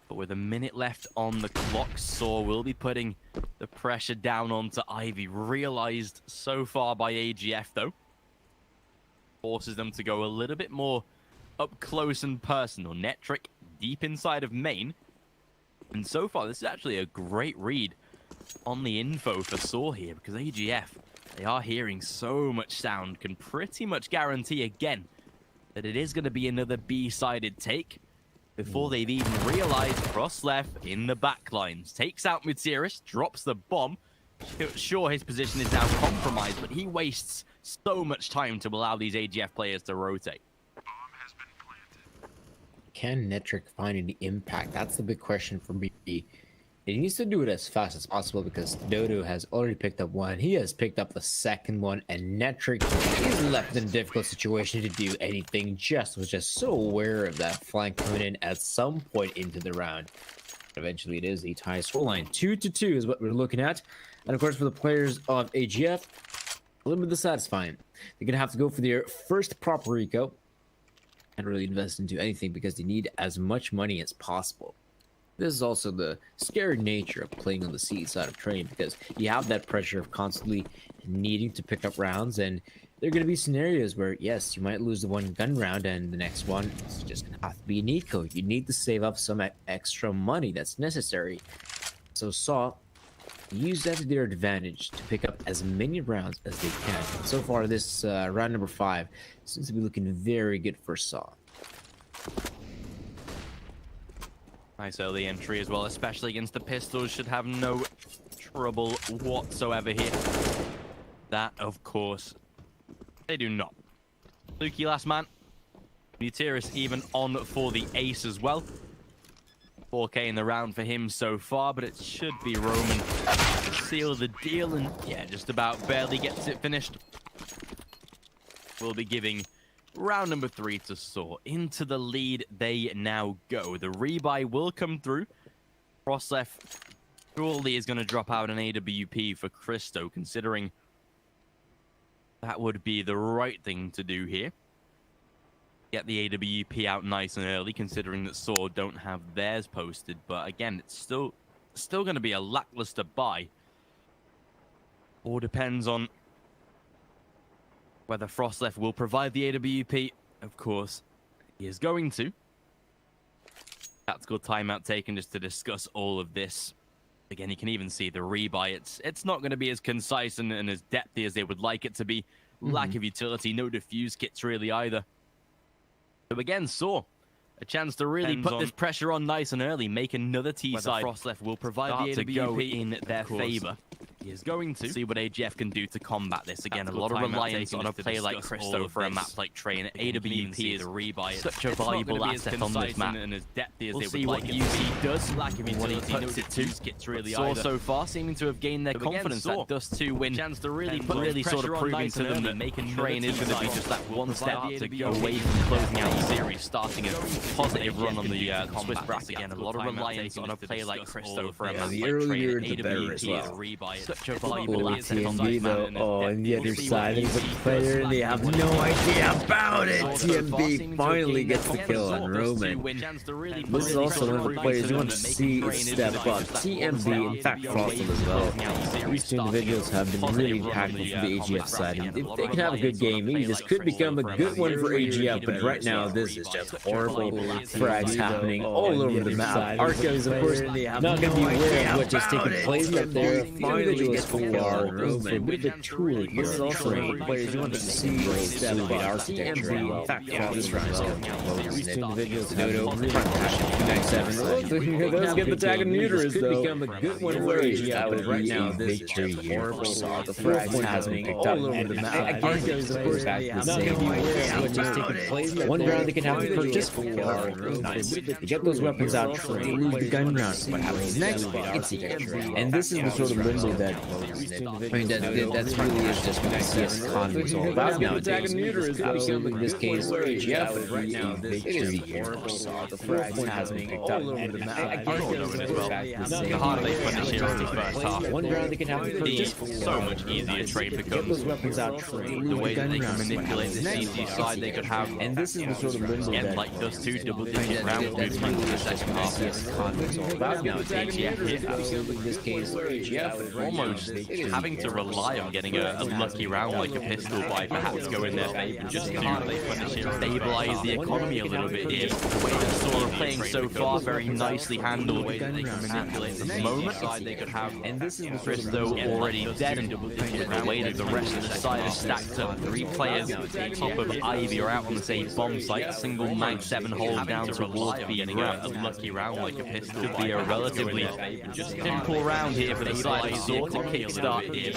D: But with a minute left on the clock, sAw will be putting the pressure down onto Ivy. Realized so far by AGF, though. Forces them to go a little bit more up close and personal. Netric deep inside of main. And so far, this is actually a great read on the info for sAw here, because AGF, they are hearing so much sound, can pretty much guarantee again that it is going to be another B-sided take before they've even realized. Frostlef in the backlines takes out Mutiris, drops the bomb. Sure, his position is now compromised, but he wastes so much time to allow these AGF players to rotate.
A: Can Netric find any impact? That's the big question for me. He needs to do it as fast as possible, because Dodo has already picked up 1. He has picked up the second one, and Netric is left in a difficult situation to do anything. Was just so aware of that flank coming in at some point into the round. Eventually, it is a tie scoreline. 2-2 is what we're looking at. And of course, for the players of AGF, a little bit dissatisfying. They're going to have to go for their first proper eco and really invest into anything, because they need as much money as possible. This is also the scary nature of playing on the C side of train, because you have that pressure of constantly needing to pick up rounds, and there are going to be scenarios where, yes, you might lose the 1 gun round, and the next one is just going to have to be an eco. You need to save up some extra money that's necessary. So sAw use that to their advantage to pick up as many rounds as they can. And so far, this round number 5 seems to be looking very good for sAw.
D: Nice early entry as well, especially against the pistols. Should have no trouble whatsoever here. That, of course, they do not. Luki last man. Muteris even on for the ace as well. 4K in the round for him so far, but it should be Roman to seal the deal, and yeah, just about barely gets it finished. We'll be giving round number 3 to sAw. Into the lead they now go. The rebuy will come through. Frostlef surely is going to drop out an AWP for Christo, considering that would be the right thing to do here. Get the AWP out nice and early, considering that sAw don't have theirs posted. But again, it's still going to be a lackluster buy. All depends on whether Frostlef will provide the AWP. Of course, he is going to. Tactical timeout taken just to discuss all of this. Again, you can even see the rebuy. It's not going to be as concise and as depthy as they would like it to be. Lack of utility, no defuse kits really either. So again, sAw, a chance to really put this pressure on nice and early, make another T-side. Frostlef will provide the AWP in their favor. He is going to see what AGF can do to combat this. Again, a lot of reliance on a play like Christo for a map like Train. AWP is such a valuable asset on this map. We'll see what UC does, what he puts it to. sAw so far seeming to have gained their confidence. That Dust 2 win, chance to really sort of proving to them that Train is going to be just that one step to go away from closing out the series, starting a positive run on the Swiss brass. Again, a lot of reliance on a play like Christo for a map like Train. AWP is such a valuable asset on this map.
F: Oh, and the other side is a player, and they have no idea about it. TMB finally gets the kill on Roman. This is also one of the players you want to see step up. TMB, in fact, Frostlef as well. These two individuals have been really impactful for the AGF side, and if they can have a good game, maybe this could become a good one for AGF, but right now, this is just horrible. Frags happening all over the map. Arcos, of course, not going to be aware of what just taken place up there. Finally gets for Roman with the tool. This is also one of the players you want to see step up. TMB, in fact, this round is going to these two individuals Dodo, 297. Let's get the tag and Muteris, though. Could become a good one for AGF, but right now, this is just horrible. The frags happening all over the map. Arcos, of course, not going to be aware of what just taken place. One round they can have to purchase for nice. To get those weapons out, they lose the gun round. What happens next? It's the and this is the sort of limbo that I mean, that's really is just what the CS economy is all about nowadays. Absolutely, in this case, AGF right now, it is the horrible. The frags happening all over the map.
D: The harder they punish here in the first half,
F: one round they can have to purchase
D: so much easier trade becomes. The way that they can manipulate the CG side they could have,
F: and this is the sort of limbo
D: that like those two double-digit round movement in the second half.
F: Absolutely, in this case, AGF
D: almost having to rely on getting a lucky round like a pistol by perhaps go in their favor just to stabilize the economy a little bit here. The way that sAw are playing so far, very nicely handled. Manipulate the moment they could have, and this is Christo already dead, and with the way that the rest of the side is stacked up. 3 players top of Ivy are out on the same bomb site, single mag 7 hold down towards B. Getting a lucky round like a pistol could be a relatively simple round here for the side of sAw to kickstart their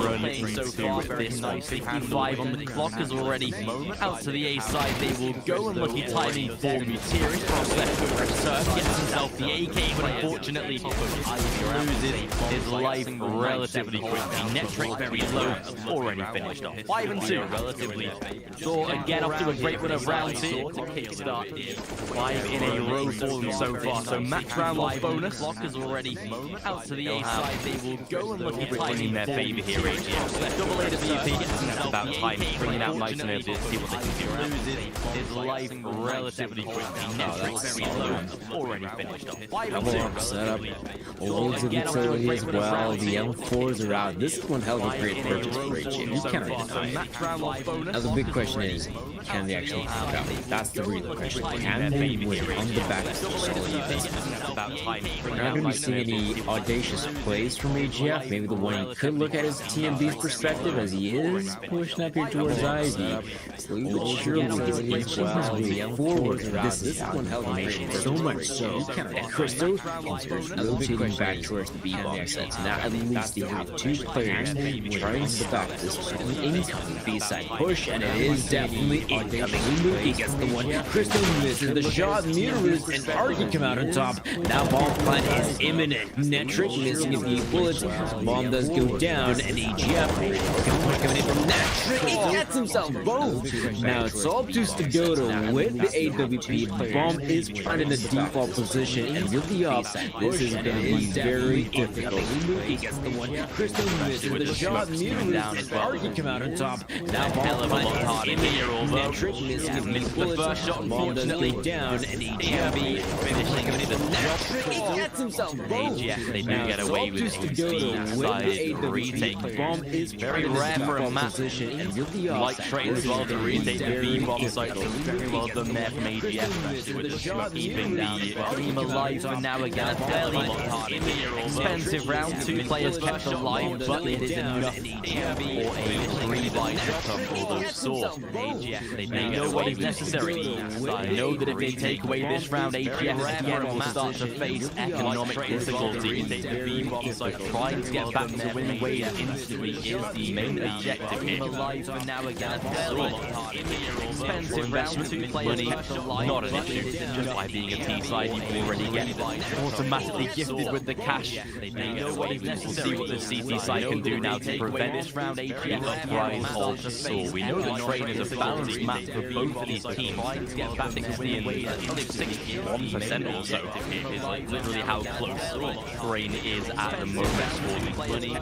D: run into this 55 on the clock is already out to the A side. They will go, and lucky timing for Muteris. Frostlef with return, gets himself the AK, but unfortunately loses his life relatively quickly. Net rate very low, already finished off. 5 and 2. sAw again off to a great run of rounds here to kickstart 5 in a row for them so far. So match round live bonus. Clock is already out to the A side. They will go, and lucky timing in their favor here. AGF double AWP gets himself about time, bringing out nice and early to see what they can do. Loses his life relatively quickly. Net rate very low, already finished off. 5 and 2.
F: Setup, loads of utility as well. The M4s are out. This is one hell of a great purchase for AGF. You can't deny it. Now the big question is, can they actually pick up? That's the real question. Can they win on the back of the We're not going to be seeing any audacious plays from AGF. Maybe the one you could look at is TMB's perspective as he is pushing up here towards Ivy. Slowly but surely getting inching his way forward. This is one hell of a mission, so much so that Crystal is rotating back towards the B-bomb sets. Now at least they have two players trying to stop this incoming B-side push, and it is definitely incoming. Luki gets the one. Crystal misses the shot. Mirrors and Arky come out on top. Now bomb plant is imminent. Netric missing a few bullets. Bomb does go down, and AGF coming in from Netric. He gets himself both. Now it's all to Stagoto with the AWP. Bomb is planted in a default position, and with the off, this is going to be very difficult. Luki gets the one. Crystal misses the shot. Mirrors and Arky come out on top. Now bomb plant is imminent. Netric missing a few bullets. Bomb does go down, and AGF finishing coming in from Netric. He gets himself both.
D: AGF, they do get away with a B-side retake. Bomb is very rare for a map like Train as well to retake the B-bomb site. Very well done there from AGF, with keeping the team alive for now again. A fairly expensive round. Two players kept alive, but it is enough for a revive to come. Although sAw, AGF, they know what is necessary. They know that if they take away this round, AGF again will start to face economic difficulty. Trying to get back to win ways instantly is the main objective here. Expensive round, two players kept alive, not an issue. Just by being a team side, you already get automatically gifted with the cash. They know what is necessary. We'll see what the CT side can do now to prevent this round. AGF uprise of sAw. We know the Train is a balanced map for both of these teams. 60 and 61% or so is literally how close Train is at the moment for the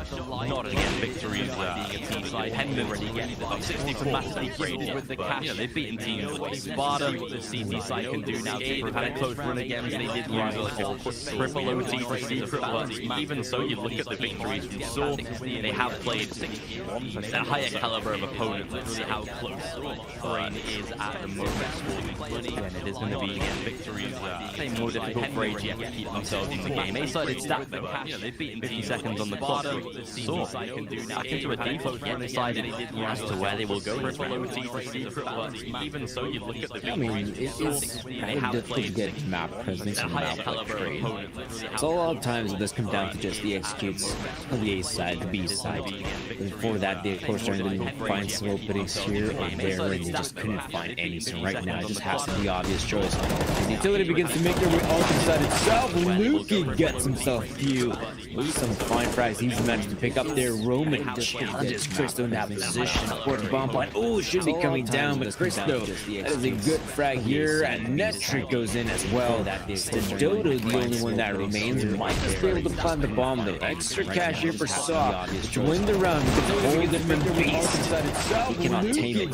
D: not again victories dependent of 64% with the cash. They've beaten teams like Sparta. The CT side can do now to prevent a close run again. They did use a triple OT for secret, but even so, you look at the victories from sAw. They have played a higher caliber of opponents. Literally how close Train is at the moment for the and it is going to be victories more difficult for AGF to keep themselves in the game. A-sided stat though, they've beaten 50 seconds on the clock. sAw back into a default decided as to where they will go. Even so, you look at the
F: I mean, it is kind of difficult to get map presence and map like Train. So a lot of times it does come down to just the executes on the A side, the B side. And for that, they of course trying to find some openings here or there, and they just couldn't find any. So right now, it just has to be the obvious choice. And the utility begins to make their way off the side itself. Luki gets himself few. With some fine frags, he's managed to pick up there. Roman challenges Cristo in that position. For the bomb plant. Oh, should be coming down, but Cristo, that is a good frag here. And Netric goes in as well. Stadoto, the only one that remains. Might just be able to plant the bomb though. Extra cash here for sAw to win the round. Because a whole different beast. He cannot tame it.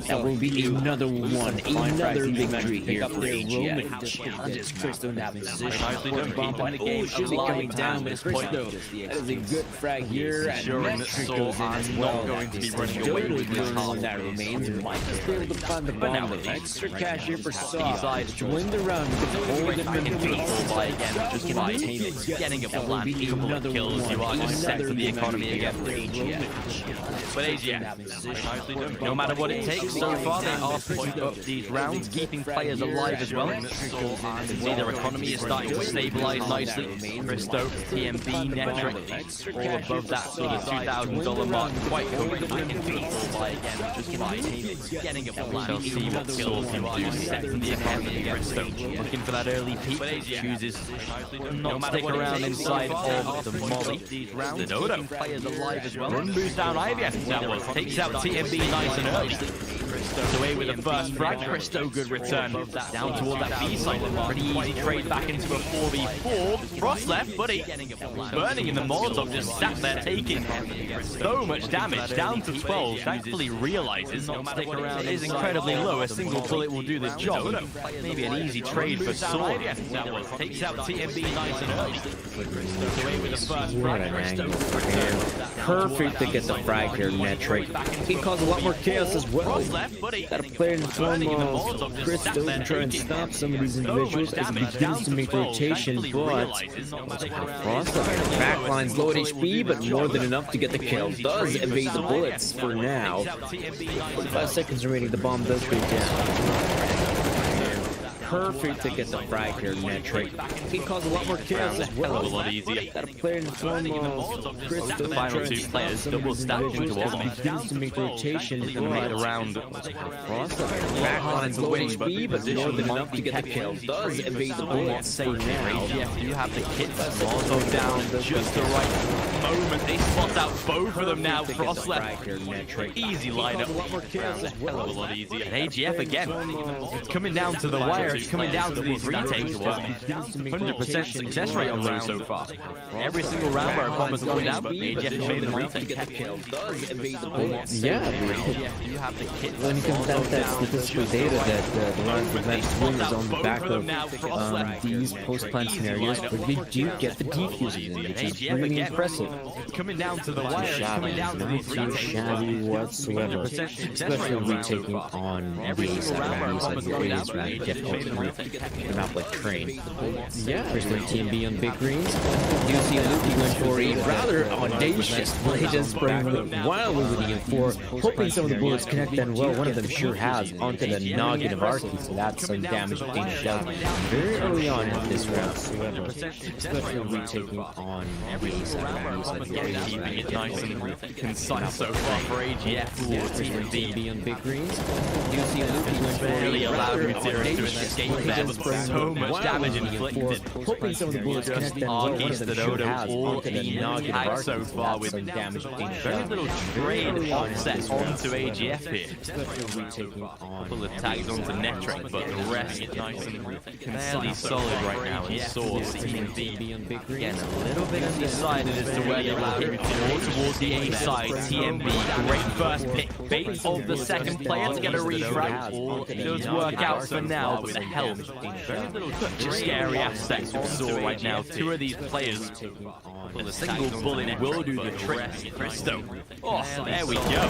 F: That will be another one. Another victory here for AGF. Challenges Cristo in that position. For the bomb plant. Oh, should be coming down, but Cristo, that is a good frag here. And Netric goes in as well.
D: Going to be running away with
F: the only one that remains. Might just be able to plant the bomb though. Extra cash here for sAw to win the round. Because a whole different beast.
D: By again, just by getting a plan, a couple of kills, you are just set for the economy again. But AGF, no matter what it takes, so far they are pushing up these rounds, keeping players alive as well. You can see their economy is starting to stabilize nicely. Cristo, TMB, Netric, all above that sort of $2,000 mark, quite comfortably. By again, just by getting a plan, see what kills you are just set for the economy again. Cristo looking for that early peak, chooses not to stick around inside of the molly. The Dodo players alive as well. Run moves down IVF now, takes out TMB nice and early. Cristo's away with the first frag. Cristo, good return. Down toward that B side. Pretty easy trade back into a 4v4. Frost left, buddy. Burning in the Molotov, just sat there taking so much damage. Down to 12. Thankfully realizes it is incredibly low. A single bullet will do the job. Maybe an easy trade for sAw. Takes out TMB nice and early. Cristo's away with the first
F: What an angle for him. Perfect to get the frag here, Netric. He caused a lot more chaos as well.
D: left, buddy.
F: Got a player in the form of Chris to try and stop some of these individuals as he begins to make rotation, but Frost backline's low at HP, but more than enough to get the kill. Does evade the bullets for now. 45 seconds remaining, the bomb does go down. Perfect to get the frag here, Metric. He can cause a lot more kills as well.
D: A lot easier.
F: Got a player in the form of Chris
D: The final two players double stacking towards me.
F: Begins to make rotation
D: Made around.
F: Frost backline's low HP, but more than enough to get the kill. Does evade the bullets for now.
D: AGF do have the kits. Molotov down just the right moment. They spot out both of them now. Frost left. Easy lineup. A lot easier. And AGF again. It's coming down to the wire. It's coming down to these retakes. 100% success rate on those so far. Every single round where a bomb is going down, but AGF made a retake.
F: Yeah, when it comes down to that statistical data that the round of next win is on the back of these post-plant scenarios, but we do get the defuses in, which is really impressive.
D: Coming down to the wire. Coming down to these
F: Not too shabby whatsoever, especially when we're taking on the ace rounds like the A's round, get a map like Train. Yeah, there's the Team B on big greens. You see Luki went for a rather audacious play, just spraying wildly with the M4, hoping some of the bullets connect, and well, one of them sure has onto the noggin of Arky, so that's some damage being dealt very early on in this round, especially when we're taking on the ace rounds like the A's round.
D: Keeping it nice and concise so far for AGF.
F: Yeah, Team B on big greens. You see Luki went for
D: Barely
F: a
D: allowed
F: rather
D: Gutierrez to
F: audacious
D: escape
F: play,
D: there,
F: just
D: but so much damage inflicted.
F: hoping some of the bullets connect, and well, one of them sure has
D: all
F: onto the
D: in
F: noggin of
D: tag
F: Arky,
D: so far
F: that's
D: with
F: some damage being
D: very
F: dealt.
D: little trade offset onto AGF here.
F: Especially when taking on
D: Couple of tags onto Netric, but the rest nice and fairly solid right now in sAw. Team B again a little bit undecided as to where they will hit more towards the A side. TMB, great first pick. Bait of the second player to get a refrag. All does work out for now with the help. Very little scary aspects of sAw right now. Two of these players with a single bullet will do the trick. Presto. Oh, there we go.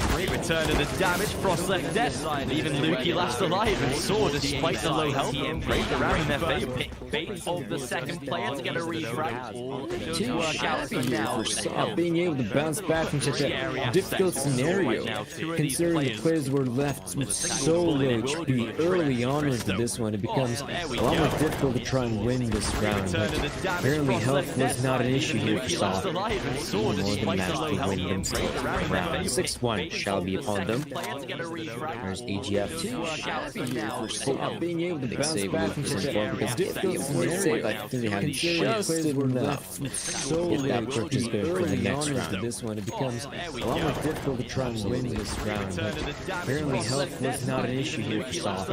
D: Great return of the damage. Frost left dead. Leaving Luki last alive. And sAw, despite the low health, break around in their favor. Bait of the second player to get a refrag. All does work out for now.
F: sAw being able to bounce back from such a difficult scenario, considering the players were left with so low HP early on into this one. It becomes a lot more difficult to try and win this round. But apparently health was not an issue here for sAw. More than match to win themselves round. 6-1 shall be upon them. There's AGF 2. Being able to bounce back from such a difficult scenario, I think they have just enough to get that purchase going for the next round. This one, it becomes a lot more difficult to try and win this round. But apparently health was not an issue here for sAw.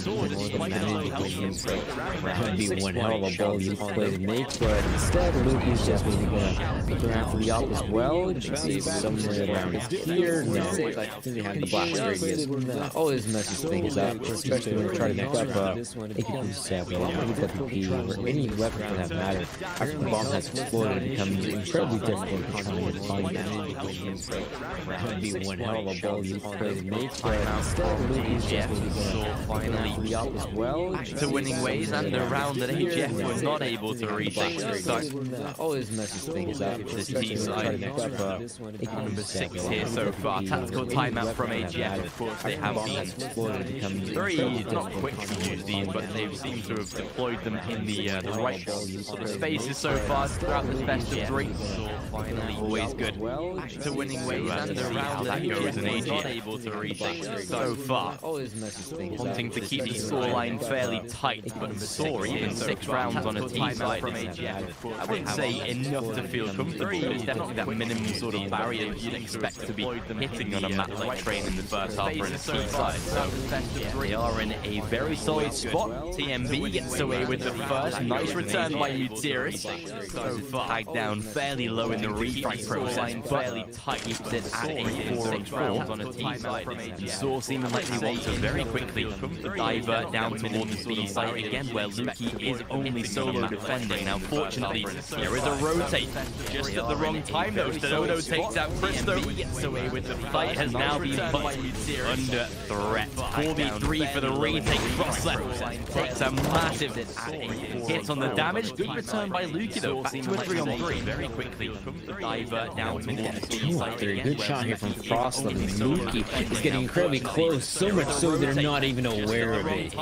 F: More than managing to win himself. Round be one hell of a ball you play to make, but instead Luki's just maybe gonna look around for the op as well. You can see somewhere around here. No, I think they have the blast radius. Always messes things up, especially when you try to pick up AK-47 or any WP or any weapon for that matter. After the bomb has exploded, it becomes incredibly difficult to try and find that. Round be one hell of a ball you play to make, but instead Luki's just maybe gonna finally the op as well.
D: To winning ways, and a round that AGF was not able to retake.
F: Always messes things up.
D: This T side number 6 here so far. Tactical timeout from AGF. Of course, they have been very not quick to use these, but they seem to have deployed them in the right sort of spaces so far throughout this best of 3. Finally, always good to winning ways, and a round that goes, and AGF able to retake so far. Wanting to keep the scoreline fairly tight, but sAw even 6 rounds on a T side from AGF. I wouldn't say enough to feel comfortable. It's definitely that minimum sort of barrier you'd expect to be hitting on a map like Train in the first half or in a T side. So they are in a very solid spot. TMB gets away with the first. Nice return by Gutierrez. So far, tagged down fairly low in the refrag process. Fairly tight. Keeps it at a 4-6 rounds on a T side. And sAw seeming like he wants to very quickly The divert down towards the B site again, where Lukey is only solo defending. Now, fortunately, there is a rotate just at the wrong time, though. sAw takes out Cristo. Gets away with the fight has now been put under threat. 4v3 for the retake. Frostler takes a massive hit on the damage. Good return by Lukey, though. Back to a 3-on-3 very quickly. The divert down towards the B site.
F: Good shot here from Frostler. Lukey is getting incredibly close, so much so they're not even aware of it.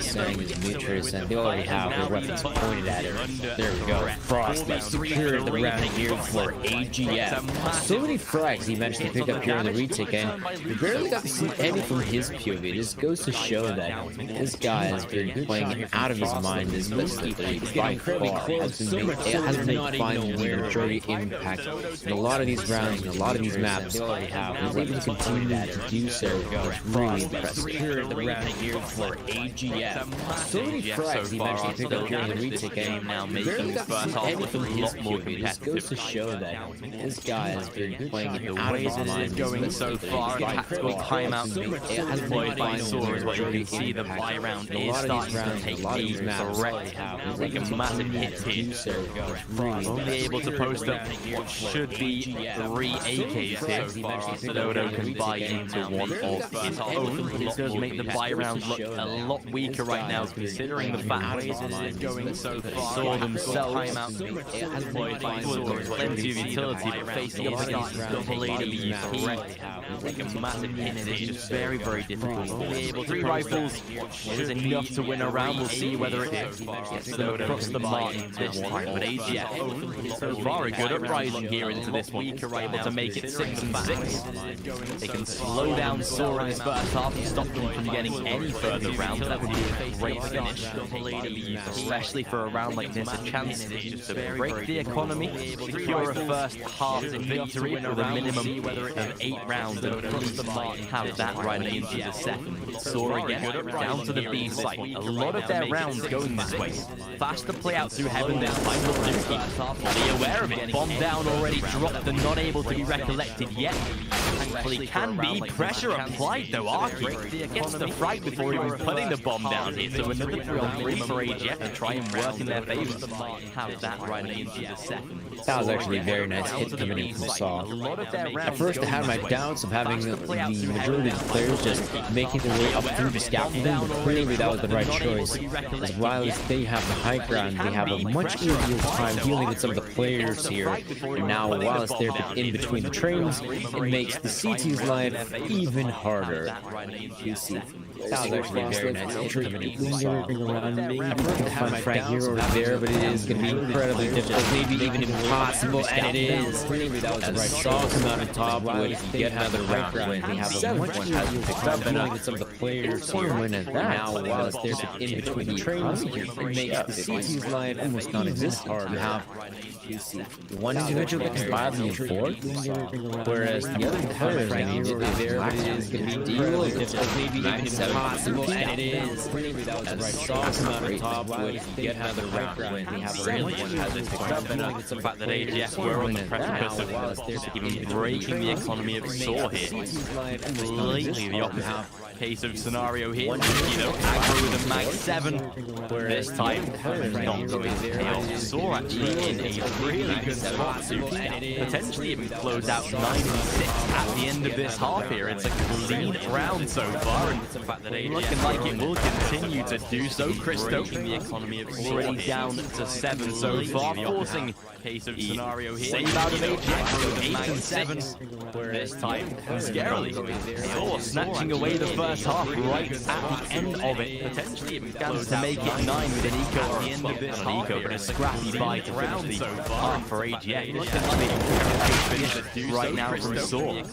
F: Saying his Mitris, and they already have their weapons pointed at her. There we go. Frostler secured the round here for AGF. So many frags he managed to pick up here in the retake, and we barely got to see any from his POV. This goes to show that this guy has been playing out of his mind. This Lukey by far has been finding the majority impact in a lot of these rounds and a lot of these maps. He's able to continue to do so. It's really impressive. The round here for AGF. So many frags he managed to pick up here in the retake game. Now making his first half look a lot more competitive. This goes to show that this guy has been playing it out of his mind.
D: Going so far, tactical timeout has deployed by sAw as well. You can see the buy round is starting to take a threat, like a massive hit here. Only able to post up what should be 3 AKs here. sAw can buy into one of his own. This does make the buy round look a lot weaker right now, considering the fact that is going so far. sAw themselves has deployed by sAw plenty of utility, but facing up against double ADE threat, like a massive hit here, just very, very difficult. Only able to 3 rifles is enough to win a round. We'll see whether it gets them across the mark this time, but AGF so far are good at rising here into this one, able to make it 6-6. They can slow down sAw in this first half and stop them from getting any further rounds. That would be a great finish, especially for a round like this, a chance to break the economy, secure a first half victory with a minimum of 8 rounds, and have that riding into the second. sAw again, down to the B site. A lot of their rounds going this way. Faster play out through heaven this time. Lukey, fully aware of it. Bomb down already dropped and not able to be recollected yet. Thankfully can be. Pressure applied though. Arky gets the frag before even putting the bomb down here. So another 3-on-3 for AGF to try and work in their favor. Have that riding into the second.
F: That was actually a very nice hit coming in from sAw. At first I had my doubts of having the majority of the players just making their way up through the scaffolding, but clearly that was the right choice. As while as they have the high ground, they have a much easier time dealing with some of the players here. And now while they're in between the trains, it makes the CT's life even harder. You see. That was actually a very nice hit coming in from sAw. Maybe we can find frag here or there, but it is going to be incredibly difficult, maybe even impossible, and it is. As sAw come out on top with yet another round win. They have a much easier time dealing with some of the players here. Now while they're in between the trains, it makes the CT's life almost non-existent. You have one individual that can buy them in 4, whereas the other players are immediately there, but it is going to be really difficult, maybe even impossible, and it is. As sAw come out on top with yet another round win. They have really has it picked up, and the fact that AGF were on the precipice of even breaking the economy of sAw here. Completely the opposite case of scenario here. Aggro with a mag 7 this time. Not going chaos. sAw actually in a really good spot to potentially even close out 9-6 at the end of this half here. It's a clean round so far, and the fact that looking like it will continue to do so. Cristo already down to 7 so far, forcing case of scenario here. Save out of AGF, 8-7 this time. Scarily, sAw snatching away the first half right at the end of it. Potentially even plans to make it 9 with an eco at the end of this half, but a scrappy buy to finish the half for AGF. Looking like finish right now from sAw.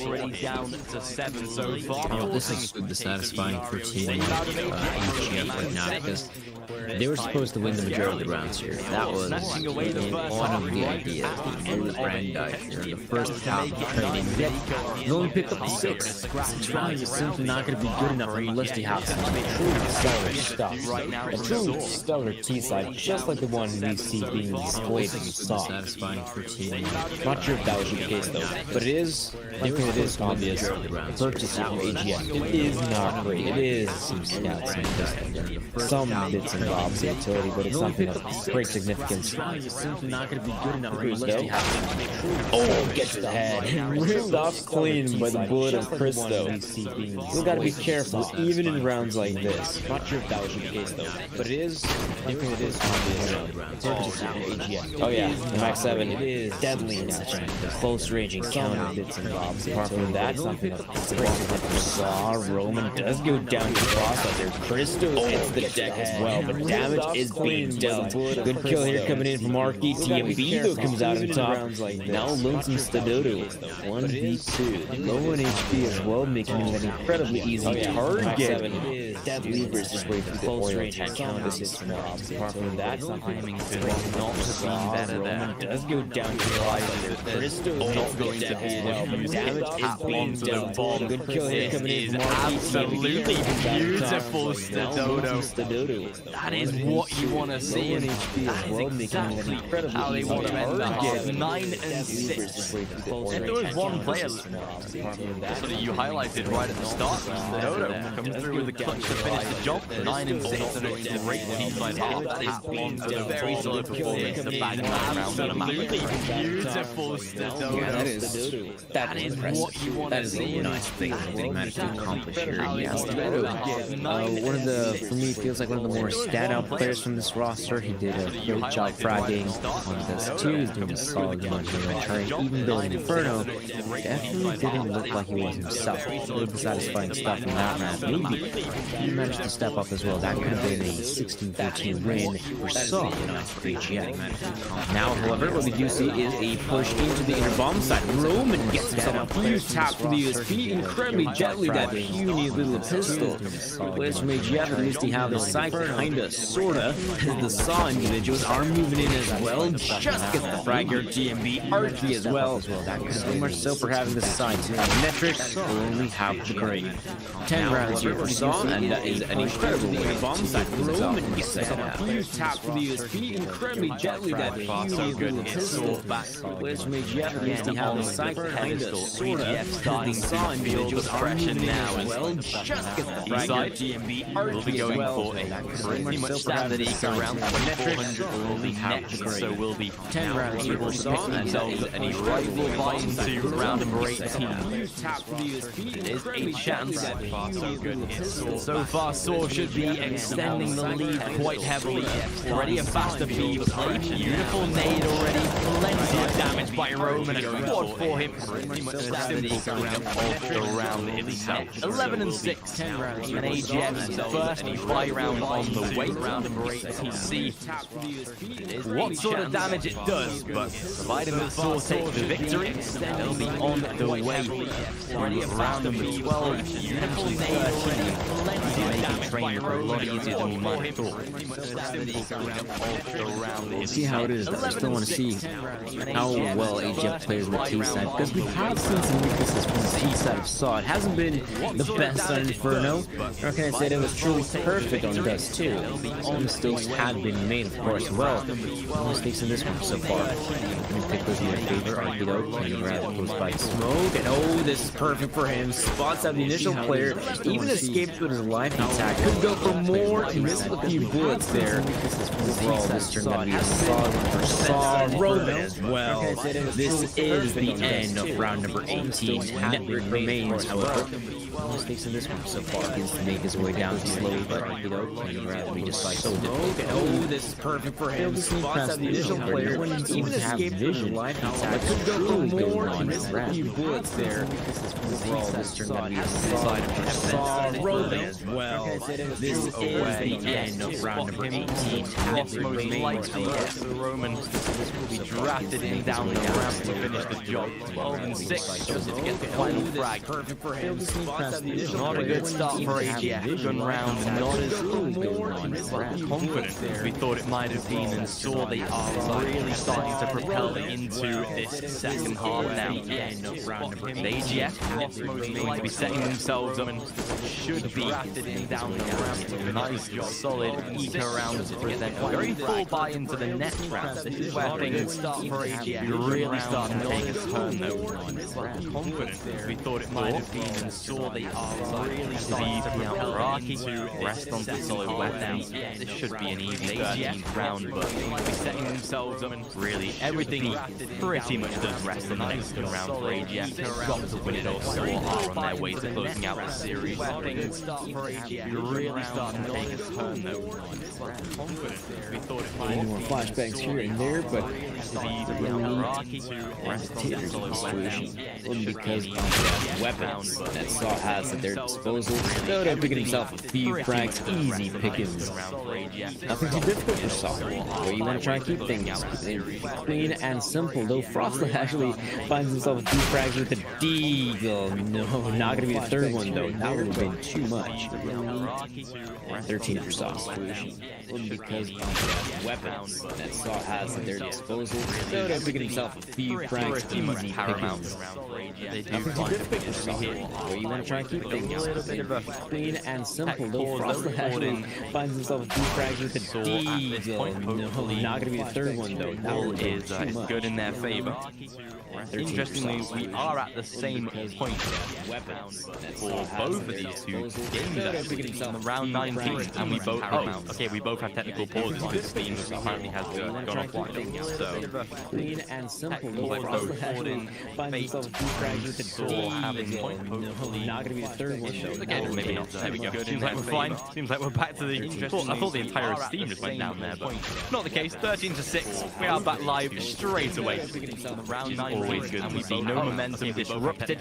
F: Already down to 7 so far. This is super satisfying for Team AGF right now, because they were supposed to win the majority of the rounds here. That was one of the ideas. The Brand here. The first half of the training. You only picked up 6. 6 rounds is simply not going to be good enough unless they have some truly stellar stuff. A truly stellar T-side, just like the one we see being displayed in sAw. Satisfying for Team. Not sure
A: sure if that was the case though, but it is, I think it is obvious. Purchase from AGF, it is not great. It is some stats and some bits and bobs of utility, but it's something of great significance.
F: It's simply not going to be good enough for us to
A: Oh, get to the head. Ripped off clean by the bullet of Christo. You gotta be careful, even in rounds like this. Not sure if that was the case though, but it is, I think it is obvious. Oh yeah, the Max 7, it is deadly in such a close range encounter bits and bobs. Apart from that, something of great significance. sAw, Roman does go down to cross out there. Christo hits the deck as well, but damage is being dealt. Good kill here coming in from Arky. TMB though comes out on top. Now Lonesome Stadodo, 1v2. Low on HP as well, making him an incredibly easy target. Deadly versus way through the oil attack counter system. Apart from that, timing could not have better there. Does go down to the line. Christo is not going to as well, but damage is being dealt. Good kill here coming in from Arky.
D: Absolutely beautiful Stadodo. That is what you want to see. That is exactly how they want to end the half. 9 and 6. And there was one player that you highlighted right at the start. Stadodo coming through with the clutch to finish the job. 9 and 6 and a great team-side half. That is a very solid performance to bag that round on a map. Beautiful Stadodo.
A: That is what you want to see. That is a nice thing that they managed to accomplish here. One of the, for me, feels like one of the more standout players from this roster. He did a great job fragging on this too. He's doing a solid amount of trying, even though Inferno definitely didn't look like he was himself. A little satisfying stuff in that map. Maybe he managed to step up as well. That could have been a 16-14 win for sAw for AGF. Now, however, what we do see is a push into the inner bomb side. Roman gets himself a huge tap for the USP, incredibly gently, that puny little pistol. Players from AGF, at least he have the side kinda, sorta, as the sAw individuals are moving in as well. Just gets the frag here, TMB, Arky as well. So much so for having the side. Metrics will only have the grade. 10 rounds here for sAw, and that is an incredible win. Bomb side Roman gets a huge tap for the USP, incredibly gently, that puny little pistol. Players from AGF, at least he have the side kinda, sorta, the sAw individuals are moving in as well. Just gets the frag here, TMB, Arky
D: will be going for a pretty much standard eco round. 2400 will be net, so will be 10 rounds here will pick themselves any rival buy into round number 18. It is a chance. So far, sAw should be extending the lead quite heavily. Already a faster B play. Beautiful nade already. Plenty of damage by Roman. A quad for him. Pretty much a simple cleanup of the round itself. 11 and 6. And AGF's first buy round on the way. Round number 18. See what sort of damage it does, but providing that sAw take the victory, they'll be on the way. Round number 12, beautiful nade already. Making training a lot easier than we might have thought.
F: We'll see how it is. I still want to see how well AGF plays the T side, because we have seen some weaknesses from the T side of sAw. It hasn't been the best on Inferno, nor can I say that it was truly perfect on Dust 2. All mistakes have been made, of course. Well, no mistakes in this one so far. Let me pick those in your favor. Arkido playing rather close by smoke, and oh, this is perfect for him. Spots out the initial player, even escapes with his life attack. Could go for more and miss a few bullets there. Overall, this turned out to be a solid one for sAw. Roman as well. This is the end of round number 18. Net remains, however. No mistakes in this one so far. Begins to make his way down slowly, but Arkido playing rather be just like so difficult. And oh, this is perfect for him. Spots out the initial player, even escaped vision. Life attack could go for more and miss a few bullets there. Overall, this turned out to be a solid for sAw. Roman as well. This is the end of round number 18.
D: What's most likely Roman will be drafted in down the ramp to finish the job. 12 and 6 just to get the final frag.
F: Perfect for him.
D: Not a good start for AGF. Gun round, not as confident as we thought it might have been, and sAw they are really starting to propel into this second half now. The AGF going to be setting themselves up and should be down the ramp. Nice, solid eco rounds to present. Very full buy into the next round. This is where things start for AGF. You're really starting to take a his turn though. Confident as we thought it might have been, and saw they are really starting to propel Rocky to rest on the solid weapons. This should be an easy 13th round, but they might be setting themselves up, and really everything pretty much does rest on the next good round for AGF. They've got to win it all, so are on their way to closing out the series. You're really starting to take his turn though. Confident as we thought it might
F: Any more flashbacks here and there, but
D: Rocky to rest on the solid
F: situation. Only because of the weapons that sAw has at their disposal. Dodo picking himself a few frags, easy pickings. Nothing too difficult for sAw. Where you want to try and keep things clean and simple, though Frostlet actually finds himself a few frags with a deagle. No, not gonna be the third one though. That would have been too much. 13 for sAw. Only because of the weapons that sAw has at their disposal. Dodo picking himself a few frags, easy pickings. Nothing too difficult for sAw. Where you want to try and keep things clean and simple, though Frostlet actually finds himself a few frags with a deagle. No, not gonna be the third one though. That would have been too much.
D: Good in their favor. Interestingly, we are at the same point for both of these two games actually in round 19, and we both we both have technical pauses because Steam apparently has gone offline. So
F: clean and simple,
D: like both sAw having point hopefully
F: not gonna be the third one though.
D: Again, maybe not. There we go. Seems like we're fine. Seems like we're back to the. I thought the entire Steam just went down there, but not the case. 13-6. We are back live straight away. Round 9. Always good to see no momentum disrupted.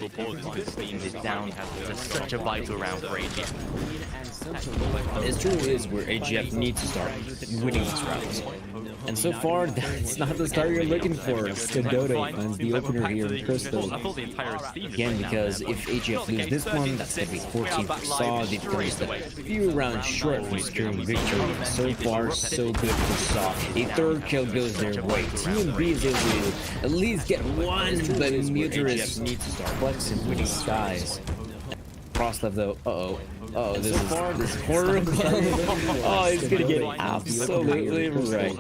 D: Steam is down to such a vital round for AGF.
F: It's true is where AGF needs to start winning these rounds. And so far, that's not the start you're looking for. Dodo finds the opener here in Crystal. Again, because if AGF lose this one, that's going to be 14 for sAw. They've come just a few rounds short from securing victory. So far, so good for sAw. A third kill goes their way. Team B is able to at least get one, but Muterus needs to start flexing winning skies. Frostlet though, oh, this is horrible. Oh, he's gonna get absolutely right.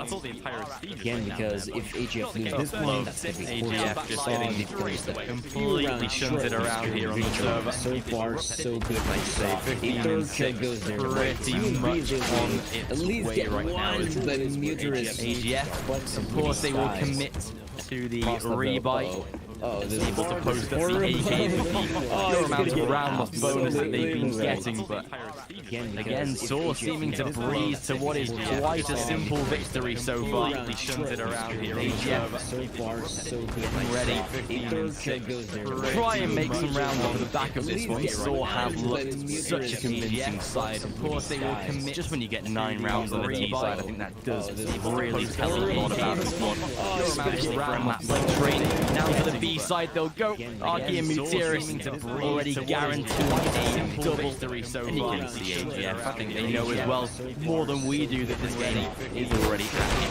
F: Again, because if AGF lose this one, that's gonna be AGF just getting the first
D: completely shunted around here on the server.
F: So far, so good by sAw. A third kill goes their way.
D: Pretty much on its way right now.
F: But Muterus
D: AGF, of course, they will commit to the rebite.
F: This
D: able to post up the pure amount of round bonus that they've been getting, but again, sAw seeming to breeze to what is quite a simple victory so far. Shunted around here. AGF
F: so far, so good.
D: Ready, 15-6. Try and make some rounds off the back of this one. sAw have looked such a convincing side. Of course, they will commit. Just when you get 9 rounds on the T side, I think that does really tell a lot about the squad. Pure amount of round maps like train. Now to the B side they'll go. Arky and Muterus already guaranteed a double victory so far. And you can see AGF, I think they know as well, more than we do, that this game is already happening.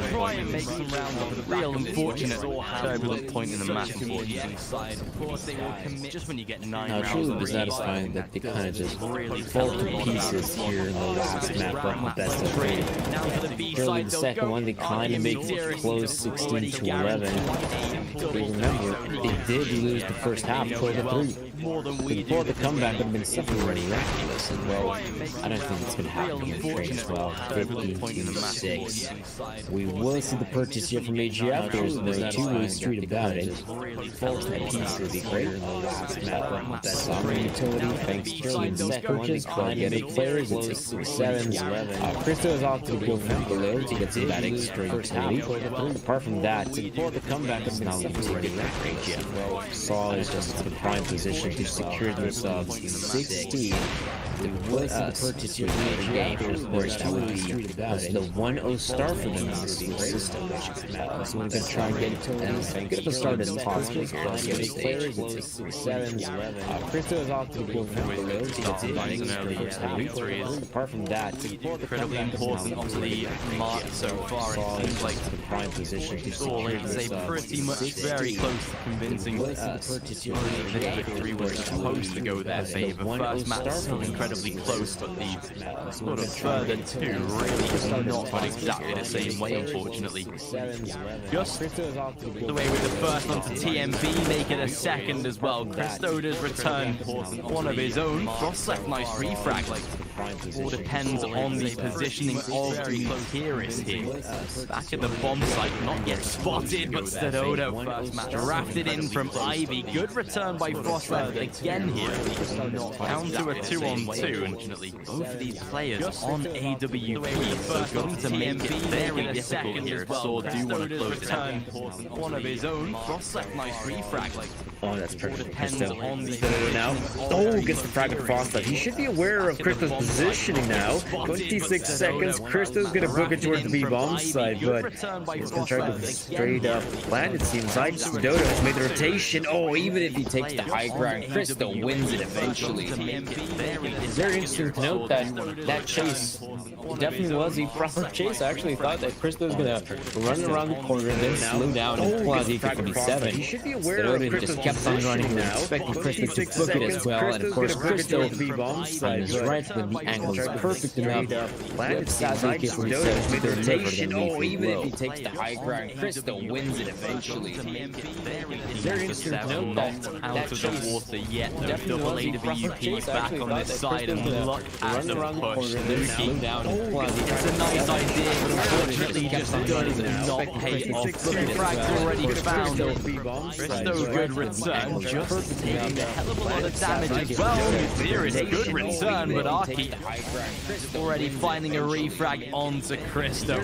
D: Try and make some rounds off the real unfortunate turbulent point in the match, unfortunately. Of course they will commit. Just when you get 9 rounds.
F: Truly dissatisfying that they kind of just fall to pieces here in the last map of the best of 3. Early the second one, they kind of make it close 16-11. Remember, they did lose the first half 12-3. Before the comeback would have been something miraculous, and well, I don't think it's going to happen in the trade as well. 15-6. We will see the purchase here from AGF. There's no two-way street about it. Falls to pieces here in the last map. That's some utility, thanks to the purchase, but getting players, it's 6-7s. Christo is off to go from below to get some bad extra utility. Apart from that, before the comeback is not looking too good for AGF. Well, sAw is just in the prime position to secure themselves 16. We will see the purchase here in the game. Of course, that would be the 1-0 start for them in this system. So we're going to try and get as good of a start as possible here. Let's get players, it's 6-7s. Christo is off to go from below to get some bad extra. Apart from that,
D: incredibly important to the mark so far. It seems like
F: the prime position to secure themselves
D: pretty much very close to convincing balancing the victory was supposed to go their favor. First match still incredibly close, but the sort of further two really is not gone exactly the same way, unfortunately. Just the way with the first onto TMB, make it a second as well. Christo does return one of his own. Frost left, nice refrag. All depends on the positioning of the Kyrus here. Back at the bomb site, not yet spotted, but Stadodo first match drafted in from Ivy. Good return by Frost left again here. Down to a 2-on-2. Unfortunately, both of these players on AWP, so going to make it very difficult here if sAw do want to close it out. One of his own. Frost left, nice refrag.
F: Oh, that's perfect. Christo now. Oh, gets the frag of Frost left. He should be aware of Christo's positioning now. 26 seconds. Christo's gonna book it towards the B-bomb side, but he's gonna try to straight up plan, it seems like. Dodo has made the rotation.
A: Oh, even if he takes the high ground, Christo wins it eventually. It's very interesting to note that that chase definitely was a proper chase. I actually thought that Christo was gonna run around the corner and then slow down and pull out the AK-47.
F: He should be aware of Christo's
A: just kept on running,
F: now.
A: expecting Christo to book it as well. And of course, Christo on his right when the angle is perfect enough. Flips out the AK-47 with the rotation. Oh, even if he takes the high ground, Christo wins it eventually. It's very interesting to note that
D: out of the water yet. No double AWP back on this side and look at the push. Looking down. It's a nice idea, but unfortunately just does not pay off. Two frags already found. Christo good return, just taking a hell of a lot of damage as well. Serious good return, but Arky already finding a refrag onto Christo.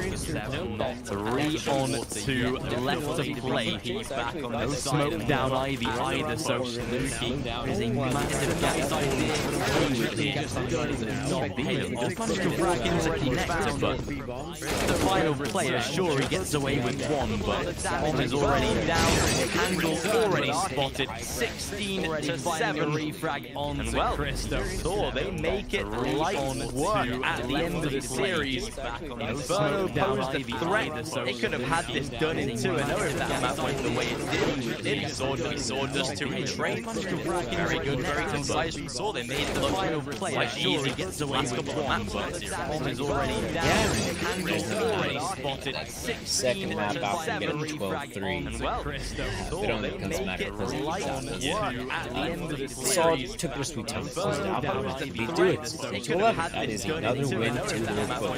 D: 3-on-2 left to play. He's back on no smoke down Ivy either, so Luki is a massive gap idea, but unfortunately just does not pay off. Managed to frag in already next, but the final player, sure, he gets away with one, but bomb is already down. Handle already spotted. 16-7 refrag onto Christo. So they make it light work at the end of the series. Inferno posed a threat. They could have had this done in 2-0 if that map went the way it did.
B: He saw just to retrain. Very good, very concise from sAw. They made it look quite easy.
D: Gets away
B: Last
D: with
B: couple of maps.
D: bomb is already down. Handle already spotted.
A: second map after getting 12-3. It only comes back to sAw took their sweet time. They do it. Take 11. That is another win to their book.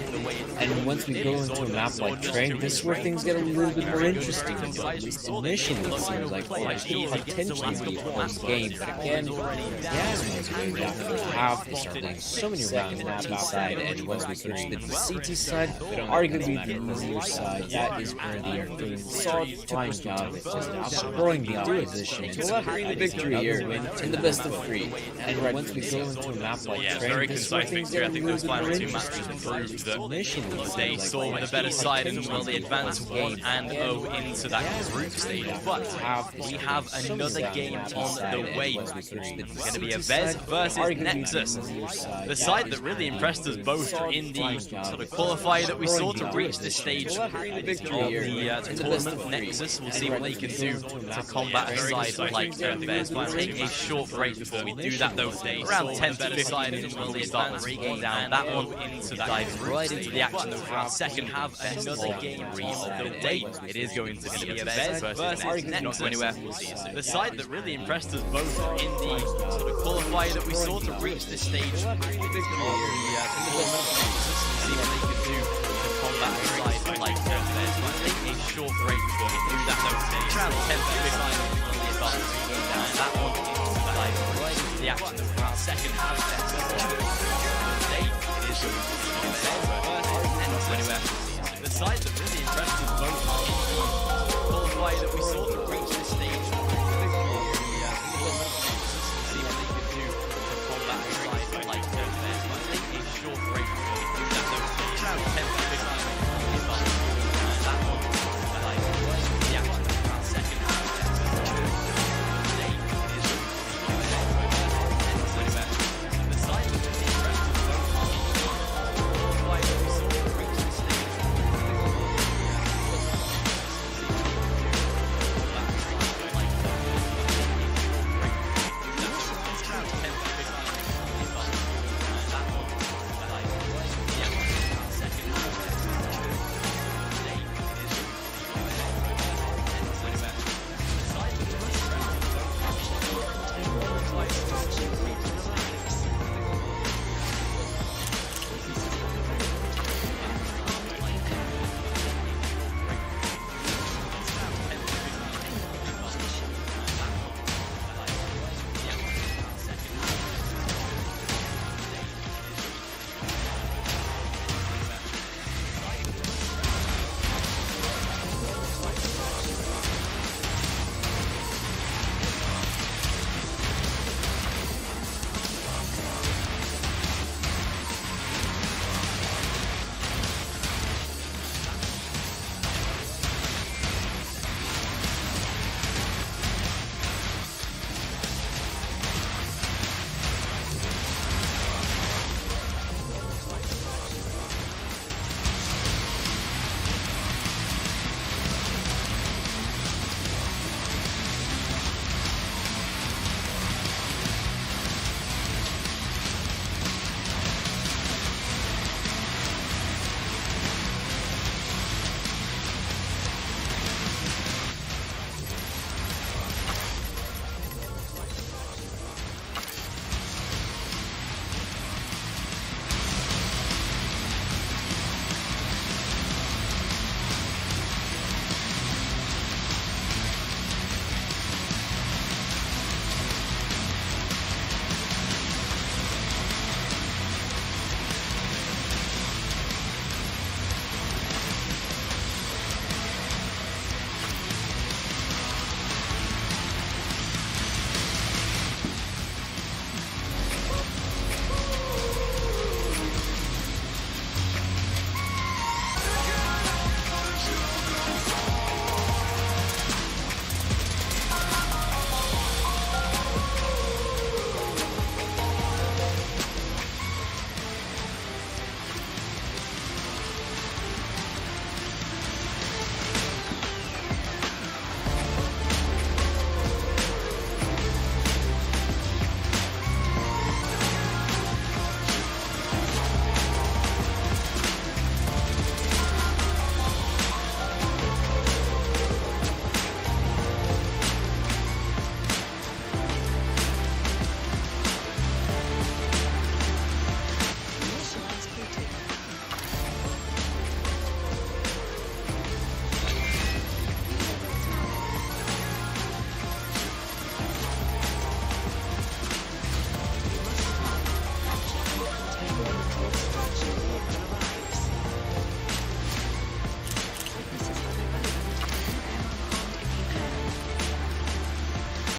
A: And once we go into a map like Train, this is where things get a little bit more interesting. At least initially, it seems like it could potentially be a close game. But again, Yasmin's way down the first half. They start winning so many rounds on the CT side, and once we switch to the CT side, arguably the easier side, that is where they are doing a fine job at just outscoring the opposition. We'll have the victory here in the best of 3. And once we go into a map like Train,
B: very concise victory. I think those final 2 matches proved that they saw the better side and will they advance 1-0 into that group stage. But we have another game on the way. It's going to be a Vez versus Nexus. The side that really impressed us both in the sort of qualifier that we saw to reach this stage of the tournament. Nexus, we'll see what they can do to combat a side like Vez. We'll take a short break before we do that though. Around 10 to 15 minutes will they start breaking down that one into that dive right into the action for our second half another game of the day. It is going to be a Vez versus Nexus. Not go anywhere. We'll see you soon. The side that really impressed us both in the sort of qualifier that we saw to reach this stage of the tournament. We'll see what they can do to combat a side like Vez. We'll take a short break before we do that though. Around 10 to 15 minutes will they start breaking down that one into the dive right into the action for our second half today. It is going to be a Vez versus Nexus. Not go anywhere. The side that